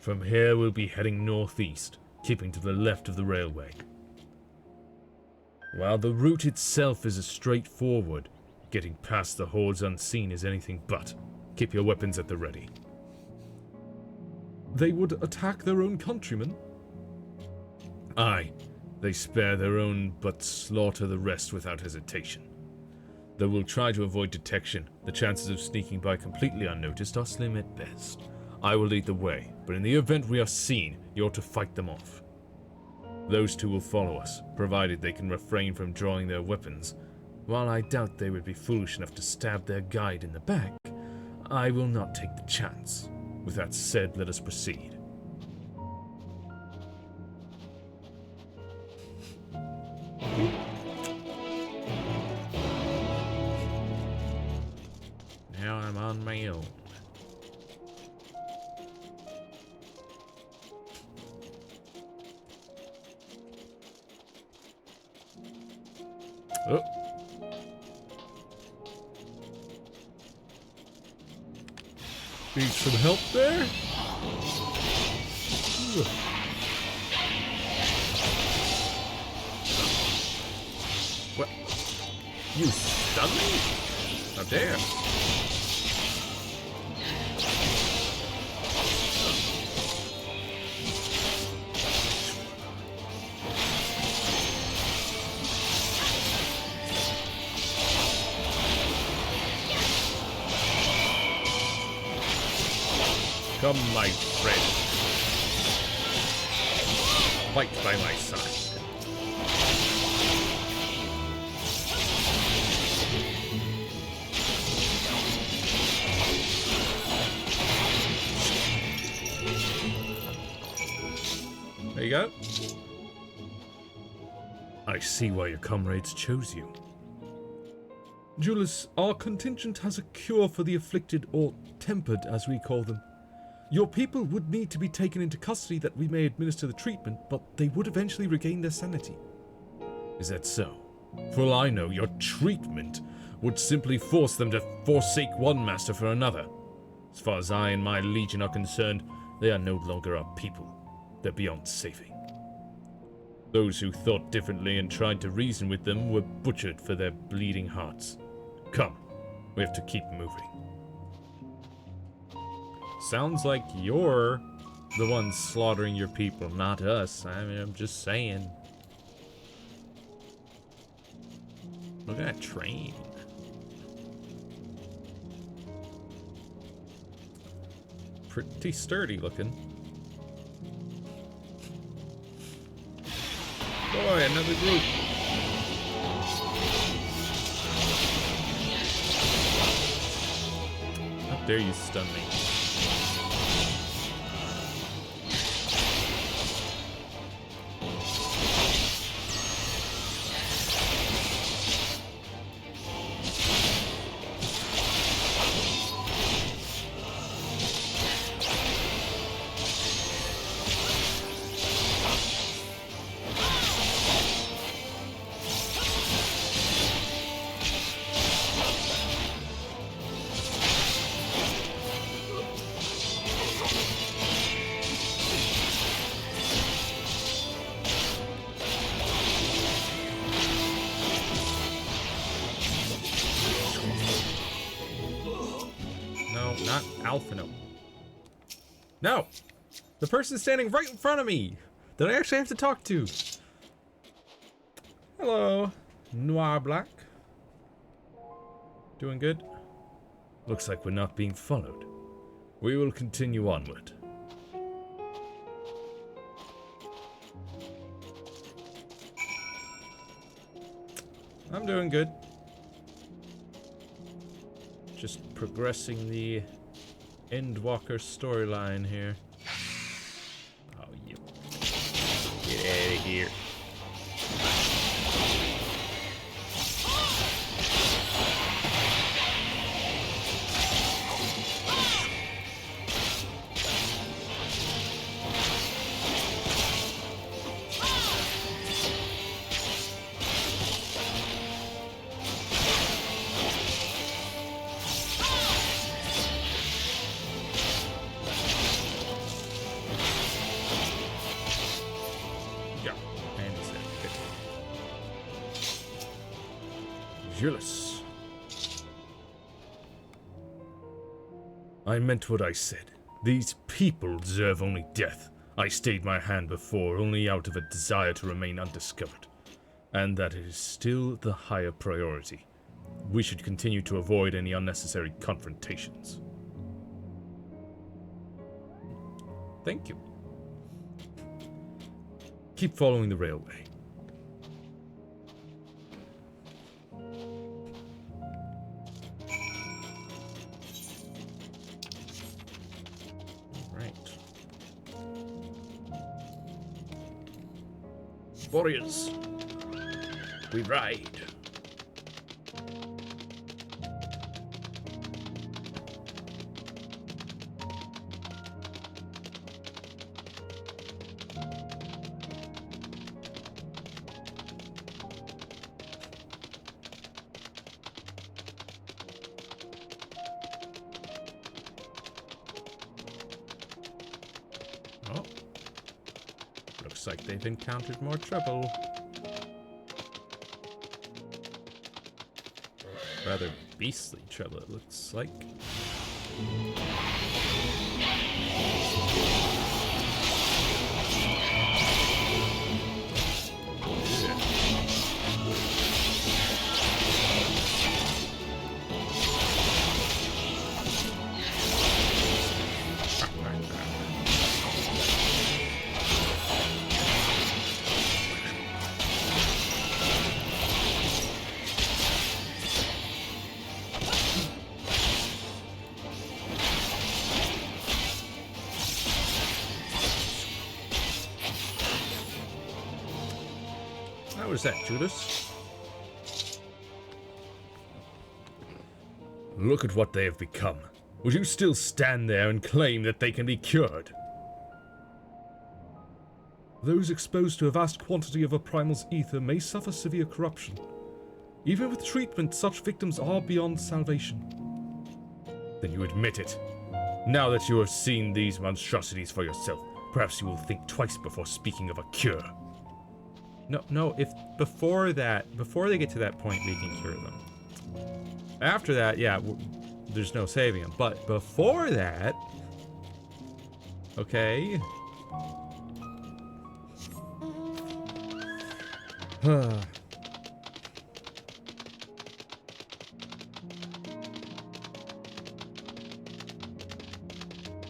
From here we'll be heading northeast, keeping to the left of the railway. While the route itself is a straightforward, getting past the hordes unseen is anything but. Keep your weapons at the ready. They would attack their own countrymen? Aye, they spare their own but slaughter the rest without hesitation. Though we'll try to avoid detection, the chances of sneaking by completely unnoticed are slim at best. I will lead the way, but in the event we are seen, you're to fight them off. Those two will follow us, provided they can refrain from drawing their weapons. While I doubt they would be foolish enough to stab their guide in the back, I will not take the chance. With that said, let us proceed. Now I'm on my own. Oh. Need some help there? What? You stunned me? How dare! Come, my friend. Fight by my side. There you go. I see why your comrades chose you. Julius, our contingent has a cure for the afflicted, or tempered as we call them. Your people would need to be taken into custody that we may administer the treatment, but they would eventually regain their sanity. Is that so? For all I know, your treatment would simply force them to forsake one master for another. As far as I and my legion are concerned, they are no longer our people. They're beyond saving. Those who thought differently and tried to reason with them were butchered for their bleeding hearts. Come, we have to keep moving. Sounds like you're the one slaughtering your people, not us. I mean, I'm just saying. Look at that train. Pretty sturdy looking. Boy, another group. How dare you stun me? Alphino. No! The person standing right in front of me that I actually have to talk to. Hello, Noir Black. Doing good? Looks like we're not being followed. We will continue onward. I'm doing good. Just progressing the Endwalker storyline here. Oh, you. Get out of here. Julius. I meant what I said. These people deserve only death. I stayed my hand before, only out of a desire to remain undiscovered. And that is still the higher priority. We should continue to avoid any unnecessary confrontations. Thank you. Keep following the railway. Warriors, we ride. Oh. Looks like they've encountered more trouble. Rather beastly trouble, it looks like. How was that, Judas? Look at what they have become. Would you still stand there and claim that they can be cured? Those exposed to a vast quantity of a primal's ether may suffer severe corruption. Even with treatment, such victims are beyond salvation. Then you admit it. Now that you have seen these monstrosities for yourself, perhaps you will think twice before speaking of a cure. No, if before they get to that point, we can cure them. After that, yeah, there's no saving them. But before that, okay.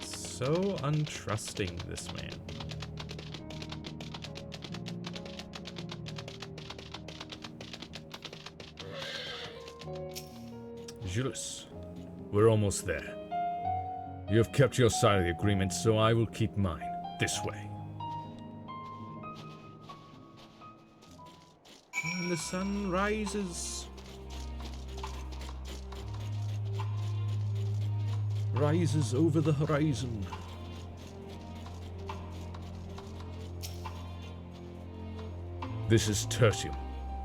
So untrusting, this man. Julius, we're almost there. You have kept your side of the agreement, so I will keep mine. This way. And the sun rises. Rises over the horizon. This is Tertium,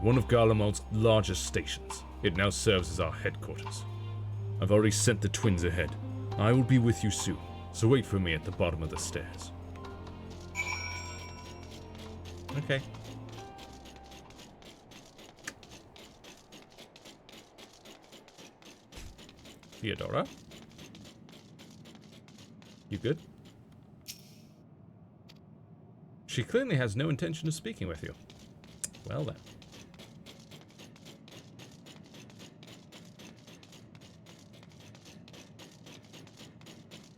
one of Garlemald's largest stations. It now serves as our headquarters. I've already sent the twins ahead. I will be with you soon, so wait for me at the bottom of the stairs. Okay. Theodora? You good? She clearly has no intention of speaking with you. Well then.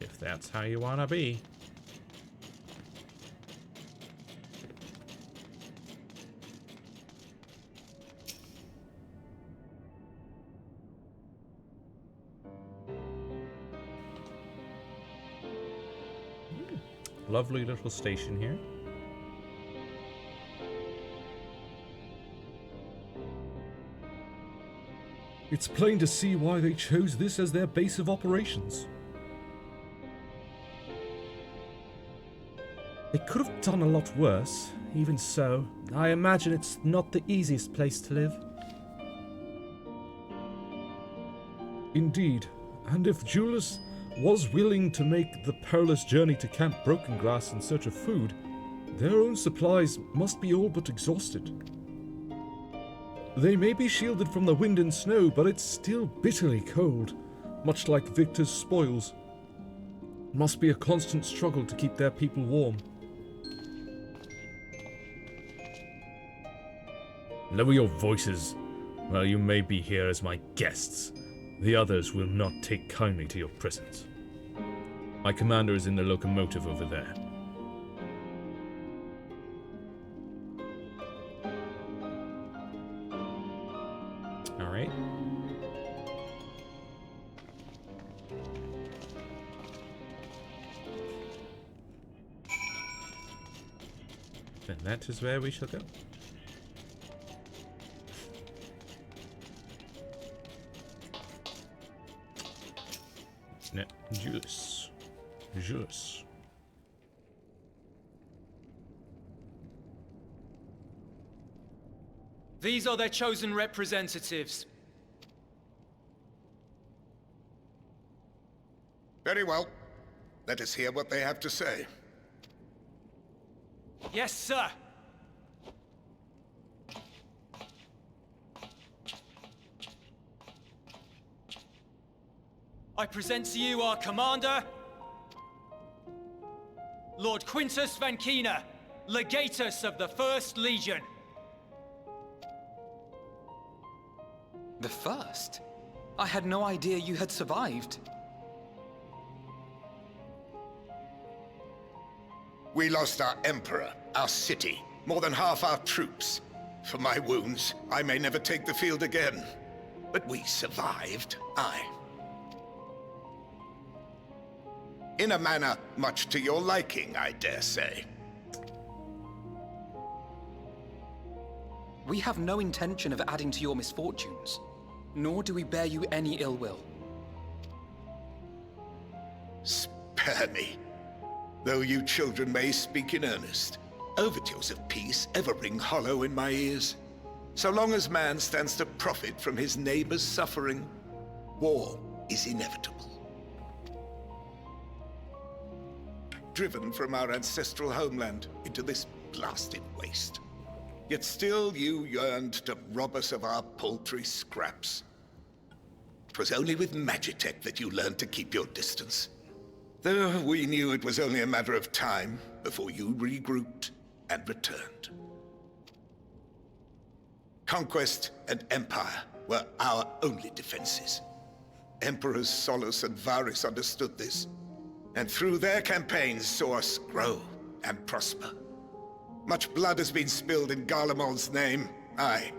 If that's how you want to be. Lovely little station here. It's plain to see why they chose this as their base of operations. They could have done a lot worse. Even so, I imagine it's not the easiest place to live. Indeed, and if Julius was willing to make the perilous journey to Camp Broken Glass in search of food, their own supplies must be all but exhausted. They may be shielded from the wind and snow, but it's still bitterly cold, much like Victor's spoils. It must be a constant struggle to keep their people warm. Lower your voices. While you may be here as my guests, the others will not take kindly to your presence. My commander is in the locomotive over there. All right. Then that is where we shall go. No, Julius. Julius. These are their chosen representatives. Very well. Let us hear what they have to say. Yes, sir. I present to you our commander, Lord Quintus Van Kina, Legatus of the First Legion. The first? I had no idea you had survived. We lost our emperor, our city, more than half our troops. For my wounds, I may never take the field again. But we survived, aye. In a manner much to your liking, I dare say. We have no intention of adding to your misfortunes, nor do we bear you any ill will. Spare me. Though you children may speak in earnest, overtures of peace ever ring hollow in my ears. So long as man stands to profit from his neighbor's suffering, war is inevitable. Driven from our ancestral homeland into this blasted waste. Yet still you yearned to rob us of our paltry scraps. 'Twas only with Magitech that you learned to keep your distance. Though we knew it was only a matter of time before you regrouped and returned. Conquest and Empire were our only defenses. Emperors Solus and Varys understood this, and through their campaigns saw us grow and prosper. Much blood has been spilled in Garlemald's name, aye.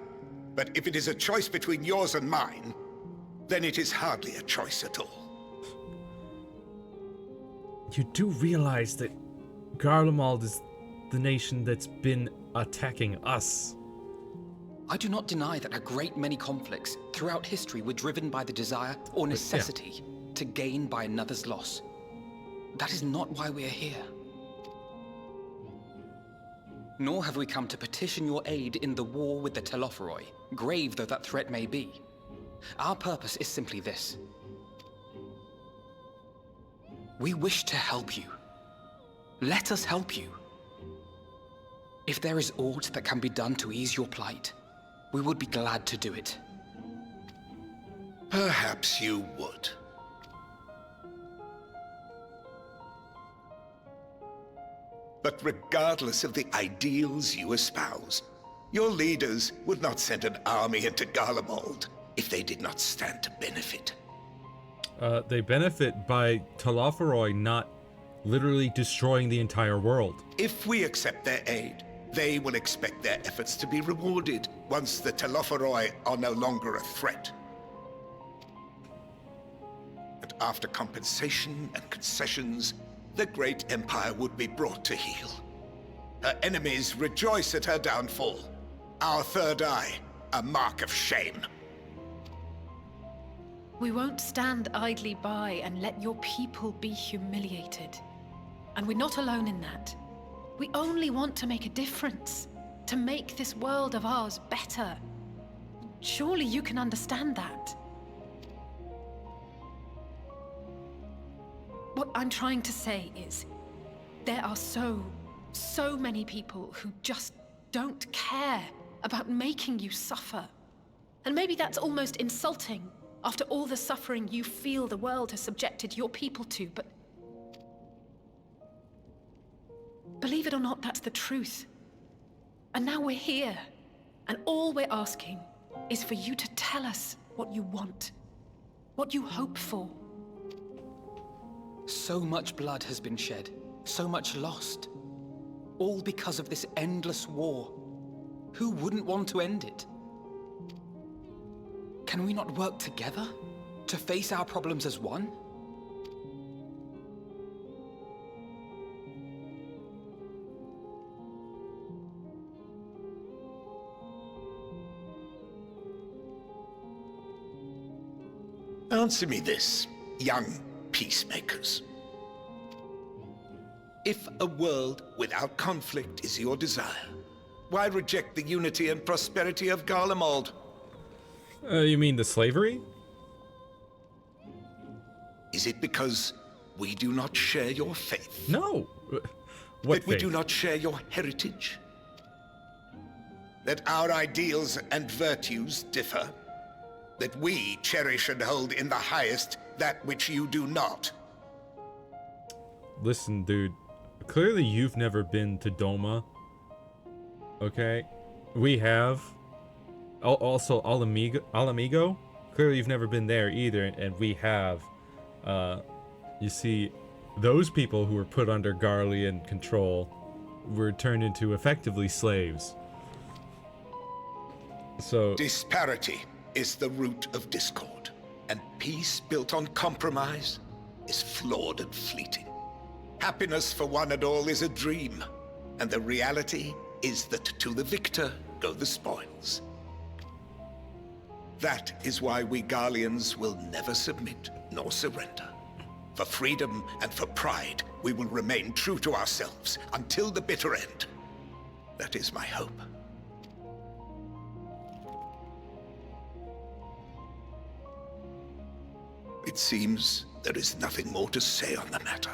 But if it is a choice between yours and mine, then it is hardly a choice at all. You do realize that Garlemald is the nation that's been attacking us. I do not deny that a great many conflicts throughout history were driven by the desire or necessity to gain by another's loss. That is not why we are here. Nor have we come to petition your aid in the war with the Telophoroi, grave though that threat may be. Our purpose is simply this. We wish to help you. Let us help you. If there is aught that can be done to ease your plight, we would be glad to do it. Perhaps you would. But regardless of the ideals you espouse, your leaders would not send an army into Garlemald if they did not stand to benefit. They benefit by Telophoroi not literally destroying the entire world. If we accept their aid, they will expect their efforts to be rewarded once the Telophoroi are no longer a threat. But after compensation and concessions, the great empire would be brought to heel. Her enemies rejoice at her downfall. Our third eye, a mark of shame. We won't stand idly by and let your people be humiliated. And we're not alone in that. We only want to make a difference, to make this world of ours better. Surely you can understand that. What I'm trying to say is, there are so many people who just don't care about making you suffer. And maybe that's almost insulting after all the suffering you feel the world has subjected your people to, but believe it or not, that's the truth. And now we're here, and all we're asking is for you to tell us what you want, what you hope for. So much blood has been shed, so much lost. All because of this endless war. Who wouldn't want to end it? Can we not work together to face our problems as one? Answer me this, young peacemakers. If a world without conflict is your desire, why reject the unity and prosperity of Garlemald? You mean the slavery? Is it because we do not share your faith? No. That we do not share your heritage? That our ideals and virtues differ? That we cherish and hold in the highest that which you do not? Listen, dude. Clearly you've never been to Doma. Okay? We have. Also, Alamigo. Clearly you've never been there either, and we have. You see, those people who were put under Garlean control were turned into effectively slaves. So disparity is the root of discord, and peace built on compromise is flawed and fleeting. Happiness for one and all is a dream, and the reality is that to the victor go the spoils. That is why we Garleans will never submit nor surrender. For freedom and for pride, we will remain true to ourselves until the bitter end. That is my hope. It seems there is nothing more to say on the matter.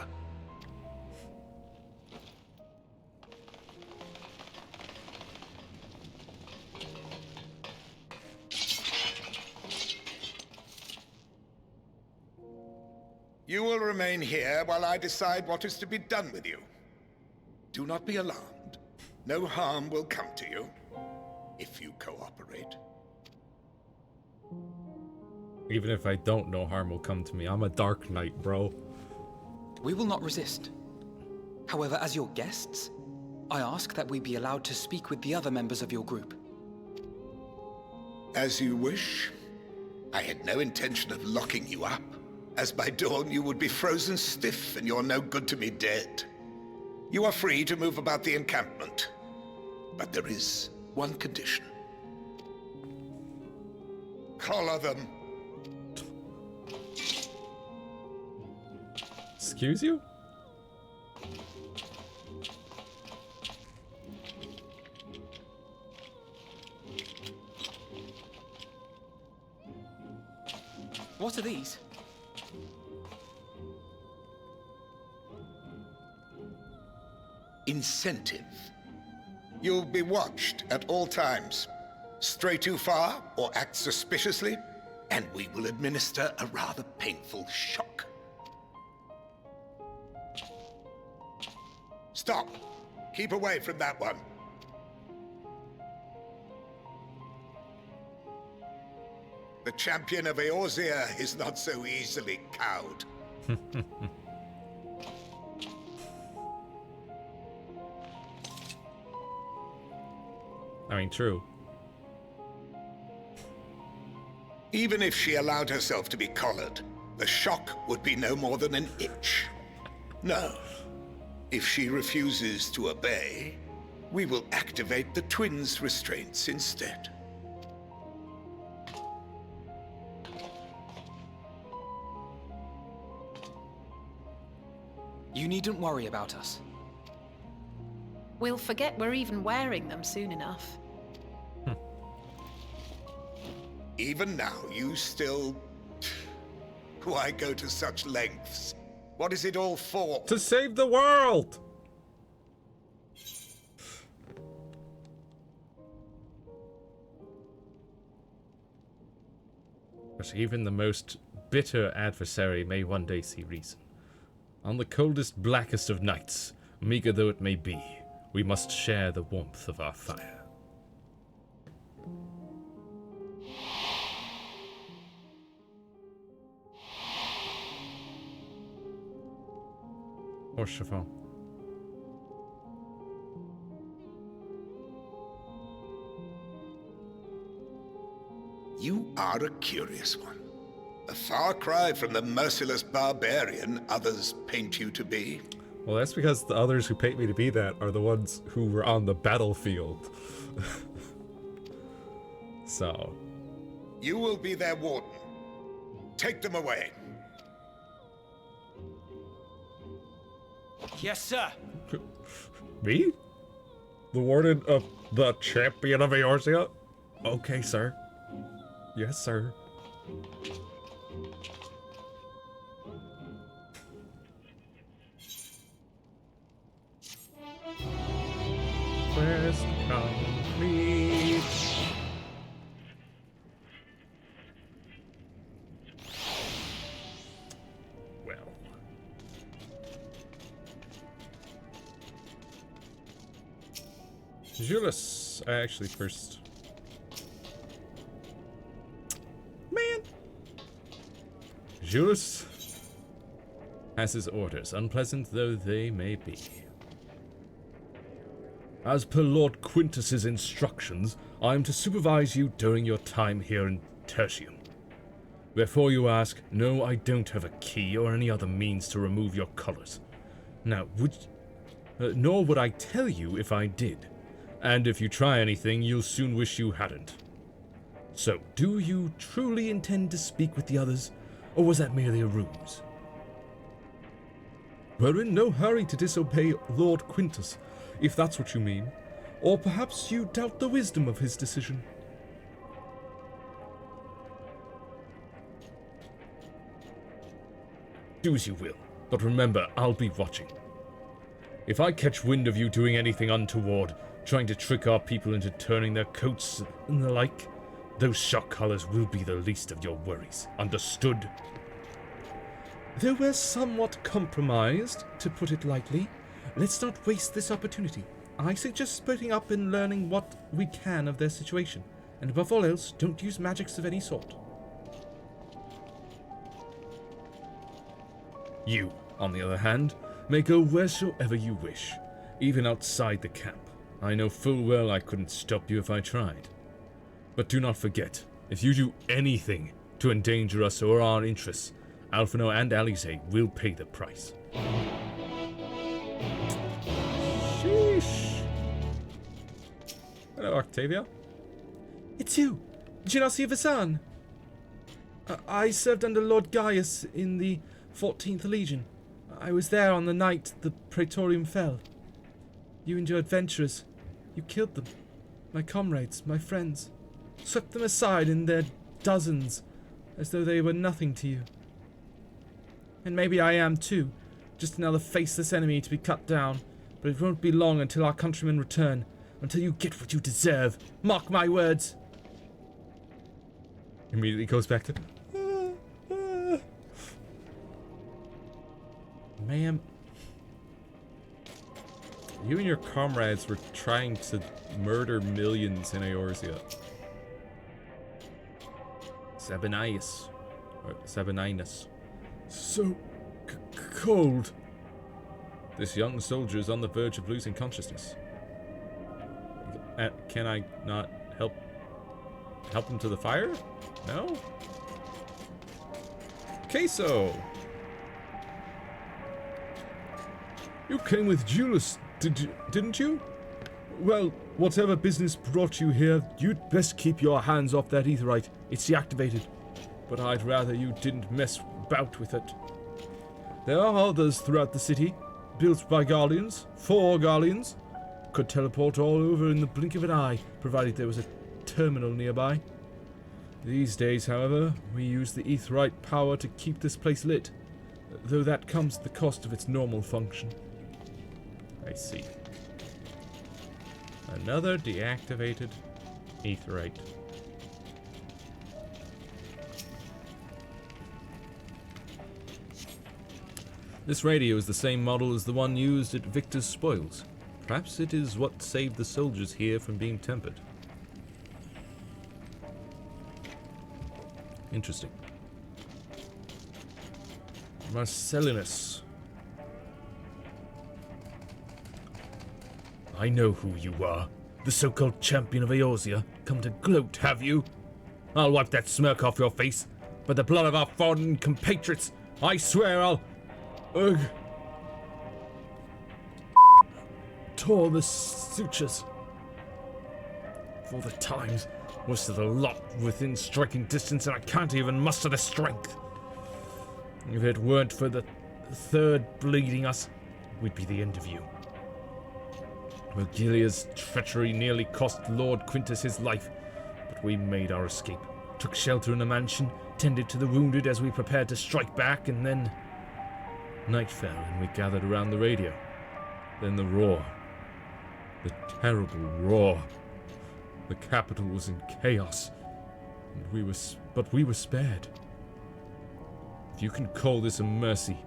You will remain here while I decide what is to be done with you. Do not be alarmed. No harm will come to you if you cooperate. even if I don't, no harm will come to me. I'm a Dark Knight, bro. We will not resist. However, as your guests, I ask that we be allowed to speak with the other members of your group. As you wish. I had no intention of locking you up, as by dawn you would be frozen stiff and you're no good to me dead. You are free to move about the encampment, but there is one condition. Collar them. Excuse you? What are these? Incentive. You'll be watched at all times. Stray too far or act suspiciously, and we will administer a rather painful shock. Stop! Keep away from that one. The champion of Eorzea is not so easily cowed. I mean, true. Even if she allowed herself to be collared, the shock would be no more than an itch. No. If she refuses to obey, we will activate the twins' restraints instead. You needn't worry about us. We'll forget we're even wearing them soon enough. Even now, you still... Why go to such lengths? What is it all for? To save the world! But even the most bitter adversary may one day see reason. On the coldest, blackest of nights, meager though it may be, we must share the warmth of our fire. Or chiffon. You are a curious one. A far cry from the merciless barbarian others paint you to be. Well, that's because the others who paint me to be that are the ones who were on the battlefield. So. You will be their warden. Take them away. Yes, sir. Me? The warden of the champion of Eorzea? Okay, sir. Yes, sir. Quest complete. Well. Julius, actually first. Man. Julius has his orders, unpleasant though they may be. As per Lord Quintus's instructions, I am to supervise you during your time here in Tertium. Before you ask, no, I don't have a key or any other means to remove your collars. Now, nor would I tell you if I did. And if you try anything, you'll soon wish you hadn't. So, do you truly intend to speak with the others, or was that merely a ruse? We're in no hurry to disobey Lord Quintus, if that's what you mean. Or perhaps you doubt the wisdom of his decision. Do as you will, but remember, I'll be watching. If I catch wind of you doing anything untoward, trying to trick our people into turning their coats and the like, those shock collars will be the least of your worries. Understood? Though we're somewhat compromised, to put it lightly, let's not waste this opportunity. I suggest splitting up and learning what we can of their situation. And above all else, don't use magics of any sort. You, on the other hand, may go wheresoever you wish, even outside the camp. I know full well I couldn't stop you if I tried. But do not forget, if you do anything to endanger us or our interests, Alphino and Alize will pay the price. Sheesh. Hello, Octavia. It's you, Genasi Vasan. I served under Lord Gaius in the 14th Legion. I was there on the night the Praetorium fell. You and your adventurers, you killed them. My comrades, my friends. Swept them aside in their dozens, as though they were nothing to you. And maybe I am too, just another faceless enemy to be cut down, but it won't be long until our countrymen return, until you get what you deserve. Mark my words. Immediately goes back to... Ma'am. You and your comrades were trying to murder millions in Eorzea. Sabinius. Or Sabininus. So cold. This young soldier is on the verge of losing consciousness. Can I not help him to the fire? No? Queso! You came with Julius, didn't you? Well, whatever business brought you here, you'd best keep your hands off that aetherite. It's deactivated. But I'd rather you didn't mess about with it. There are others throughout the city, built by Guardians, for Guardians. Could teleport all over in the blink of an eye, provided there was a terminal nearby. These days, however, we use the aetherite power to keep this place lit, though that comes at the cost of its normal function. I see. Another deactivated aetherite. This radio is the same model as the one used at Victor's spoils. Perhaps it is what saved the soldiers here from being tempered. Interesting. Marcellinus. I know who you are. The so-called champion of Eorzea. Come to gloat, have you? I'll wipe that smirk off your face. By the blood of our foreign compatriots, I swear I'll... Ugh. Tore the sutures. For the times, most of the lot within striking distance, and I can't even muster the strength. If it weren't for the third bleeding us, we'd be the end of you. Vergilia's treachery nearly cost Lord Quintus his life, but we made our escape. Took shelter in a mansion, tended to the wounded as we prepared to strike back, and then... night fell and we gathered around the radio. Then the roar. The terrible roar. The capital was in chaos, and but we were spared. If you can call this a mercy,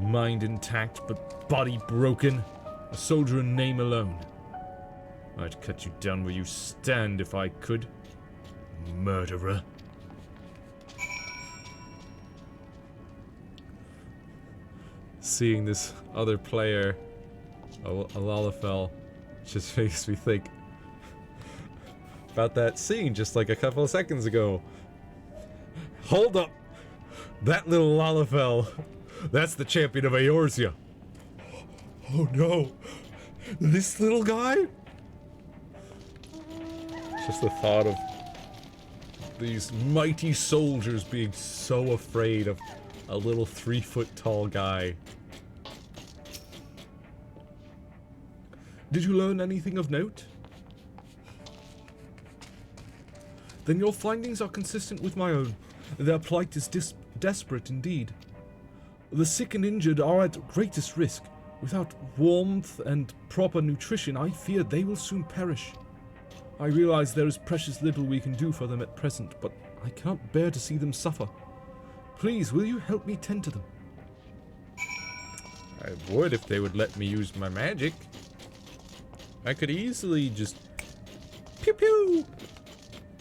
mind intact but body broken, a soldier in name alone, I'd cut you down where you stand if I could, murderer. Seeing this other player, Alalafel, just makes me think about that scene just like a couple of seconds ago. Hold up! That little Lalafel, that's the champion of Eorzea. Oh no! This little guy? Just the thought of these mighty soldiers being so afraid of a little 3-foot-tall guy. Did you learn anything of note? Then your findings are consistent with my own. Their plight is desperate indeed. The sick and injured are at greatest risk. Without warmth and proper nutrition, I fear they will soon perish. I realize there is precious little we can do for them at present, but I cannot bear to see them suffer. Please, will you help me tend to them? I would if they would let me use my magic. I could easily just pew pew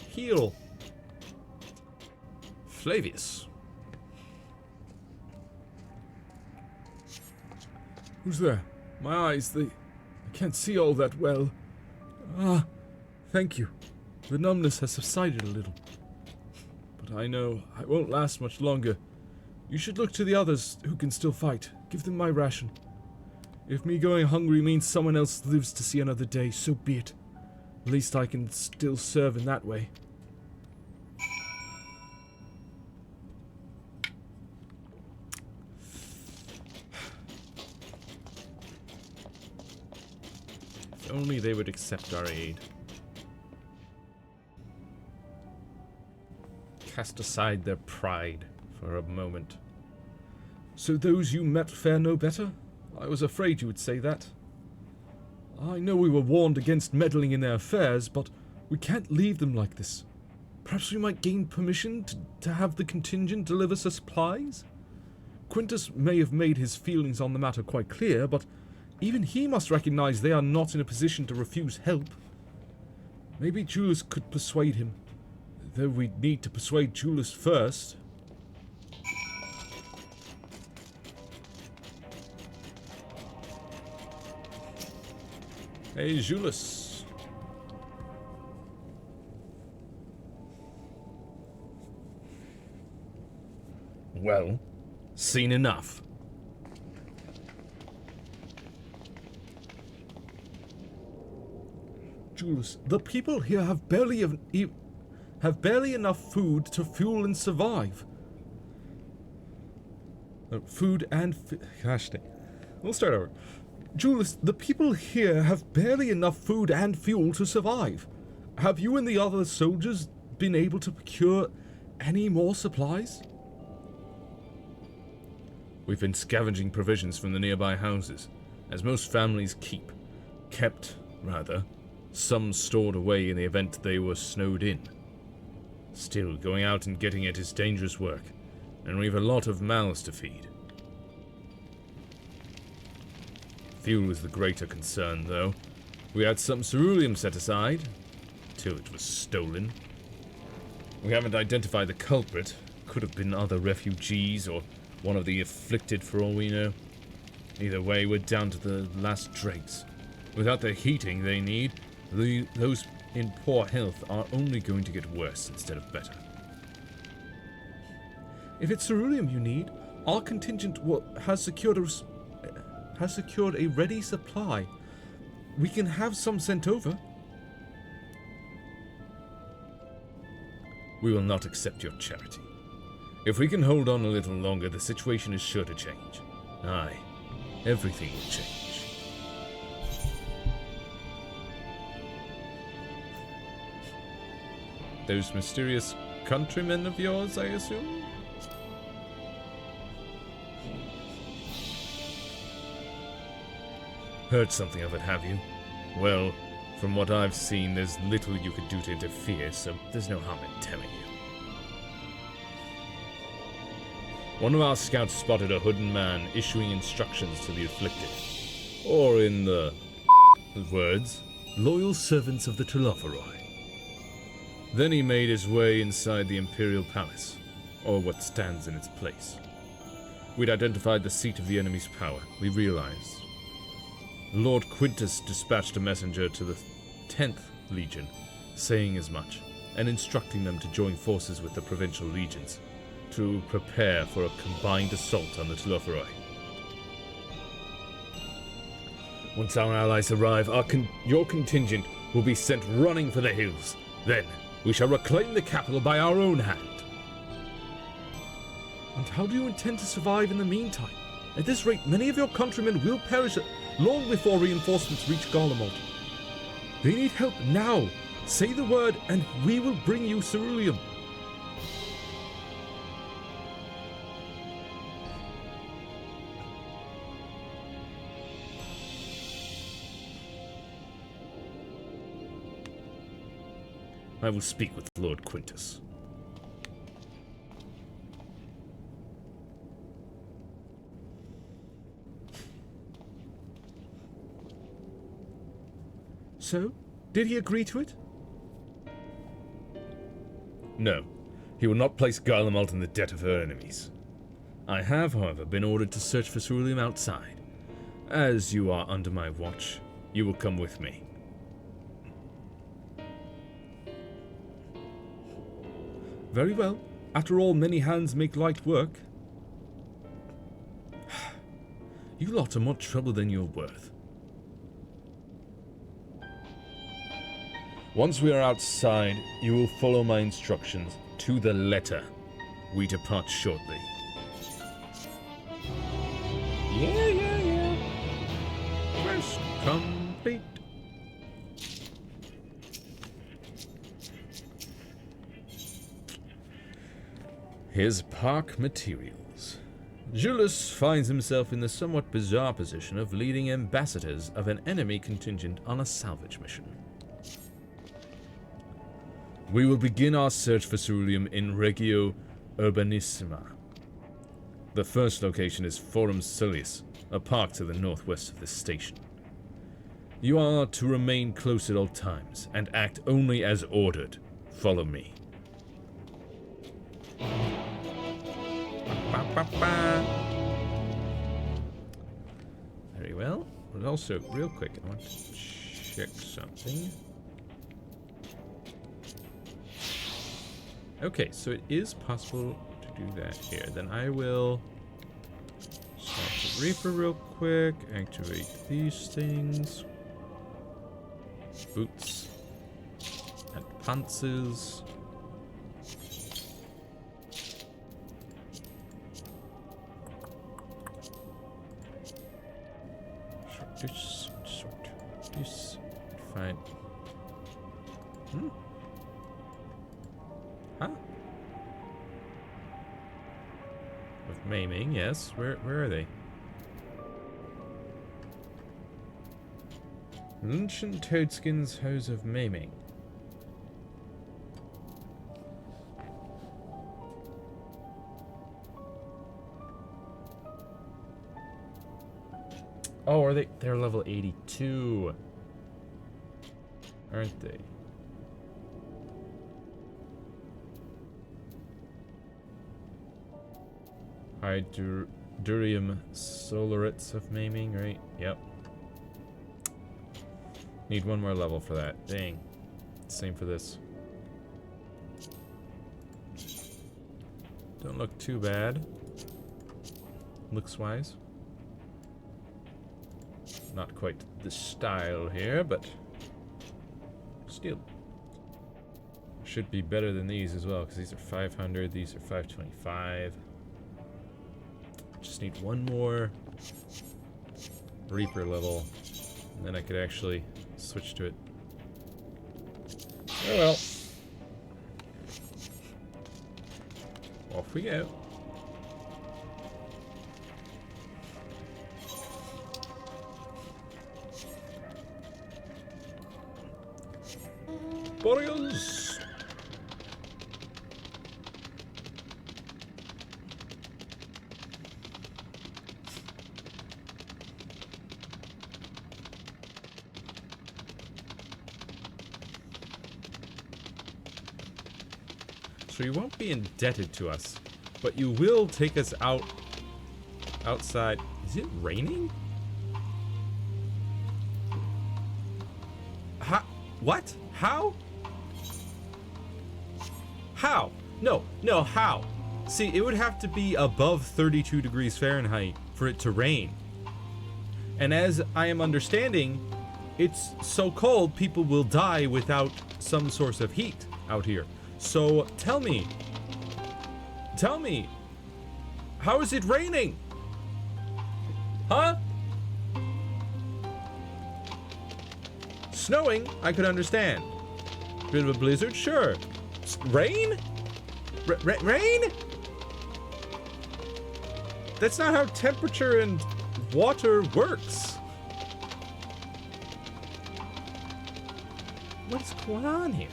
heal. Flavius. Who's there? My eyes, I can't see all that well. Ah, thank you. The numbness has subsided a little. But I know I won't last much longer. You should look to the others who can still fight. Give them my ration. If me going hungry means someone else lives to see another day, so be it. At least I can still serve in that way. If only they would accept our aid. Cast aside their pride for a moment. So those you met fare no better? I was afraid you would say that. I know we were warned against meddling in their affairs, but we can't leave them like this. Perhaps we might gain permission to have the contingent deliver supplies? Quintus may have made his feelings on the matter quite clear, but Even he must recognize they are not in a position to refuse help. Maybe Julius could persuade him, though we'd need to persuade Julius first. Hey, Julius. Well, seen enough. Julius, the people here have barely enough food to fuel and survive. Food and gosh dang. We'll start over. Julius, the people here have barely enough food and fuel to survive. Have you and the other soldiers been able to procure any more supplies? We've been scavenging provisions from the nearby houses, as most families kept, some stored away in the event they were snowed in. Still, going out and getting it is dangerous work, and we've a lot of mouths to feed. Fuel is the greater concern, though. We had some ceruleum set aside, till it was stolen. We haven't identified the culprit. Could have been other refugees or one of the afflicted for all we know. Either way, we're down to the last dregs. Without the heating they need, those in poor health are only going to get worse instead of better. If it's ceruleum you need, our contingent has secured a ready supply. We can have some sent over. We will not accept your charity. If we can hold on a little longer, the situation is sure to change. Aye, everything will change. Those mysterious countrymen of yours, I assume? Heard something of it, have you? Well, from what I've seen, there's little you could do to interfere, so there's no harm in telling you. One of our scouts spotted a hooded man issuing instructions to the afflicted. Or in the words, loyal servants of the Telophoroi. Then he made his way inside the Imperial Palace, or what stands in its place. We'd identified the seat of the enemy's power. We realized Lord Quintus dispatched a messenger to the 10th Legion, saying as much, and instructing them to join forces with the provincial legions to prepare for a combined assault on the Telophoroi. Once our allies arrive, your contingent will be sent running for the hills. Then, we shall reclaim the capital by our own hand. And how do you intend to survive in the meantime? At this rate, many of your countrymen will perish long before reinforcements reach Garlemald. They need help now. Say the word, and we will bring you ceruleum. I will speak with Lord Quintus. So, did he agree to it? No, he will not place Garlemald in the debt of her enemies. I have, however, been ordered to search for ceruleum outside. As you are under my watch, you will come with me. Very well. After all, many hands make light work. You lot are more trouble than you're worth. Once we are outside, you will follow my instructions to the letter. We depart shortly. Yeah. Quest complete. His park materials. Julius finds himself in the somewhat bizarre position of leading ambassadors of an enemy contingent on a salvage mission. We will begin our search for ceruleum in Regio Urbanissima. The first location is Forum Silius, a park to the northwest of this station. You are to remain close at all times, and act only as ordered. Follow me. Very well. But also, real quick, I want to check something. Okay, so it is possible to do that here. Then I will start the Reaper real quick, activate these things. Boots and pantsers. This, fine. Huh? With maiming, yes. Where are they? Luncheon Toadskin's Hose of Maiming. Oh, are they? They're level 82. Aren't they? Durium Solarits of Maiming, right? Yep. Need one more level for that. Dang. Same for this. Don't look too bad. Looks-wise. Not quite the style here, but still. Should be better than these as well, because these are 500, these are 525. Just need one more Reaper level, and then I could actually switch to it. Oh well. Off we go. Warriors! So you won't be indebted to us, but you will take us outside. Is it raining? What? How? How? No, how? See, it would have to be above 32 degrees Fahrenheit for it to rain. And as I am understanding, it's so cold people will die without some source of heat out here. So tell me, how is it raining? Huh? Snowing, I could understand. Bit of a blizzard, sure. Rain? Rain? That's not how temperature and water works. What's going on here?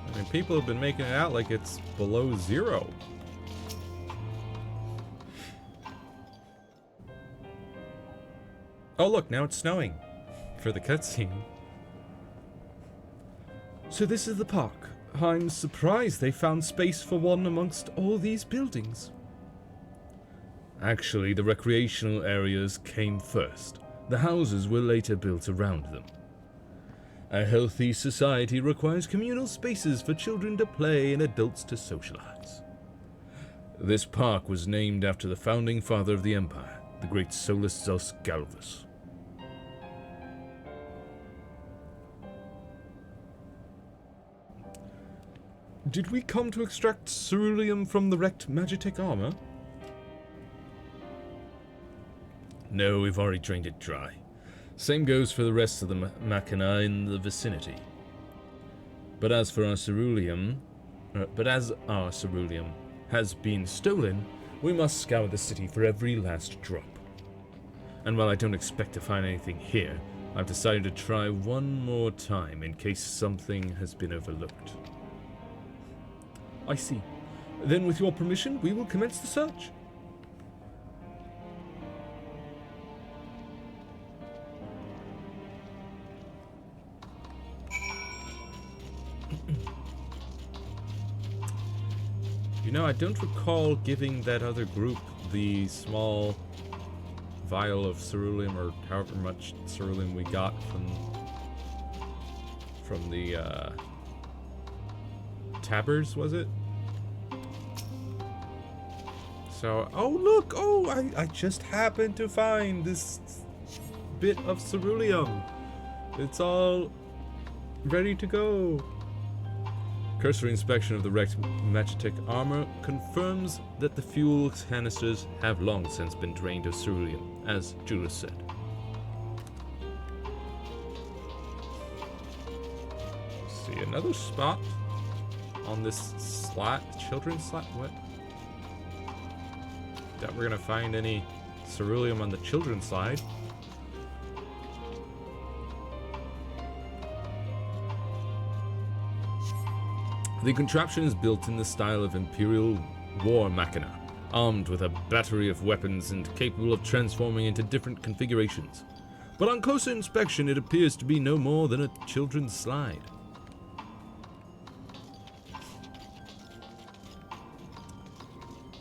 I mean, people have been making it out like it's below zero. Oh look, now it's snowing. For the cutscene. So this is the park. I'm surprised they found space for one amongst all these buildings. Actually, the recreational areas came first. The houses were later built around them. A healthy society requires communal spaces for children to play and adults to socialize. This park was named after the founding father of the Empire, the great Solus Zos Galvus. Did we come to extract ceruleum from the wrecked Magitech armor? No, we've already drained it dry. Same goes for the rest of the machina in the vicinity. But as our ceruleum has been stolen, we must scour the city for every last drop. And while I don't expect to find anything here, I've decided to try one more time in case something has been overlooked. I see. Then with your permission, we will commence the search. You know, I don't recall giving that other group the small vial of ceruleum, or however much ceruleum we got from the tabbers, was it? So, oh look, oh, I just happened to find this bit of ceruleum. It's all ready to go. Cursory inspection of the wrecked Magitech armor confirms that the fuel canisters have long since been drained of ceruleum, as Julius said. See another spot on this children's slide. What? Doubt we're gonna find any ceruleum on the children's slide. The contraption is built in the style of Imperial war machina, armed with a battery of weapons and capable of transforming into different configurations. But on closer inspection, it appears to be no more than a children's slide.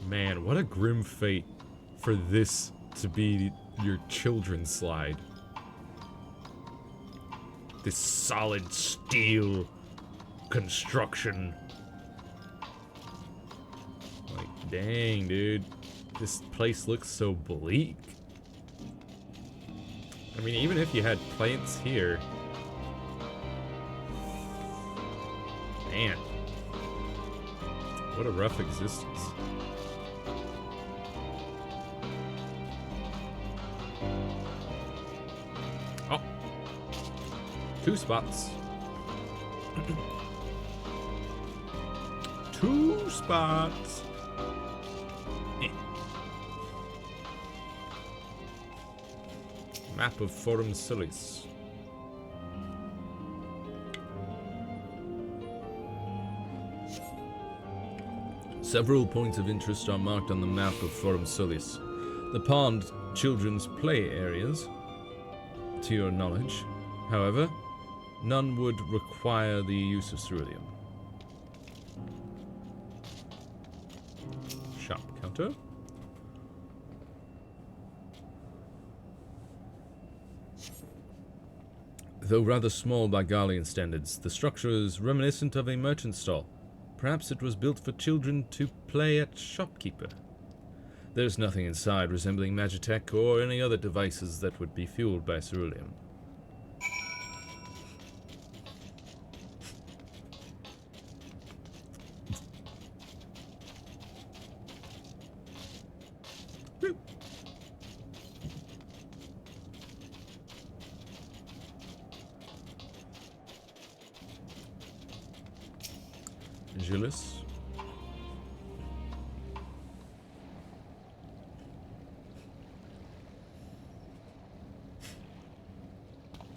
Man, what a grim fate for this to be your children's slide. This solid steel construction. Like, dang, dude. This place looks so bleak. I mean, even if you had plants here. Man. What a rough existence. Oh. 2 spots. 2 spots. Map of Forum Silis. Several points of interest are marked on the map of Forum Silis. The pond, children's play areas, to your knowledge. However, none would require the use of ceruleum. Shop counter. Though rather small by Garlean standards, the structure is reminiscent of a merchant stall. Perhaps it was built for children to play at shopkeeper. There's nothing inside resembling Magitech or any other devices that would be fueled by ceruleum. Julius.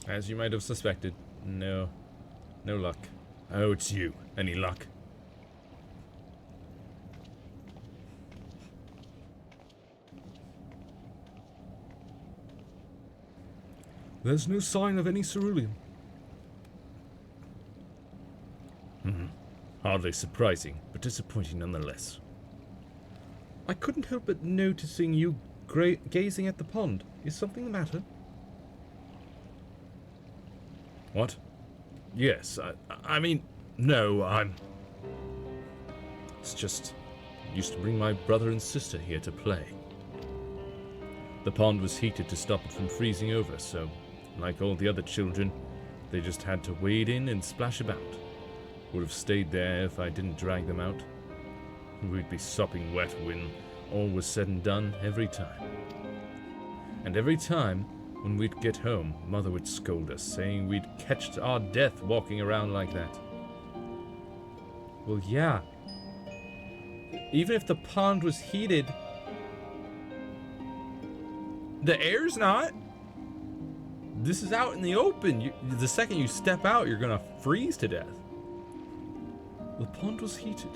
As you might have suspected, no luck. Oh, it's you. Any luck? There's no sign of any ceruleum. Hardly surprising, but disappointing nonetheless. I couldn't help but noticing you gazing at the pond. Is something the matter? What? Yes, I mean, no, It's just, used to bring my brother and sister here to play. The pond was heated to stop it from freezing over, so, like all the other children, they just had to wade in and splash about. Would have stayed there if I didn't drag them out. We'd be sopping wet when all was said and done every time. And every time, when we'd get home, Mother would scold us, saying we'd catch our death walking around like that. Well, yeah. Even if the pond was heated, the air's not. This is out in the open. The second you step out, you're gonna freeze to death. The pond was heated.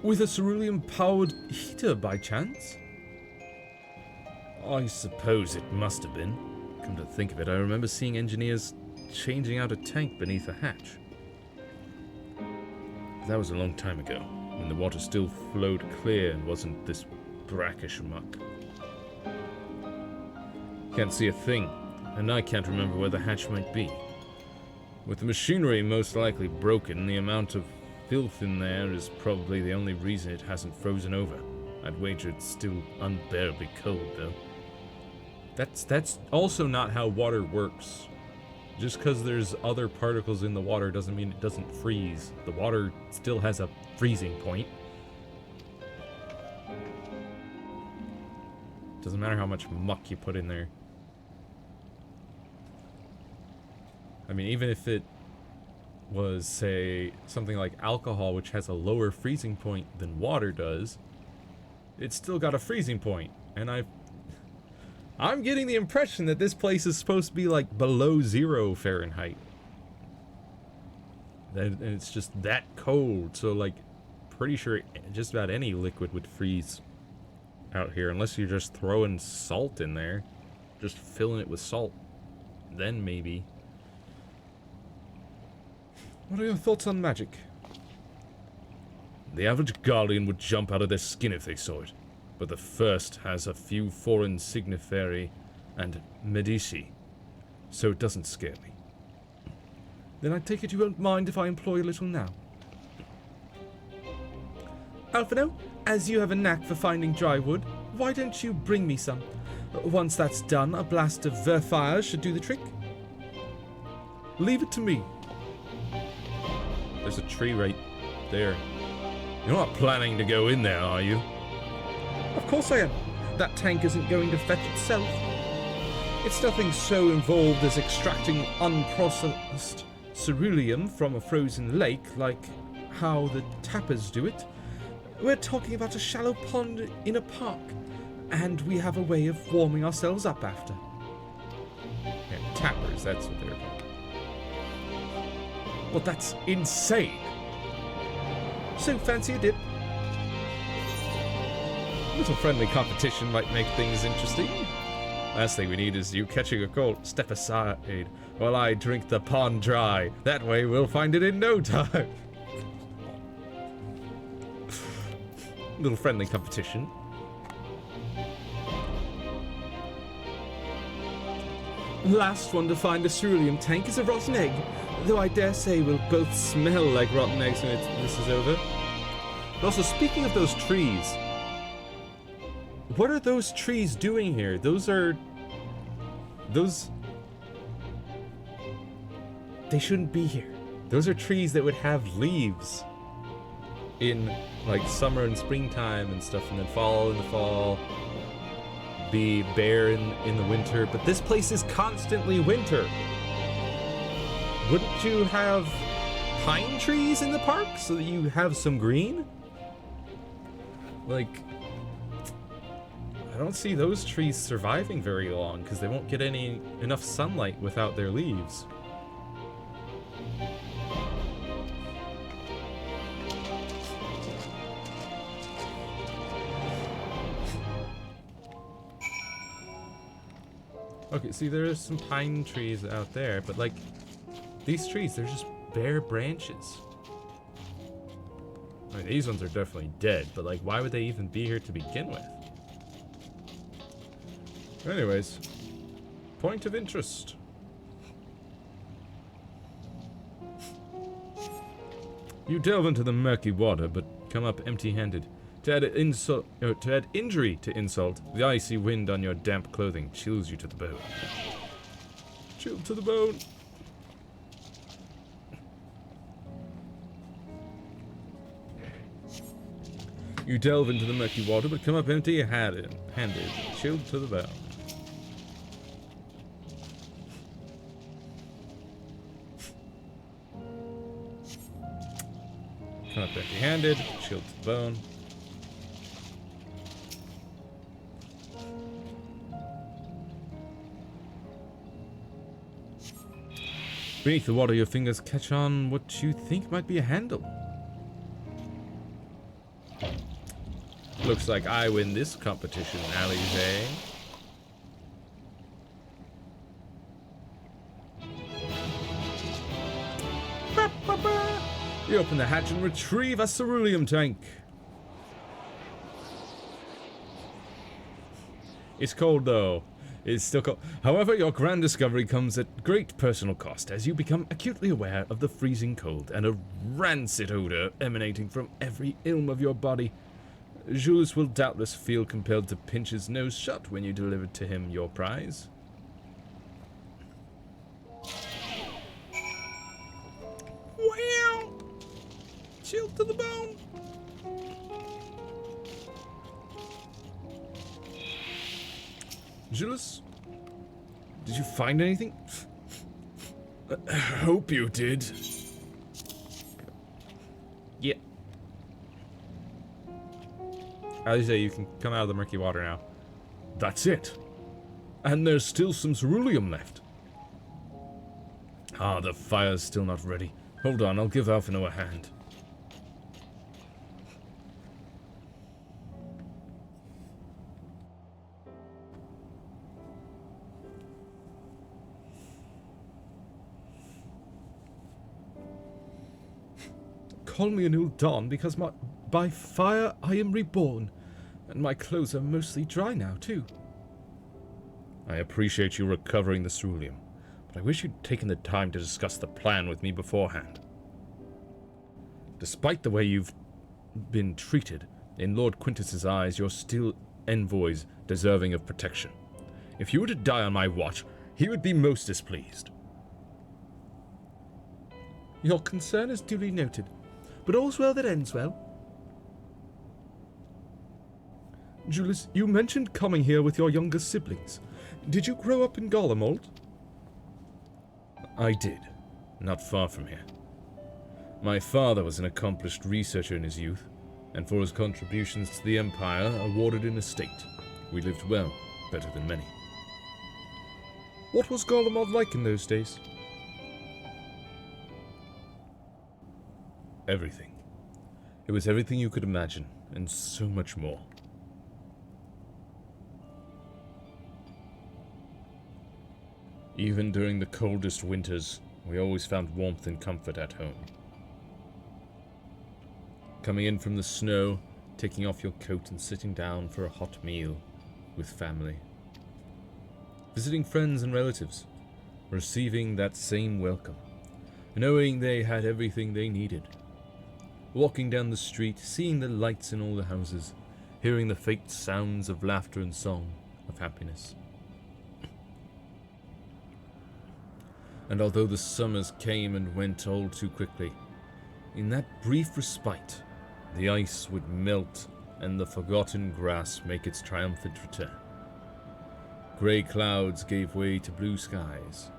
With a cerulean-powered heater, by chance? I suppose it must have been. Come to think of it, I remember seeing engineers changing out a tank beneath a hatch. That was a long time ago, when the water still flowed clear and wasn't this brackish muck. Can't see a thing, and I can't remember where the hatch might be. With the machinery most likely broken, the amount of filth in there is probably the only reason it hasn't frozen over. I'd wager it's still unbearably cold, though. That's also not how water works. Just because there's other particles in the water doesn't mean it doesn't freeze. The water still has a freezing point. Doesn't matter how much muck you put in there. I mean, even if it was, say, something like alcohol, which has a lower freezing point than water does, it's still got a freezing point. And I'm getting the impression that this place is supposed to be like below 0 Fahrenheit. And it's just that cold, so like, pretty sure just about any liquid would freeze out here, unless you're just throwing salt in there. Just filling it with salt. Then maybe. What are your thoughts on magic? The average Guardian would jump out of their skin if they saw it, but the first has a few foreign signiferi and medici, so it doesn't scare me. Then I take it you won't mind if I employ a little now. Alphino, as you have a knack for finding dry wood, why don't you bring me some? Once that's done, a blast of fire should do the trick. Leave it to me. There's a tree right there. You're not planning to go in there, are you? Of course I am. That tank isn't going to fetch itself. It's nothing so involved as extracting unprocessed ceruleum from a frozen lake like how the tappers do it. We're talking about a shallow pond in a park, and we have a way of warming ourselves up after. Yeah, tappers, that's what they're called. Well, that's insane. So, fancy a dip? A little friendly competition might make things interesting. Last thing we need is you catching a cold. Step aside while I drink the pond dry. That way we'll find it in no time. Little friendly competition. Last one to find a ceruleum tank is a rotten egg, though I dare say we'll both smell like rotten eggs when this is over. But also, speaking of those trees, what are those trees doing here? They shouldn't be here. Those are trees that would have leaves in like summer and springtime and stuff, and then fall in the fall, be bare in the winter. But this place is constantly winter. Wouldn't you have pine trees in the park so that you have some green? Like, I don't see those trees surviving very long because they won't get enough sunlight without their leaves. Okay, see, there's some pine trees out there, but like, these trees, they're just bare branches. I mean, these ones are definitely dead, but like, why would they even be here to begin with? Anyways, point of interest. You delve into the murky water, but come up empty-handed. To add injury to insult, the icy wind on your damp clothing chills you to the bone. Chilled to the bone. You delve into the murky water, but come up empty-handed, chilled to the bone. Come up empty-handed, chilled to the bone. Beneath the water, your fingers catch on what you think might be a handle. Looks like I win this competition, Alize. You open the hatch and retrieve a ceruleum tank. It's cold though. It's still cold. However, your grand discovery comes at great personal cost as you become acutely aware of the freezing cold and a rancid odor emanating from every ilm of your body. Jules will doubtless feel compelled to pinch his nose shut when you deliver to him your prize. Wow! Chilled to the bone. Jules, did you find anything? I hope you did. Yeah. Alize, you can come out of the murky water now. That's it. And there's still some ceruleum left. Ah, the fire's still not ready. Hold on, I'll give Alphino a hand. Call me a new dawn because by fire I am reborn, and my clothes are mostly dry now too. I appreciate you recovering the ceruleum, but I wish you'd taken the time to discuss the plan with me beforehand. Despite the way you've been treated, in Lord Quintus's eyes, you're still envoys deserving of protection. If you were to die on my watch, he would be most displeased. Your concern is duly noted, but all's well that ends well. Julius, you mentioned coming here with your younger siblings. Did you grow up in Garlemald? I did, not far from here. My father was an accomplished researcher in his youth, and for his contributions to the Empire, awarded an estate. We lived well, better than many. What was Garlemald like in those days? Everything. It was everything you could imagine, and so much more. Even during the coldest winters, we always found warmth and comfort at home. Coming in from the snow, taking off your coat and sitting down for a hot meal with family. Visiting friends and relatives, receiving that same welcome, knowing they had everything they needed. Walking down the street, seeing the lights in all the houses, hearing the faint sounds of laughter and song, of happiness. And although the summers came and went all too quickly, in that brief respite, the ice would melt and the forgotten grass make its triumphant return. Grey clouds gave way to blue skies.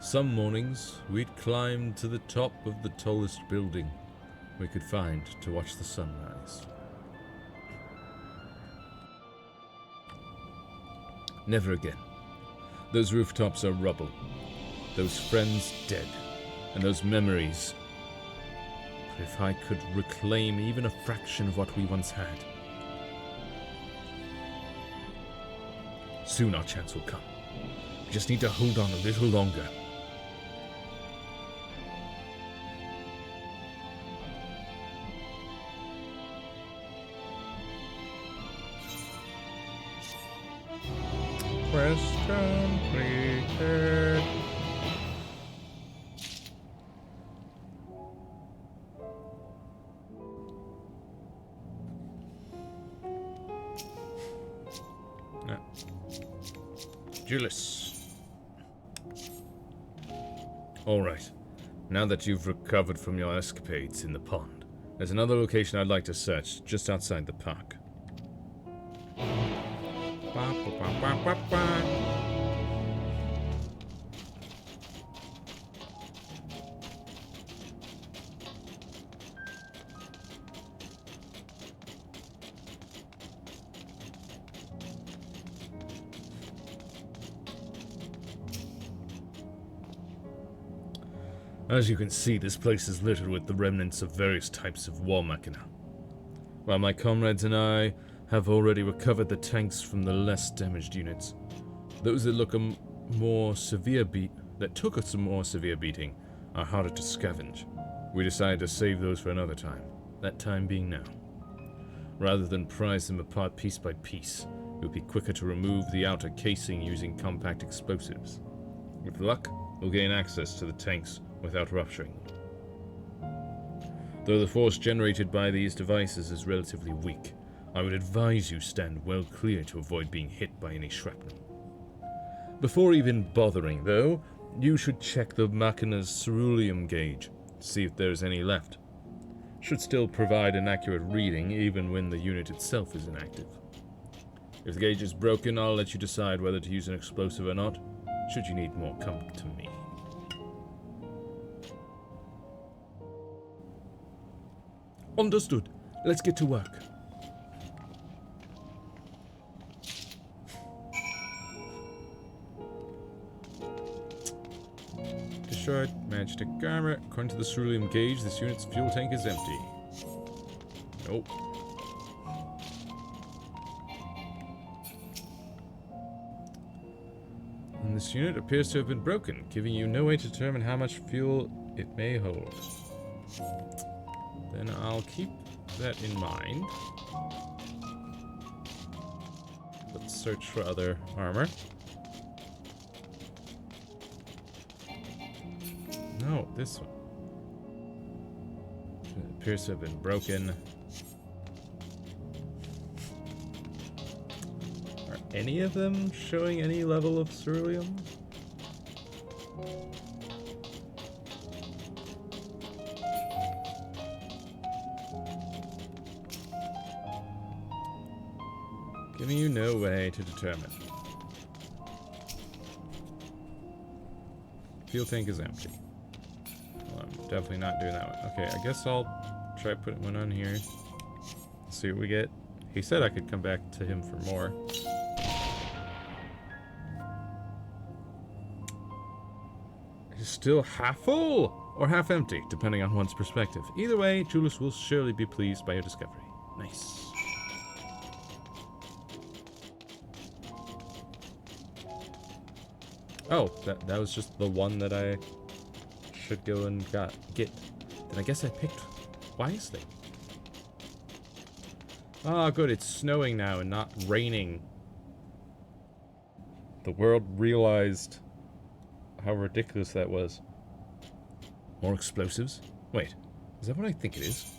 Some mornings, we'd climb to the top of the tallest building we could find to watch the sunrise. Never again. Those rooftops are rubble, those friends dead, and those memories. But if I could reclaim even a fraction of what we once had, soon our chance will come. We just need to hold on a little longer. Quest completed. Julius. Alright, now that you've recovered from your escapades in the pond, there's another location I'd like to search just outside the park. As you can see, this place is littered with the remnants of various types of war machina. While my comrades and I have already recovered the tanks from the less damaged units, those that took a more severe beating are harder to scavenge. We decided to save those for another time, that time being now. Rather than prise them apart piece by piece, it would be quicker to remove the outer casing using compact explosives. With luck, we'll gain access to the tanks without rupturing them. Though the force generated by these devices is relatively weak, I would advise you stand well clear to avoid being hit by any shrapnel. Before even bothering, though, you should check the machina's ceruleum gauge, see if there's any left. Should still provide an accurate reading even when the unit itself is inactive. If the gauge is broken, I'll let you decide whether to use an explosive or not. Should you need more, come to me. Understood. Let's get to work. Destroyed. Magic armor. According to the ceruleum gauge, this unit's fuel tank is empty. Nope. And this unit appears to have been broken, giving you no way to determine how much fuel it may hold. Then I'll keep that in mind. Let's search for other armor. No, this one. It appears to have been broken. Are any of them showing any level of ceruleum? Giving you no way to determine. Fuel tank is empty. Well, I'm definitely not doing that one. Okay, I guess I'll try putting one on here. See what we get. He said I could come back to him for more. It's still half full or half empty, depending on one's perspective. Either way, Julius will surely be pleased by your discovery. Nice. Oh, that was just the one that I should go and get. Then I guess I picked wisely. Oh, good, it's snowing now and not raining. The world realized how ridiculous that was. More explosives? Wait, is that what I think it is?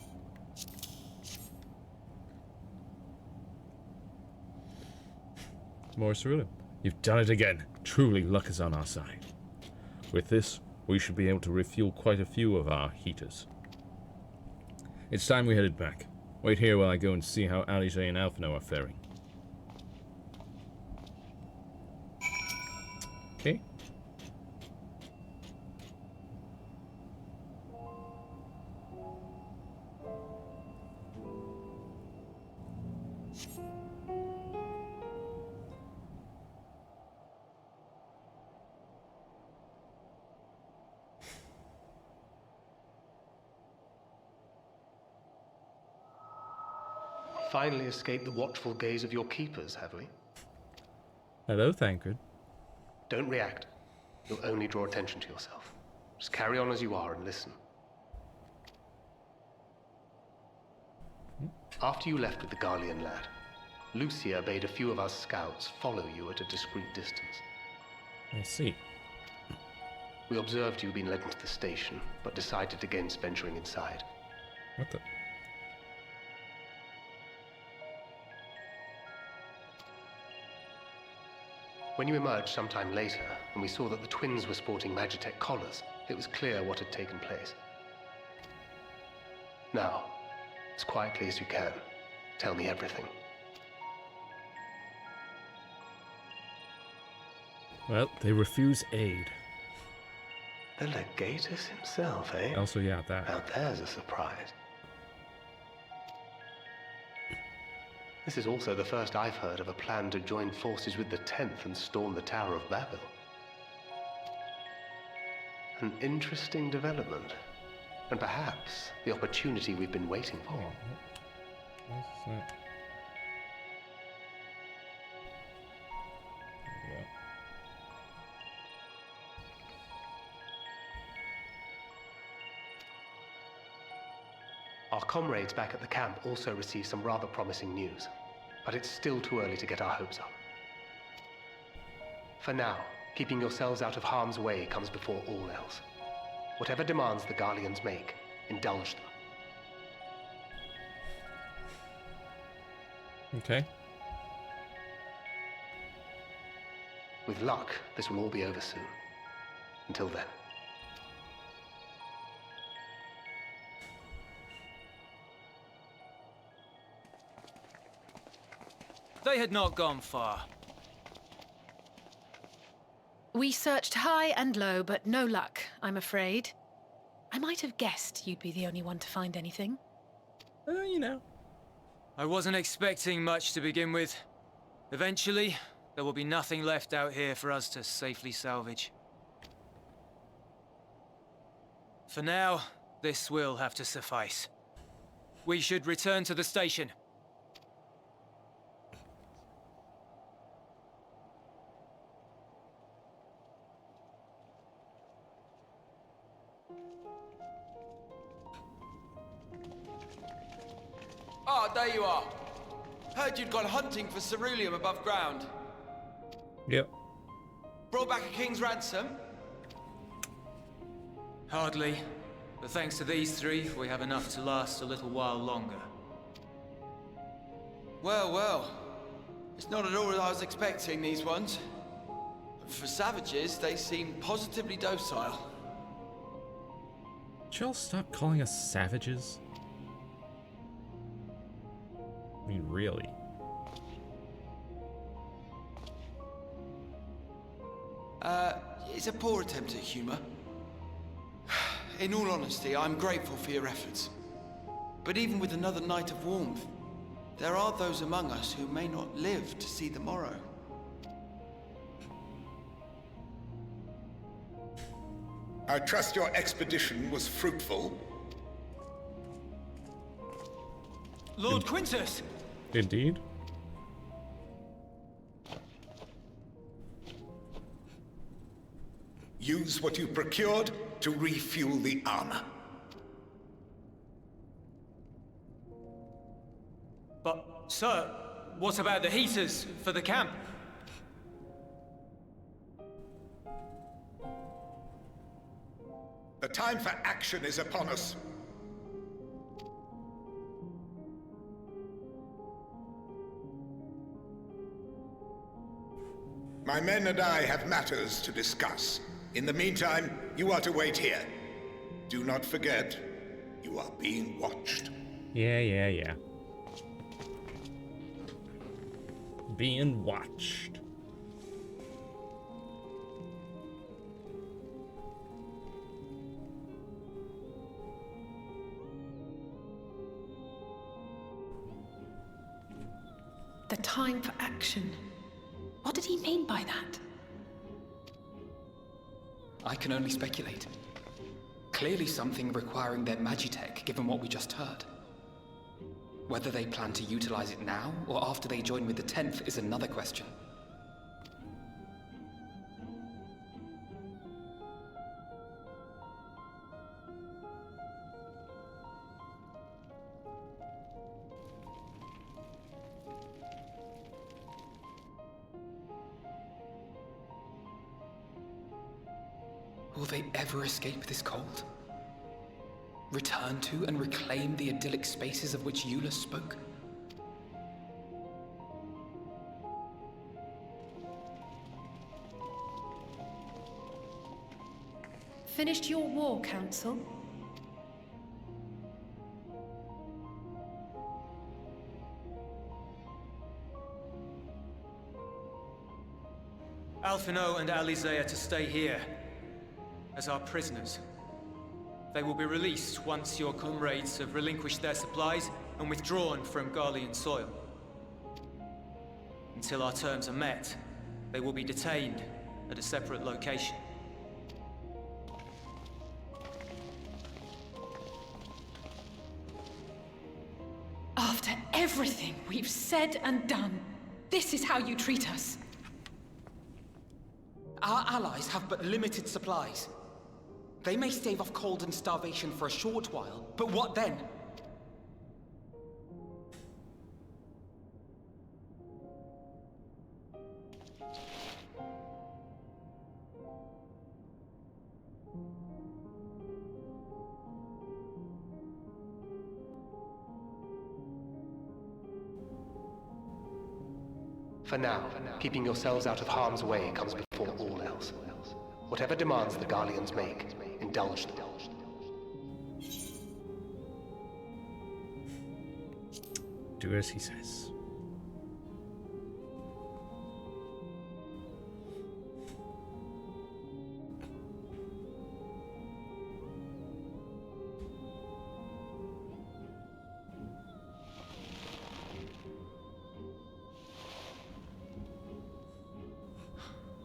More ceruleum. You've done it again. Truly, luck is on our side. With this, we should be able to refuel quite a few of our heaters. It's time we headed back. Wait here while I go and see how Alice and Alphino are faring. Okay. Finally escaped the watchful gaze of your keepers, have we? Hello, Thancred. Don't react. You'll only draw attention to yourself. Just carry on as you are and listen. After you left with the Garlean lad, Lucia bade a few of us scouts follow you at a discreet distance. I see. We observed you being led into the station, but decided against venturing inside. What the? When you emerged sometime later, and we saw that the twins were sporting Magitech collars, it was clear what had taken place. Now, as quietly as you can, tell me everything. Well, they refuse aid. The Legatus himself, eh? Also, yeah, that. Now there's a surprise. This is also the first I've heard of a plan to join forces with the 10th and storm the Tower of Babel. An interesting development. And perhaps the opportunity we've been waiting for. What's that? Yeah. Our comrades back at the camp also received some rather promising news, but it's still too early to get our hopes up. For now, keeping yourselves out of harm's way comes before all else. Whatever demands the Garleans make, indulge them. Okay. With luck, this will all be over soon. Until then. They had not gone far. We searched high and low, but no luck, I'm afraid. I might have guessed you'd be the only one to find anything. You know. I wasn't expecting much to begin with. Eventually, there will be nothing left out here for us to safely salvage. For now, this will have to suffice. We should return to the station. Ah, there you are. Heard you'd gone hunting for ceruleum above ground. Yep. Brought back a king's ransom? Hardly. But thanks to these three, we have enough to last a little while longer. Well, well. It's not at all as I was expecting, these ones. For savages, they seem positively docile. Would y'all stop calling us savages? I mean, really? It's a poor attempt at humor. In all honesty, I'm grateful for your efforts. But even with another night of warmth, there are those among us who may not live to see the morrow. I trust your expedition was fruitful. Lord Quintus! Indeed. Use what you procured to refuel the armor. But, sir, what about the heaters for the camp? The time for action is upon us. My men and I have matters to discuss. In the meantime, you are to wait here. Do not forget, you are being watched. Yeah. Being watched. The time for action. What did he mean by that? I can only speculate. Clearly something requiring their magitech, given what we just heard. Whether they plan to utilize it now, or after they join with the 10th, is another question. Will they ever escape this cold? Return to and reclaim the idyllic spaces of which Eula spoke? Finished your war, Council? Alphino and Alizé are to stay here as our prisoners. They will be released once your comrades have relinquished their supplies and withdrawn from Garlean soil. Until our terms are met, they will be detained at a separate location. After everything we've said and done, this is how you treat us. Our allies have but limited supplies. They may stave off cold and starvation for a short while, but what then? For now, keeping yourselves out of harm's way comes before all else. Whatever demands the Garleans make, indulge them. Do as he says.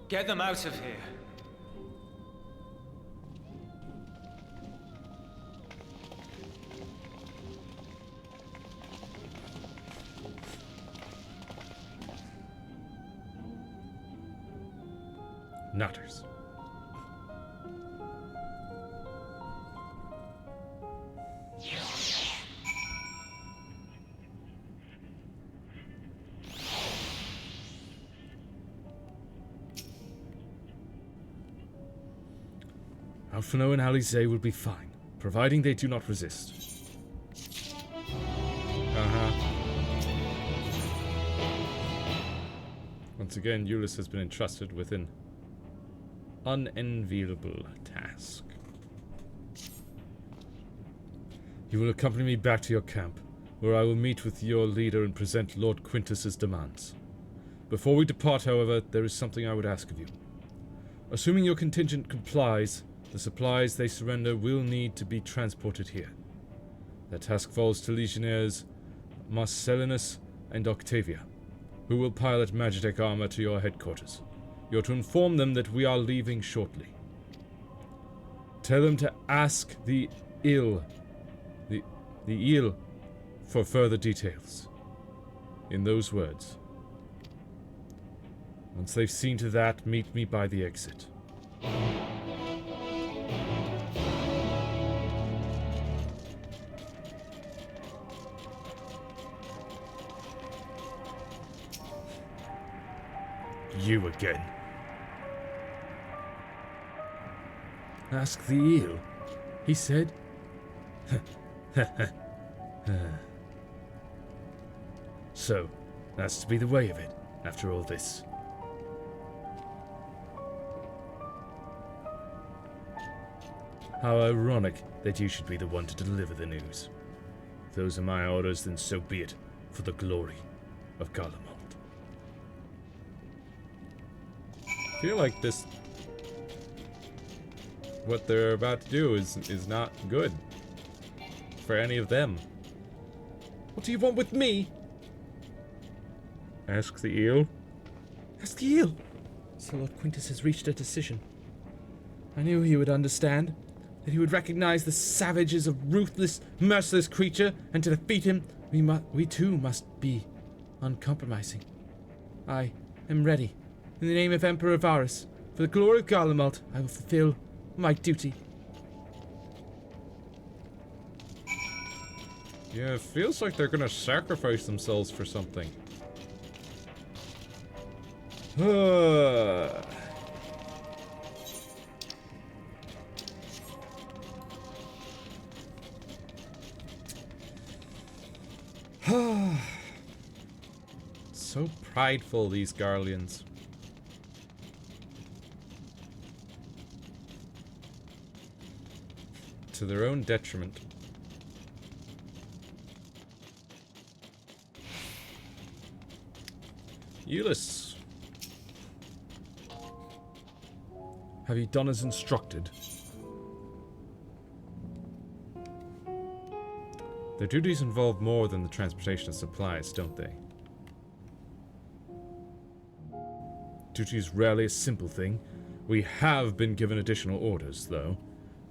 Get them out of here. Nutters. Alphino and Alize will be fine, providing they do not resist. Once again, Euless has been entrusted with an unenviable task. You will accompany me back to your camp, where I will meet with your leader and present Lord Quintus's demands. Before we depart, however, there is something I would ask of you. Assuming your contingent complies, the supplies they surrender will need to be transported here. That task falls to Legionnaires Marcellinus and Octavia, who will pilot Magitech armor to your headquarters. You're to inform them that we are leaving shortly. Tell them to ask the Ill for further details. In those words. Once they've seen to that, meet me by the exit. You again. Ask the eel, he said. So, that's to be the way of it, after all this. How ironic that you should be the one to deliver the news. If those are my orders, then so be it, for the glory of Garlemald. I feel like this... what they're about to do is not good. For any of them. What do you want with me? Ask the eel. Ask the eel. So Lord Quintus has reached a decision. I knew he would understand. That he would recognize the savage as a ruthless, merciless creature, and to defeat him, we too must be uncompromising. I am ready. In the name of Emperor Varus, for the glory of Garlemald, I will fulfill my duty. Yeah, it feels like they're gonna sacrifice themselves for something. So prideful, these Garleans. To their own detriment. Euless. Have you done as instructed? Their duties involve more than the transportation of supplies, don't they? Duty is rarely a simple thing. We have been given additional orders, though.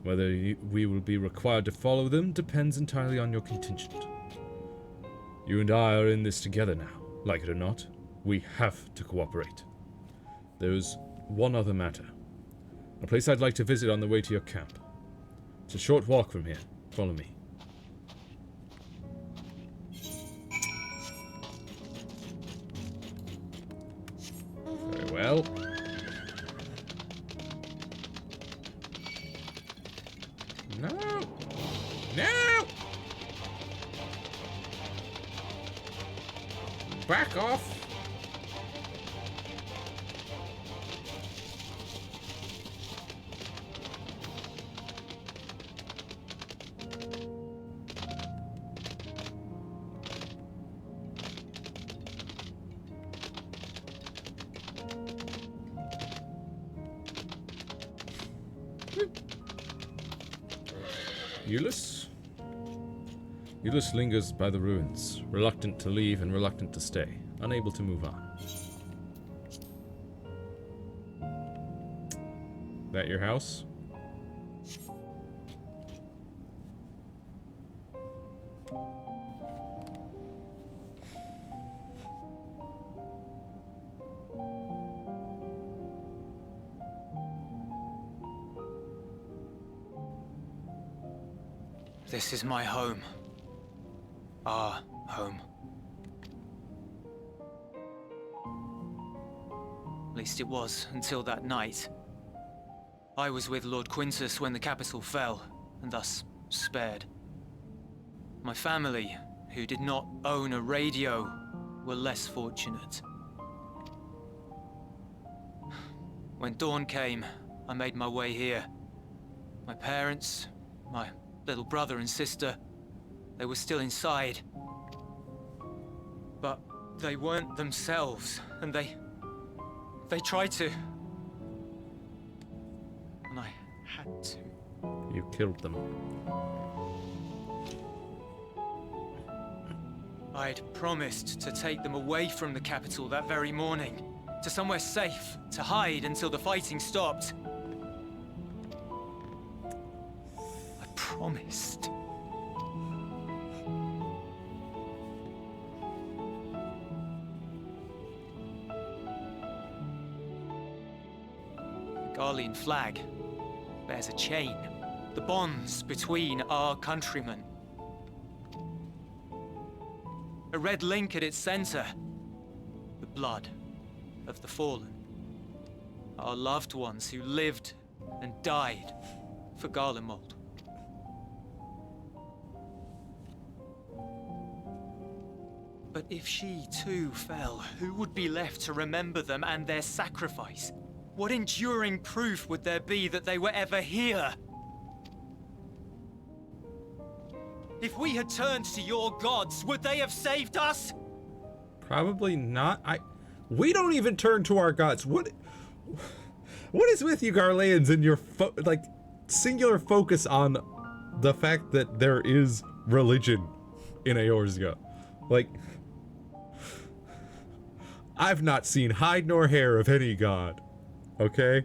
Whether we will be required to follow them depends entirely on your contingent. You and I are in this together now. Like it or not, we have to cooperate. There's one other matter. A place I'd like to visit on the way to your camp. It's a short walk from here. Follow me. Very well. No! No! Back off! Euless lingers by the ruins, reluctant to leave and reluctant to stay, unable to move on. That your house? This is my home. Our home. At least it was, until that night. I was with Lord Quintus when the capital fell, and thus spared. My family, who did not own a radio, were less fortunate. When dawn came, I made my way here. My parents, my little brother and sister, they were still inside. But they weren't themselves, and they tried to. And I had to. You killed them. I'd promised to take them away from the capital that very morning, to somewhere safe, to hide until the fighting stopped. I promised. The Garlean flag bears a chain, the bonds between our countrymen. A red link at its center, the blood of the fallen. Our loved ones who lived and died for Garlemald. But if she too fell, who would be left to remember them and their sacrifice? What enduring proof would there be that they were ever here? If we had turned to your gods, would they have saved us? Probably not. We don't even turn to our gods. What is with you Garleans and your singular focus on the fact that there is religion in Eorzea? Like, I've not seen hide nor hair of any god. Okay?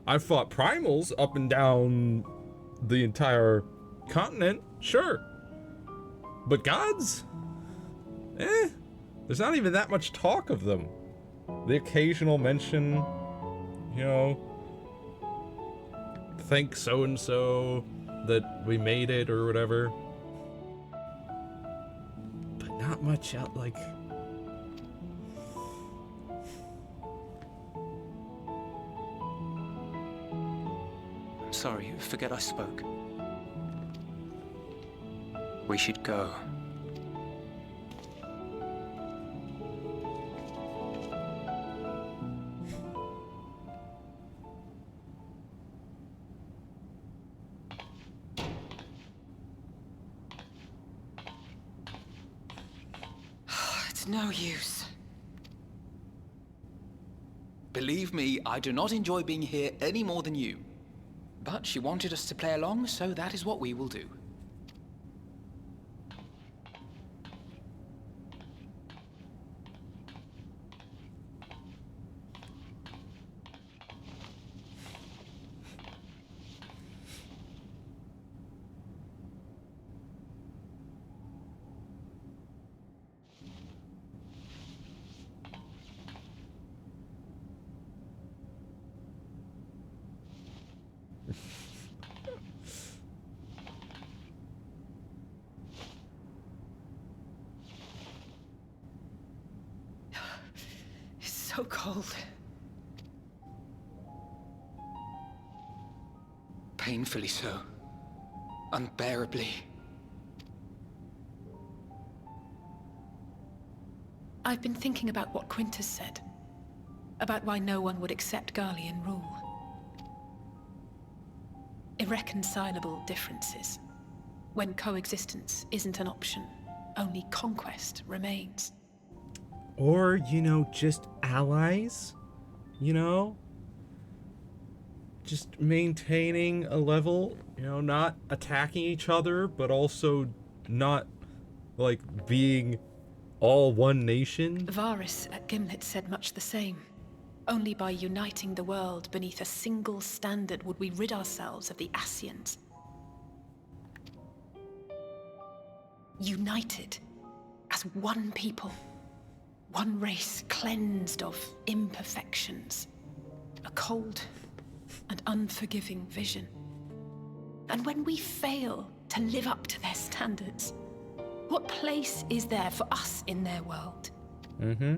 I've fought primals up and down the entire continent, sure. But gods? There's not even that much talk of them. The occasional mention, you know, thank so-and-so that we made it or whatever. But not much out, like... I'm sorry, forget I spoke. We should go. It's no use. Believe me, I do not enjoy being here any more than you. But she wanted us to play along, so that is what we will do. so cold. Painfully so. Unbearably. I've been thinking about what Quintus said. About why no one would accept Garlean rule. Irreconcilable differences. When coexistence isn't an option, only conquest remains. Or, you know, just allies? You know? Just maintaining a level, you know, not attacking each other, but also not, like, being all one nation. Varys at Gimlet said much the same. Only by uniting the world beneath a single standard would we rid ourselves of the Ascians. United as one people, one race cleansed of imperfections, a cold and unforgiving vision. And when we fail to live up to their standards, what place is there for us in their world? Mm-hmm.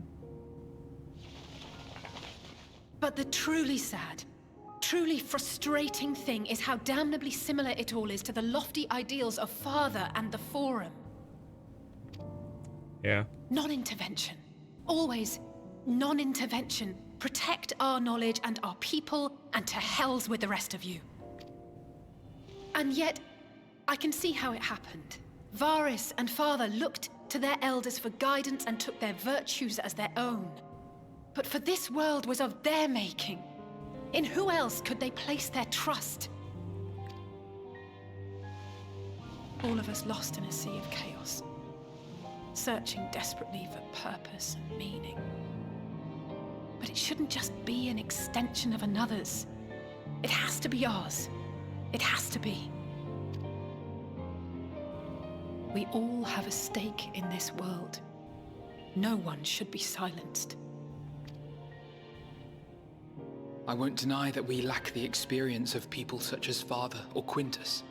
But the truly sad, truly frustrating thing is how damnably similar it all is to the lofty ideals of Father and the Forum. Yeah. Non-intervention. Always non-intervention. Protect our knowledge and our people, and to hells with the rest of you. And yet, I can see how it happened. Varys and Father looked to their elders for guidance and took their virtues as their own. But for this world was of their making. In who else could they place their trust? All of us lost in a sea of chaos, searching desperately for purpose and meaning. But it shouldn't just be an extension of another's. It has to be ours. It has to be. We all have a stake in this world. No one should be silenced. I won't deny that we lack the experience of people such as Father or Quintus.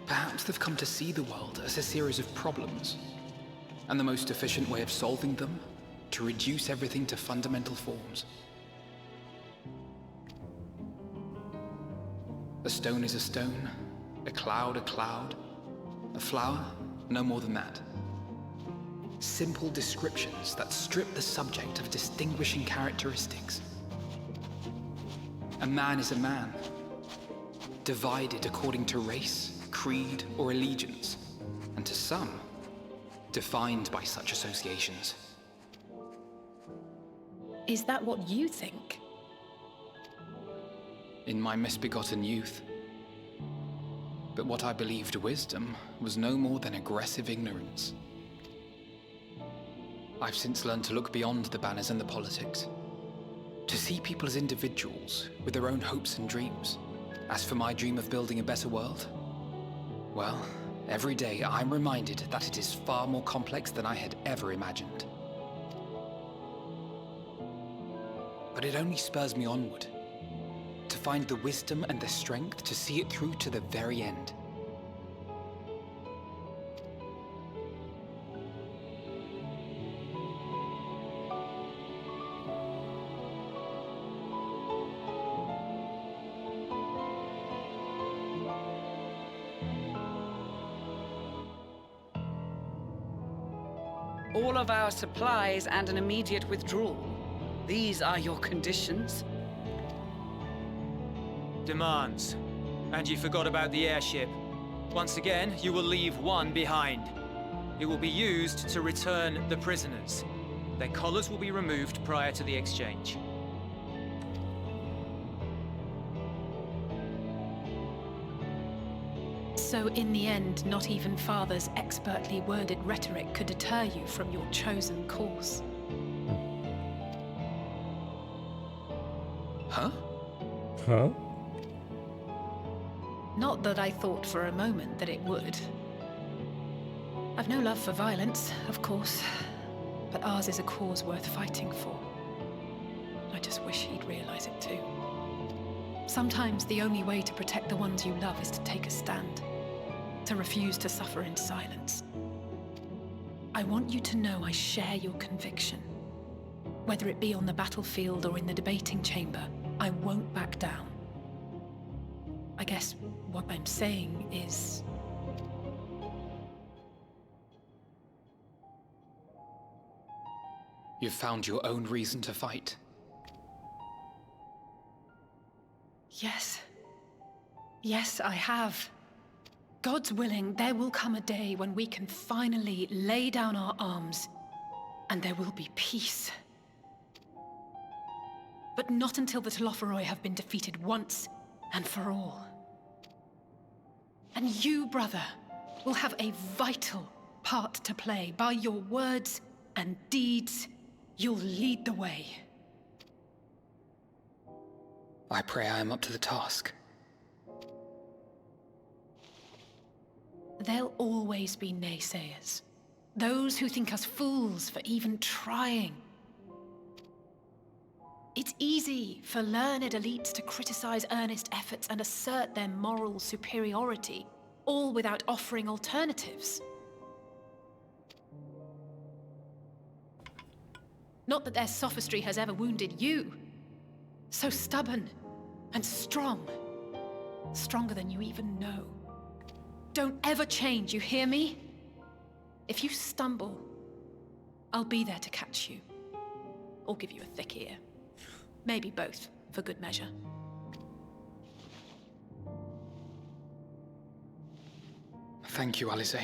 Perhaps they've come to see the world as a series of problems, and the most efficient way of solving them, to reduce everything to fundamental forms. A stone is a stone, a cloud, a flower, no more than that. Simple descriptions that strip the subject of distinguishing characteristics. A man is a man, divided according to race, creed, or allegiance, and to some, defined by such associations. Is that what you think? In my misbegotten youth. But what I believed wisdom was no more than aggressive ignorance. I've since learned to look beyond the banners and the politics, to see people as individuals with their own hopes and dreams. As for my dream of building a better world, well, every day I'm reminded that it is far more complex than I had ever imagined. But it only spurs me onward, to find the wisdom and the strength to see it through to the very end. All of our supplies and an immediate withdrawal. These are your conditions? Demands. And you forgot about the airship. Once again, you will leave one behind. It will be used to return the prisoners. Their collars will be removed prior to the exchange. So in the end, not even Father's expertly worded rhetoric could deter you from your chosen course. Huh? Huh? Not that I thought for a moment that it would. I've no love for violence, of course, but ours is a cause worth fighting for. I just wish he'd realize it too. Sometimes the only way to protect the ones you love is to take a stand, to refuse to suffer in silence. I want you to know I share your conviction. Whether it be on the battlefield or in the debating chamber, I won't back down. I guess what I'm saying is... You've found your own reason to fight. Yes. Yes, I have. God's willing, there will come a day when we can finally lay down our arms, and there will be peace. But not until the Telophoroi have been defeated once and for all. And you, brother, will have a vital part to play. By your words and deeds, you'll lead the way. I pray I am up to the task. There'll always be naysayers. Those who think us fools for even trying. It's easy for learned elites to criticize earnest efforts and assert their moral superiority, all without offering alternatives. Not that their sophistry has ever wounded you. So stubborn and strong. Stronger than you even know. Don't ever change, you hear me? If you stumble, I'll be there to catch you. Or give you a thick ear. Maybe both, for good measure. Thank you, Alice.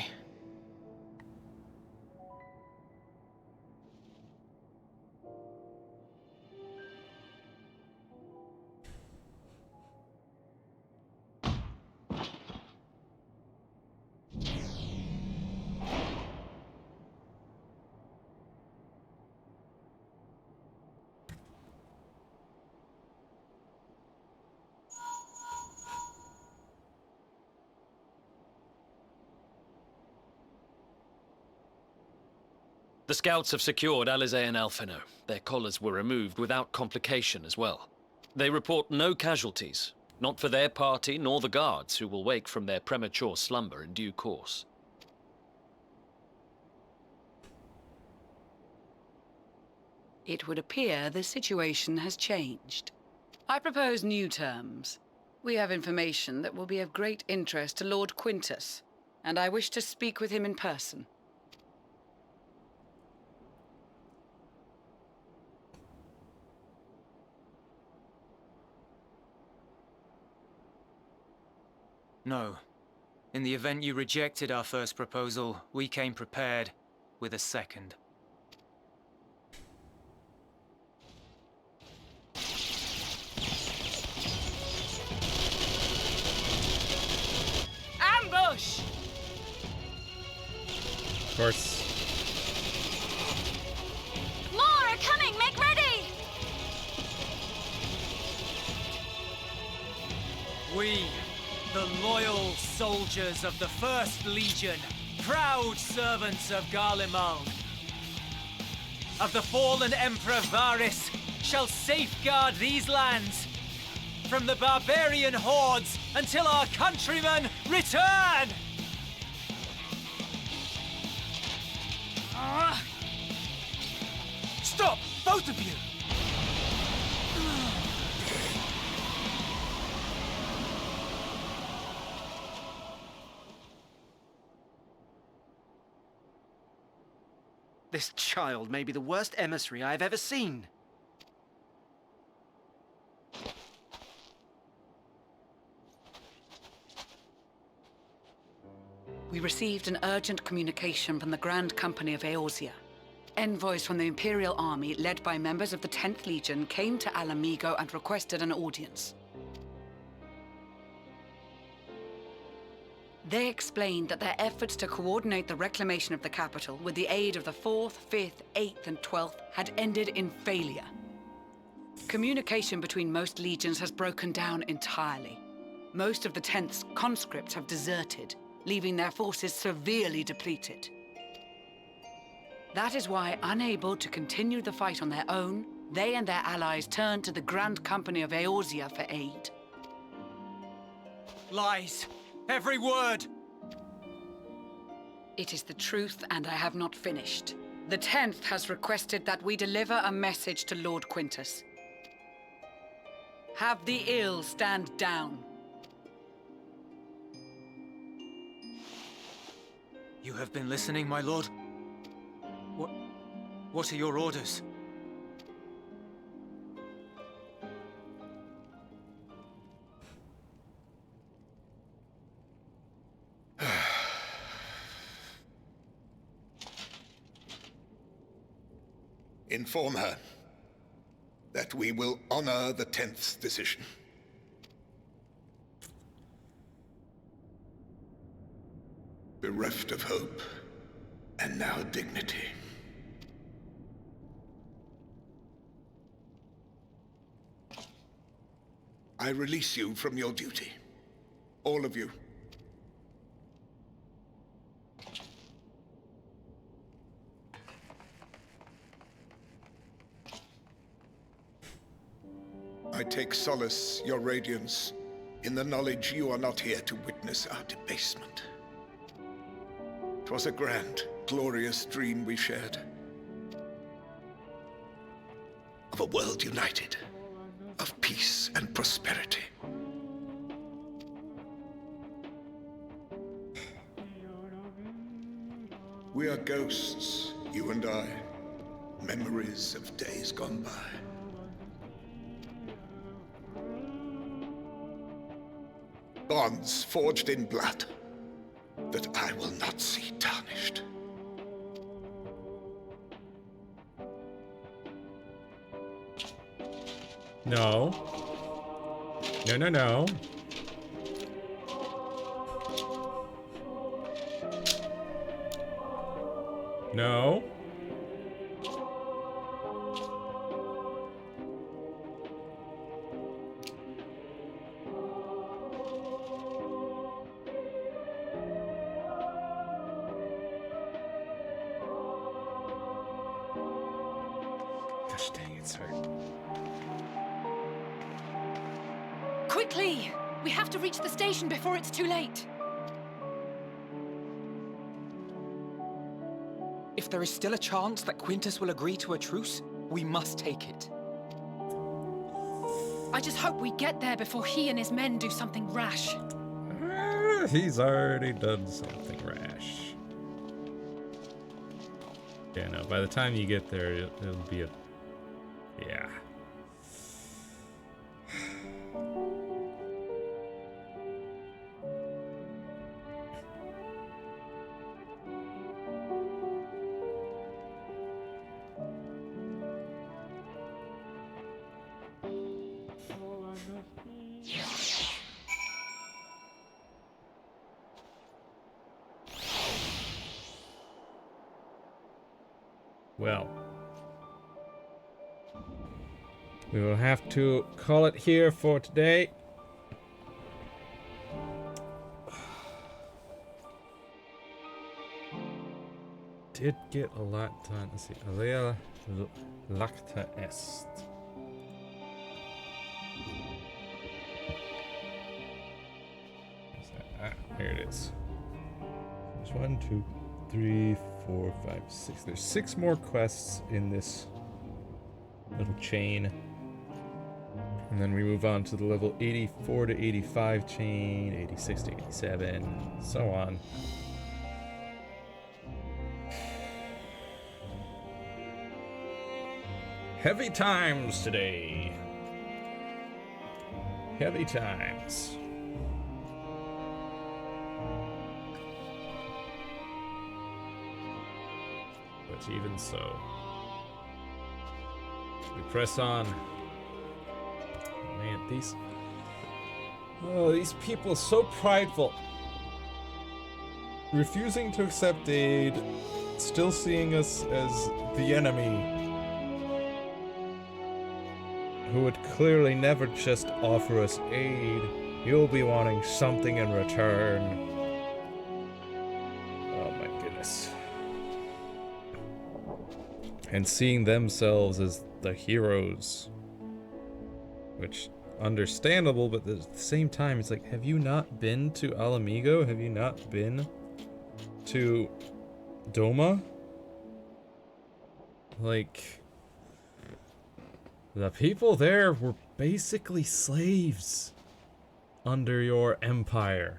The scouts have secured Alize and Alphino. Their collars were removed without complication as well. They report no casualties, not for their party nor the guards, who will wake from their premature slumber in due course. It would appear the situation has changed. I propose new terms. We have information that will be of great interest to Lord Quintus, and I wish to speak with him in person. No. In the event you rejected our first proposal, we came prepared with a second. Ambush! Of course. More are coming! Make ready! We, the loyal soldiers of the First Legion, proud servants of Garlemald, of the fallen Emperor Varys, shall safeguard these lands from the barbarian hordes until our countrymen return! Stop, both of you! This child may be the worst emissary I have ever seen. We received an urgent communication from the Grand Company of Eorzea. Envoys from the Imperial Army, led by members of the 10th Legion, came to Alamigo and requested an audience. They explained that their efforts to coordinate the reclamation of the capital with the aid of the 4th, 5th, 8th, and 12th had ended in failure. Communication between most legions has broken down entirely. Most of the 10th's conscripts have deserted, leaving their forces severely depleted. That is why, unable to continue the fight on their own, they and their allies turned to the Grand Company of Eorzea for aid. Lies! Every word! It is the truth, and I have not finished. The 10th has requested that we deliver a message to Lord Quintus. Have the ill stand down. You have been listening, my lord? What are your orders? Inform her that we will honor the 10th's decision. Bereft of hope, and now dignity. I release you from your duty. All of you. I take solace, your radiance, in the knowledge you are not here to witness our debasement. 'Twas a grand, glorious dream we shared. Of a world united, of peace and prosperity. We are ghosts, you and I, memories of days gone by. Bonds forged in blood that I will not see tarnished. No. No, no, no. No. Gosh dang it, sir. Quickly! We have to reach the station before it's too late. If there is still a chance that Quintus will agree to a truce, we must take it. I just hope we get there before he and his men do something rash. He's already done something rash. Yeah, no, by the time you get there, it'll be a... Yeah. Well, we will have to call it here for today. Did get a lot done. Let's see. Alea lacta est. Here it is. There's 1, 2, 3, 4, 5, 6. There's 6 more quests in this little chain. And then we move on to the level 84 to 85 chain, 86 to 87, so on. Heavy times today. Heavy times. But even so, we press on. Man, these people so prideful, refusing to accept aid, still seeing us as the enemy, who would clearly never just offer us aid. You'll be wanting something in return. Oh my goodness. And seeing themselves as the heroes. Which, understandable, but at the same time, it's like, have you not been to Alamigo? Have you not been to Doma. Like, the people there were basically slaves under your empire.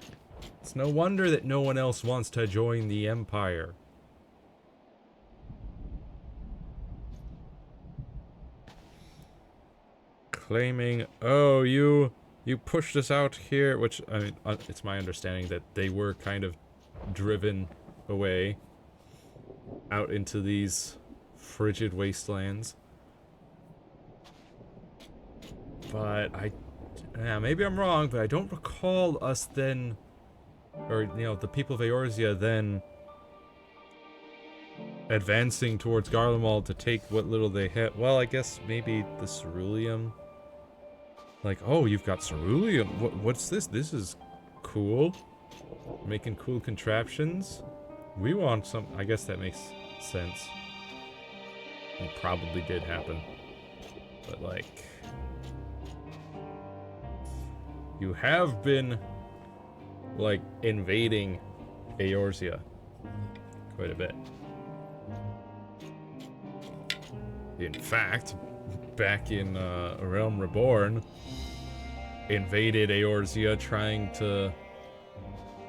It's no wonder that no one else wants to join the empire. Claiming, oh, you pushed us out here, which, I mean, it's my understanding that they were kind of driven away out into these frigid wastelands. But yeah, maybe I'm wrong, but I don't recall us then, or, you know, the people of Eorzea then advancing towards Garlemald to take what little they had. Well, I guess maybe the ceruleum. Like, oh, you've got ceruleum. What's this? This is cool. Making cool contraptions. We want some. I guess that makes sense. It probably did happen. But, like, you have been, like, invading Eorzea quite a bit. In fact, back in A Realm Reborn, invaded Eorzea trying to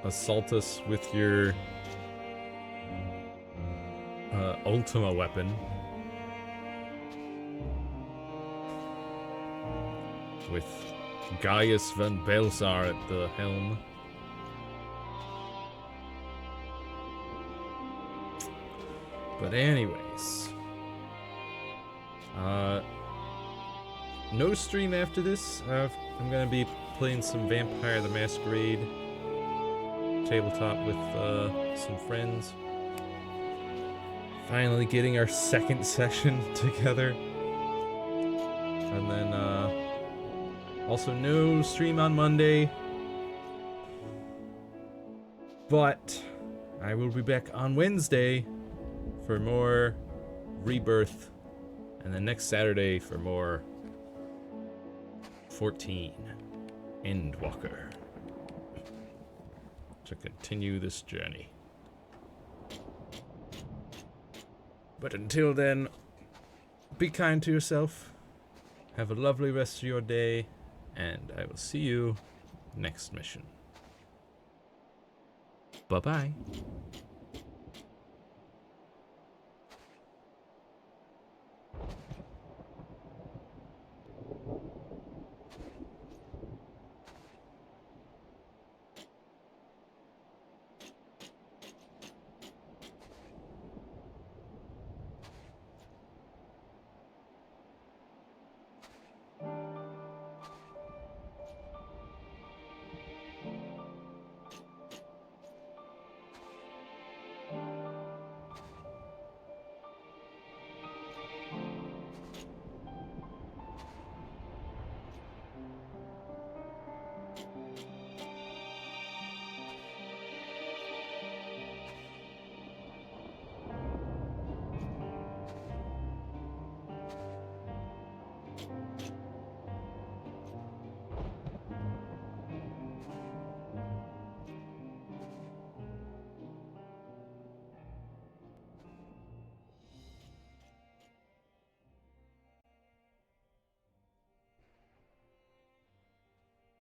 assault us with your Ultima weapon. With Gaius van Belsar at the helm. But anyways, no stream after this. I'm gonna be playing some Vampire the Masquerade tabletop with some friends. Finally getting our second session together. And then also no stream on Monday. But I will be back on Wednesday for more Rebirth. And then next Saturday for more 14 Endwalker. To continue this journey. But until then, be kind to yourself. Have a lovely rest of your day. And I will see you next mission. Bye-bye.